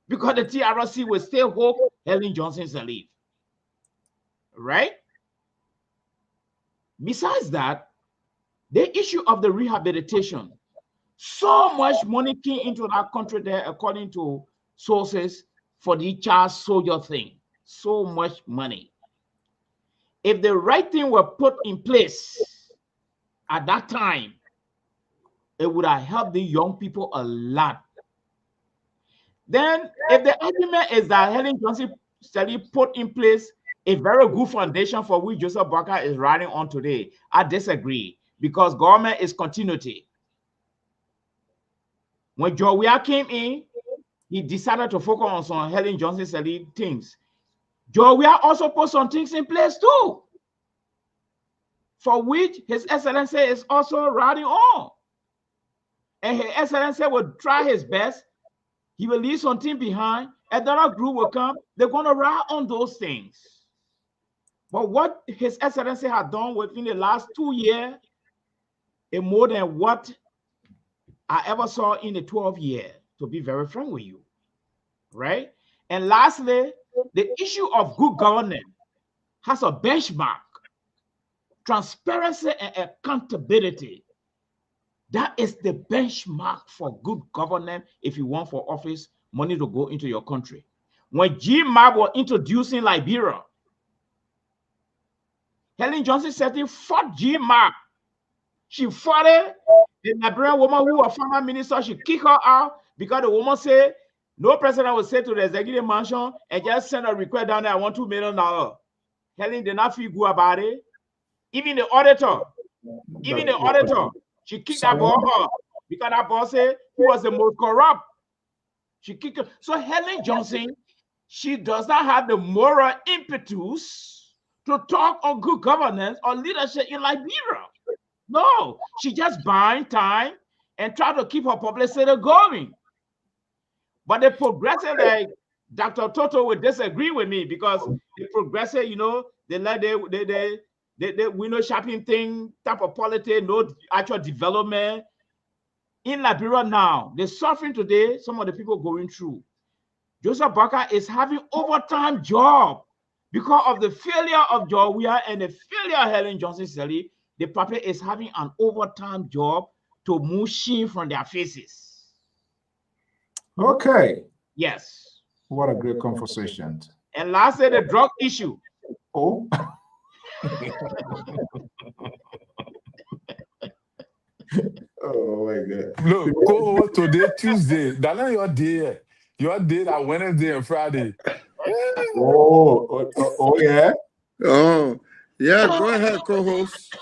Because the TRC will still hold Helen Johnson Sirleaf. Right? Besides that, the issue of the rehabilitation, so much money came into that country there, according to sources, for the child soldier thing. So much money. If the right thing were put in place at that time, it would have helped the young people a lot. Then, if the argument is that Helen Johnson Sirleaf put in place a very good foundation for which Joseph Boycott is riding on today, I disagree, because government is continuity. When Joe Weah came in, he decided to focus on some Helen Johnson Sirleaf things. Joe, we are also put some things in place too, for which His Excellency is also riding on. And His Excellency will try his best. He will leave something behind. Another group will come. They're going to ride on those things. But what His Excellency has done within the last 2 years is more than what I ever saw in the 12 years, to be very frank with you, right? And lastly, the issue of good governance has a benchmark. Transparency and accountability. That is the benchmark for good governance if you want for office money to go into your country. When G-MAP was introducing Liberia, Helen Johnson said he fought G-MAP. She fought it. The Liberian woman who was former minister, she kicked her out because the woman said, no president will say to the executive mansion and just send a request down there, I want $2 million. Helen did not feel good about it. Even the auditor, she kicked that boy out because that boy said he was the most corrupt. She kicked her. So Helen Johnson, she does not have the moral impetus to talk on good governance or leadership in Liberia. No, she just buying time and try to keep her publicity going. But the progressive, like Dr. Toto would disagree with me because the progressive, you know, they let the window shopping thing type of politics, no actual development. In Liberia now, the suffering today, some of the people going through. Joseph Barker is having overtime job because of the failure of Georgia and the failure of Helen Johnson Sirleaf. The public is having an overtime job to move shame from their faces. Okay. Yes. What a great conversation. And lastly, the drug issue. Oh. Oh my God. Look, go today, Tuesday. That's your day. Your day that Wednesday and Friday. Oh yeah. Oh, yeah. Go ahead, co-host.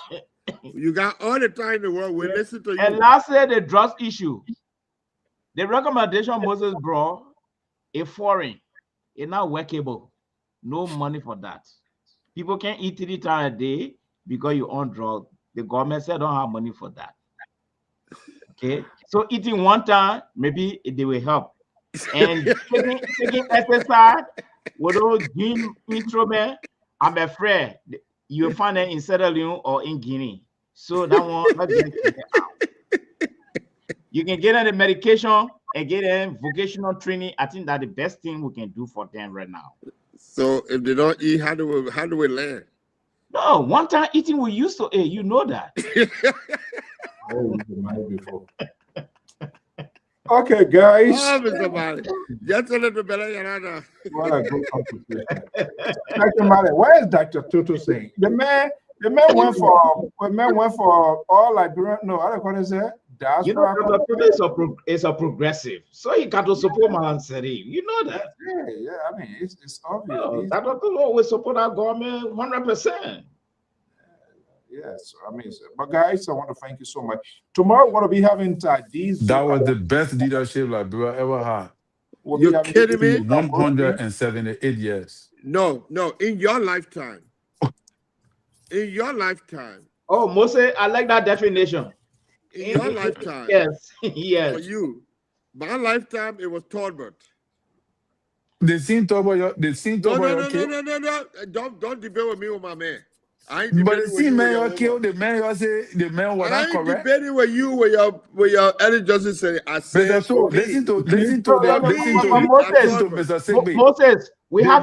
You got all the time in the world. We listen to you. And lastly, the drugs issue. The recommendation Moses brought is foreign. It's not workable. No money for that. People can't eat 3 times a day because you own drugs. The government said don't have money for that. Okay, so eating 1 time, maybe they will help. And taking exercise with those gene instruments, I'm afraid you'll find it in Sierra Leone or in Guinea. So that one, let's get it out. You can get the medication and get a vocational training. I think that's the best thing we can do for them right now. So if they don't eat, how do we learn? No, 1 time eating we used to eat. You know that. Okay, guys. Oh, Mr. Mali. Just a little better, Yanada. What a good conversation. Dr. Mali, what is Dr. Tutu saying? The man went for all Liberian. No, I don't want to say. You know, Dr. Tutu is a progressive, so he got to support Malan Seri. You know that. Yeah. I mean, it's obvious. No, Dr. Tutu always support our government 100%. Yes, I mean, but guys, I want to thank you so much. Tomorrow, we're going to be having these. That was the best leadership Liberia ever had. You're kidding me? 178 years. No, in your lifetime. In your lifetime. Oh, Moses, I like that definition. In your lifetime. Yes, yes. For you. My lifetime, it was Tolbert. They seen Tolbert. No. Don't debate with me with my man. But see, man, you killed the man. You say the man was not correct. I ain't debating with you with your Ellen Johnson said. I said, listen to Mr. Sigby. Moses, we have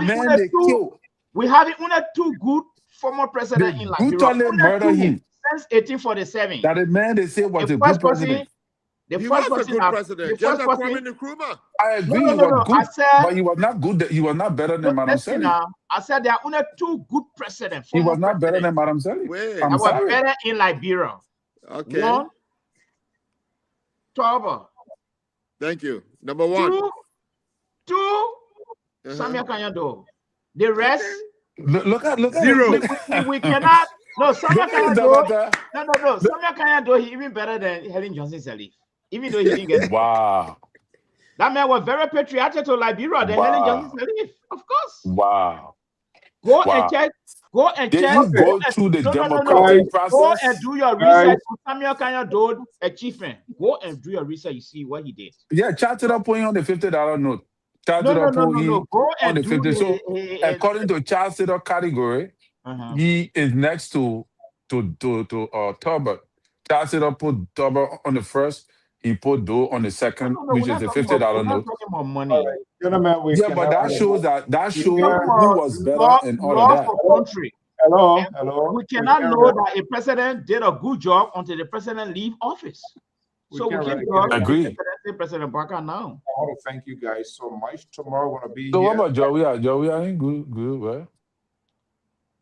only 2 good former presidents in Liberia. Murder him since 1847. That the man they say was a good president. He was a good president. Just like Kwame Nkrumah. I agree, he was good, but he was not good. He was not better than Madam Sirleaf. I said there are only 2 good presidents. He was not better than Madam Sirleaf. I was better in Liberia. Okay. 1, Toba. Thank you. Number 1. 2, Samia Kanyado. The rest. Look at 0. We cannot. No, Samia Kanyado. No. Samia Kanyado, he even better than Helen Johnson Sirleaf. Even though he didn't get it. Wow. That man was very patriotic to Liberia than Helen Johnson Sirleaf, of course. Wow. Go Wow. and check. Go and They check. didn't go through the democratic Go process. and do your research on Samuel Kanya Dode achievement. Go and do your research. You see what he did. Yeah, chat it up, put him on the $50 note. Chat it up, put him Go on and the do 50. So according to child sitter category, he is next to Turbot. Child sitter put Turbot on the first. He put Doe on the second, which is the $50 note. About money. All right, gentlemen, we Yeah, but that shows who was better and all of that. Country. Hello. We cannot know that a president did a good job until the president leave office. So we can agree. President Barker now. I want to thank you guys so much. Tomorrow we're gonna be So here. what about Joey? Joey, I ain't good, right?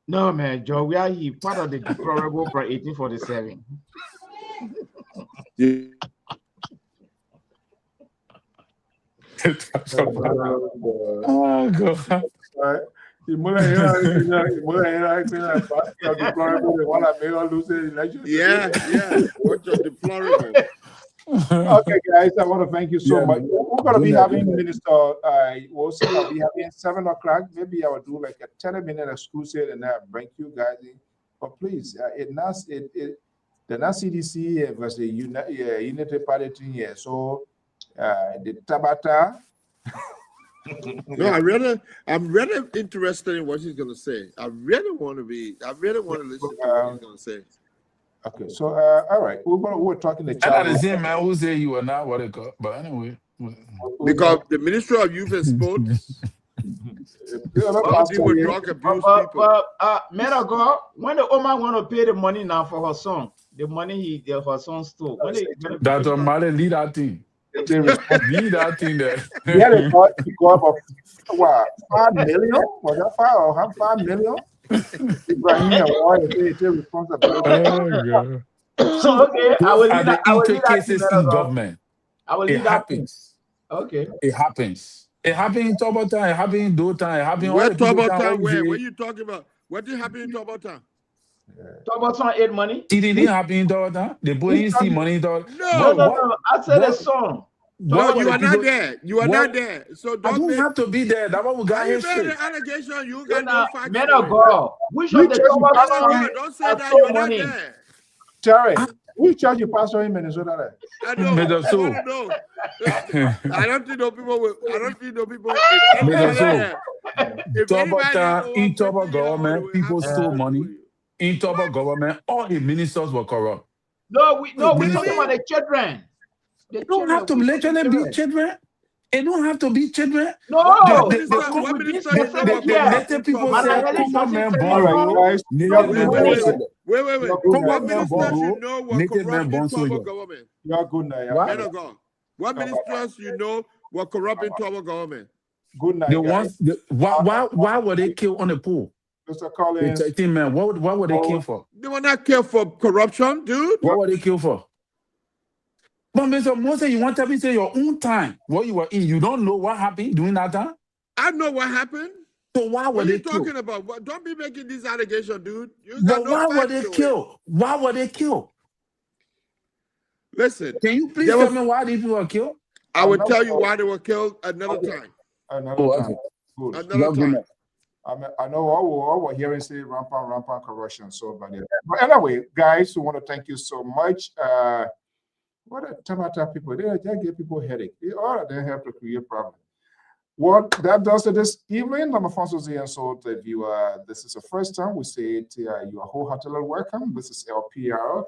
No, man, Joey, he part of the deplorable from 1847. Oh God. Yeah, what's your deplorable? Okay, guys, I want to thank you so much. We're going to be having Minister Wilson. I'll be having 7 o'clock. Maybe I will do like a 10-minute exclusive and I'll bring you guys in. But please, the NAS CDC versus the Unity Party thing here. So the Tabata. No, I'm really interested in what he's gonna say. I really want to listen to what he's gonna say. Okay, so all right, we're talking the child. And the same man who say you are not what it called, but anyway. Because the Ministry of Youth and Sports with drug abuse people. Metago, when the woman want to pay the money now for her son, the money her son stole. That's a Mali lead that thing. Lead that thing there. Yeah, they got about what, 5 million? Was that 5 or 5 million? Okay, I will leave that cases in government. I will leave that things. Okay. It happens. It happened in Tobota, it happened in Dota, it happened where Tobota, where are you talking about? What did happen in Tobota? Tobota ate money? It didn't happen in Tobota. They didn't see money in Tobota. No. I said a song. No, you are not there. You are not there. So don't have to be there. That one we got here straight. The allegation you got no facts. Men of God. Which of the don't say that you are not there. Terry, we charge you pastor in Minnesota. I know. I don't know. I don't think no people will. I don't think no people. In Tobota government, people stole money. In Tobota government, all the ministers were corrupt. No, we talking about the children. They don't have to literally be children. It don't have to be children. No, the native people say, come on, man, born. Wait. From what ministers you know were corrupt in Togo government? You're good now. What ministers you know were corrupt in Togo government? Good night. Why were they killed on the pool? Mr. Collins. Man, what were they killed for? They were not killed for corruption, dude. What were they killed for? But Mr. Moses, you want to say your own time, what you were in, you don't know what happened during that time? I know what happened. So why were they killed? What are you talking about? Don't be making these allegations, dude. Why were they killed? Why were they killed? Listen. Can you please tell me why these people were killed? I will tell you why they were killed another time. Another time. I know all we're hearing say rampant corruption. So, but anyway, guys, we want to thank you so much. What are Tabata people? They give people headache. All of them help to create problems. What that does to this evening, I'm Afonso Z, and so if you this is the first time we say it, you are wholeheartedly welcome. This is Lpr.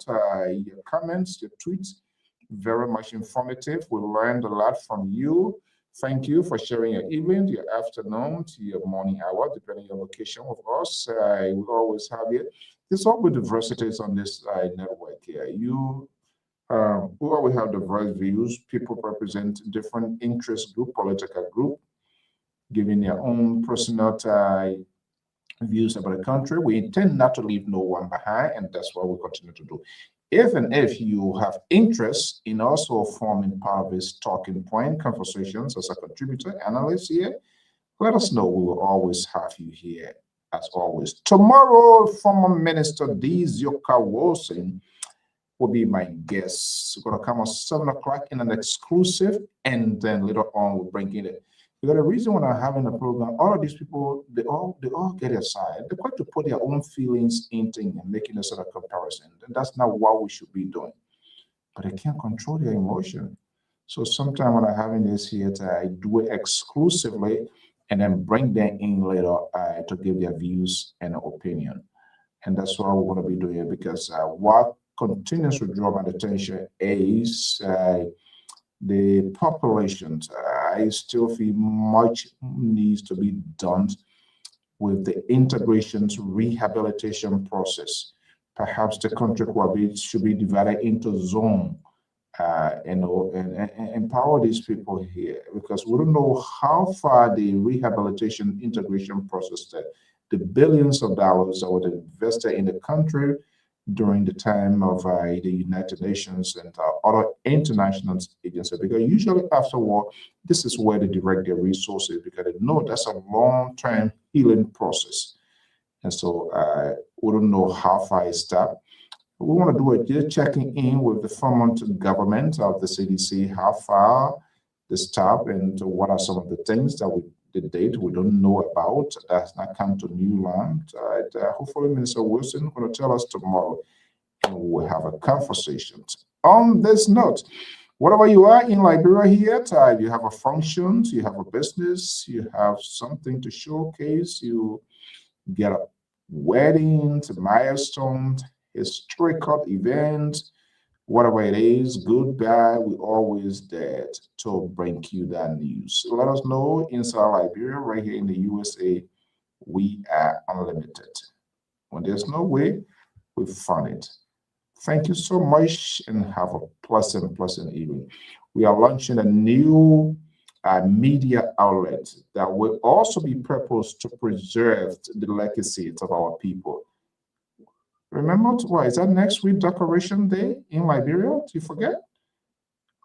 Your comments, your tweets, very much informative. We learned a lot from you. Thank you for sharing your evening, your afternoon, to your morning hour, depending on your location with us. We always have it. There's always diversities on this network here. We always have diverse views. People represent different interest group, political group, giving their own personal views about the country. We intend not to leave no one behind, and that's what we continue to do. If you have interest in also forming part of this talking point conversations as a contributor, analyst here, let us know. We will always have you here, as always. Tomorrow, former Minister D. Zioka Wilson will be my guest. We're going to come at 7 o'clock in an exclusive, and then later on we'll bring in Because the reason when I'm having a program, all of these people, they all get aside. They're going to put their own feelings in things and making a sort of comparison. And that's not what we should be doing. But they can't control their emotion. So sometimes when I'm having this here, I do it exclusively and then bring them in later to give their views and opinion. And that's what we're going to be doing, because what continues to draw my attention is the populations. I still feel much needs to be done with the integrations rehabilitation process. Perhaps the country should be divided into zones, and empower these people here, because we don't know how far the rehabilitation integration process, the billions of dollars that were invested in the country during the time of the United Nations and other international agencies, because usually after war, this is where they direct their resources, because they know that's a long-term healing process. And so we don't know how far it's that. We want to do a just checking in with the former government of the CDC, how far the stop and what are some of the things that we did we don't know about, that's not come to new land. Hopefully Minister Wilson is going to tell us tomorrow, and we'll have a conversation. On this note, whatever you are in Liberia here, you have a function, you have a business, you have something to showcase, you get a wedding, milestones, historical event, whatever it is, good, bad, we always there to bring you that news. So let us know inside Liberia, right here in the USA, we are unlimited. When there's no way, we find it. Thank you so much and have a pleasant evening. We are launching a new media outlet that will also be purposed to preserve the legacy of our people. Remember, why is that next week Decoration Day in Liberia? Do you forget?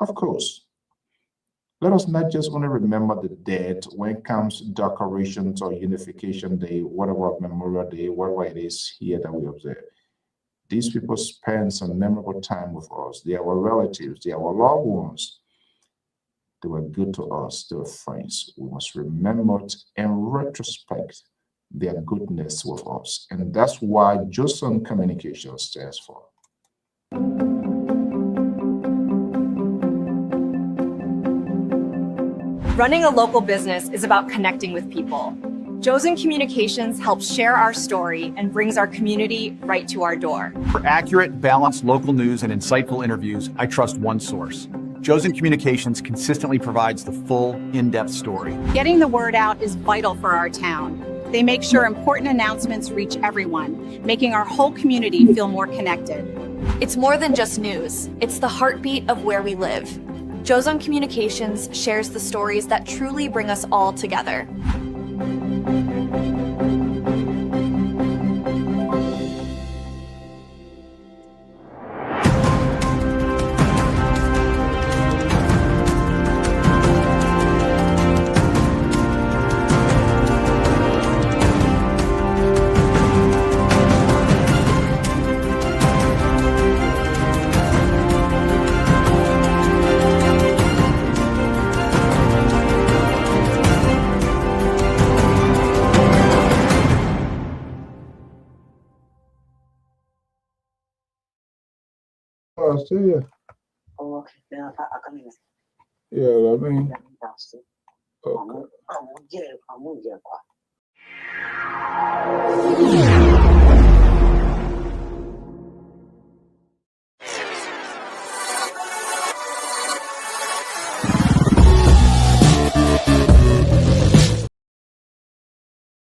Of course. Let us not just only remember the dead when it comes to decorations or Unification Day, whatever Memorial Day, whatever it is here that we observe. These people spend some memorable time with us. They are our relatives, they are our loved ones. They were good to us, they were friends. We must remember it and retrospect their goodness with us. And that's why Johnson Communications stands for. Running a local business is about connecting with people. Josen Communications helps share our story and brings our community right to our door. For accurate, balanced local news and insightful interviews, I trust one source. Josen Communications consistently provides the full, in-depth story. Getting the word out is vital for our town. They make sure important announcements reach everyone, making our whole community feel more connected. It's more than just news. It's the heartbeat of where we live. Josen Communications shares the stories that truly bring us all together. Yeah. Oh, okay. Yeah, I come in. Yeah, I mean. Okay.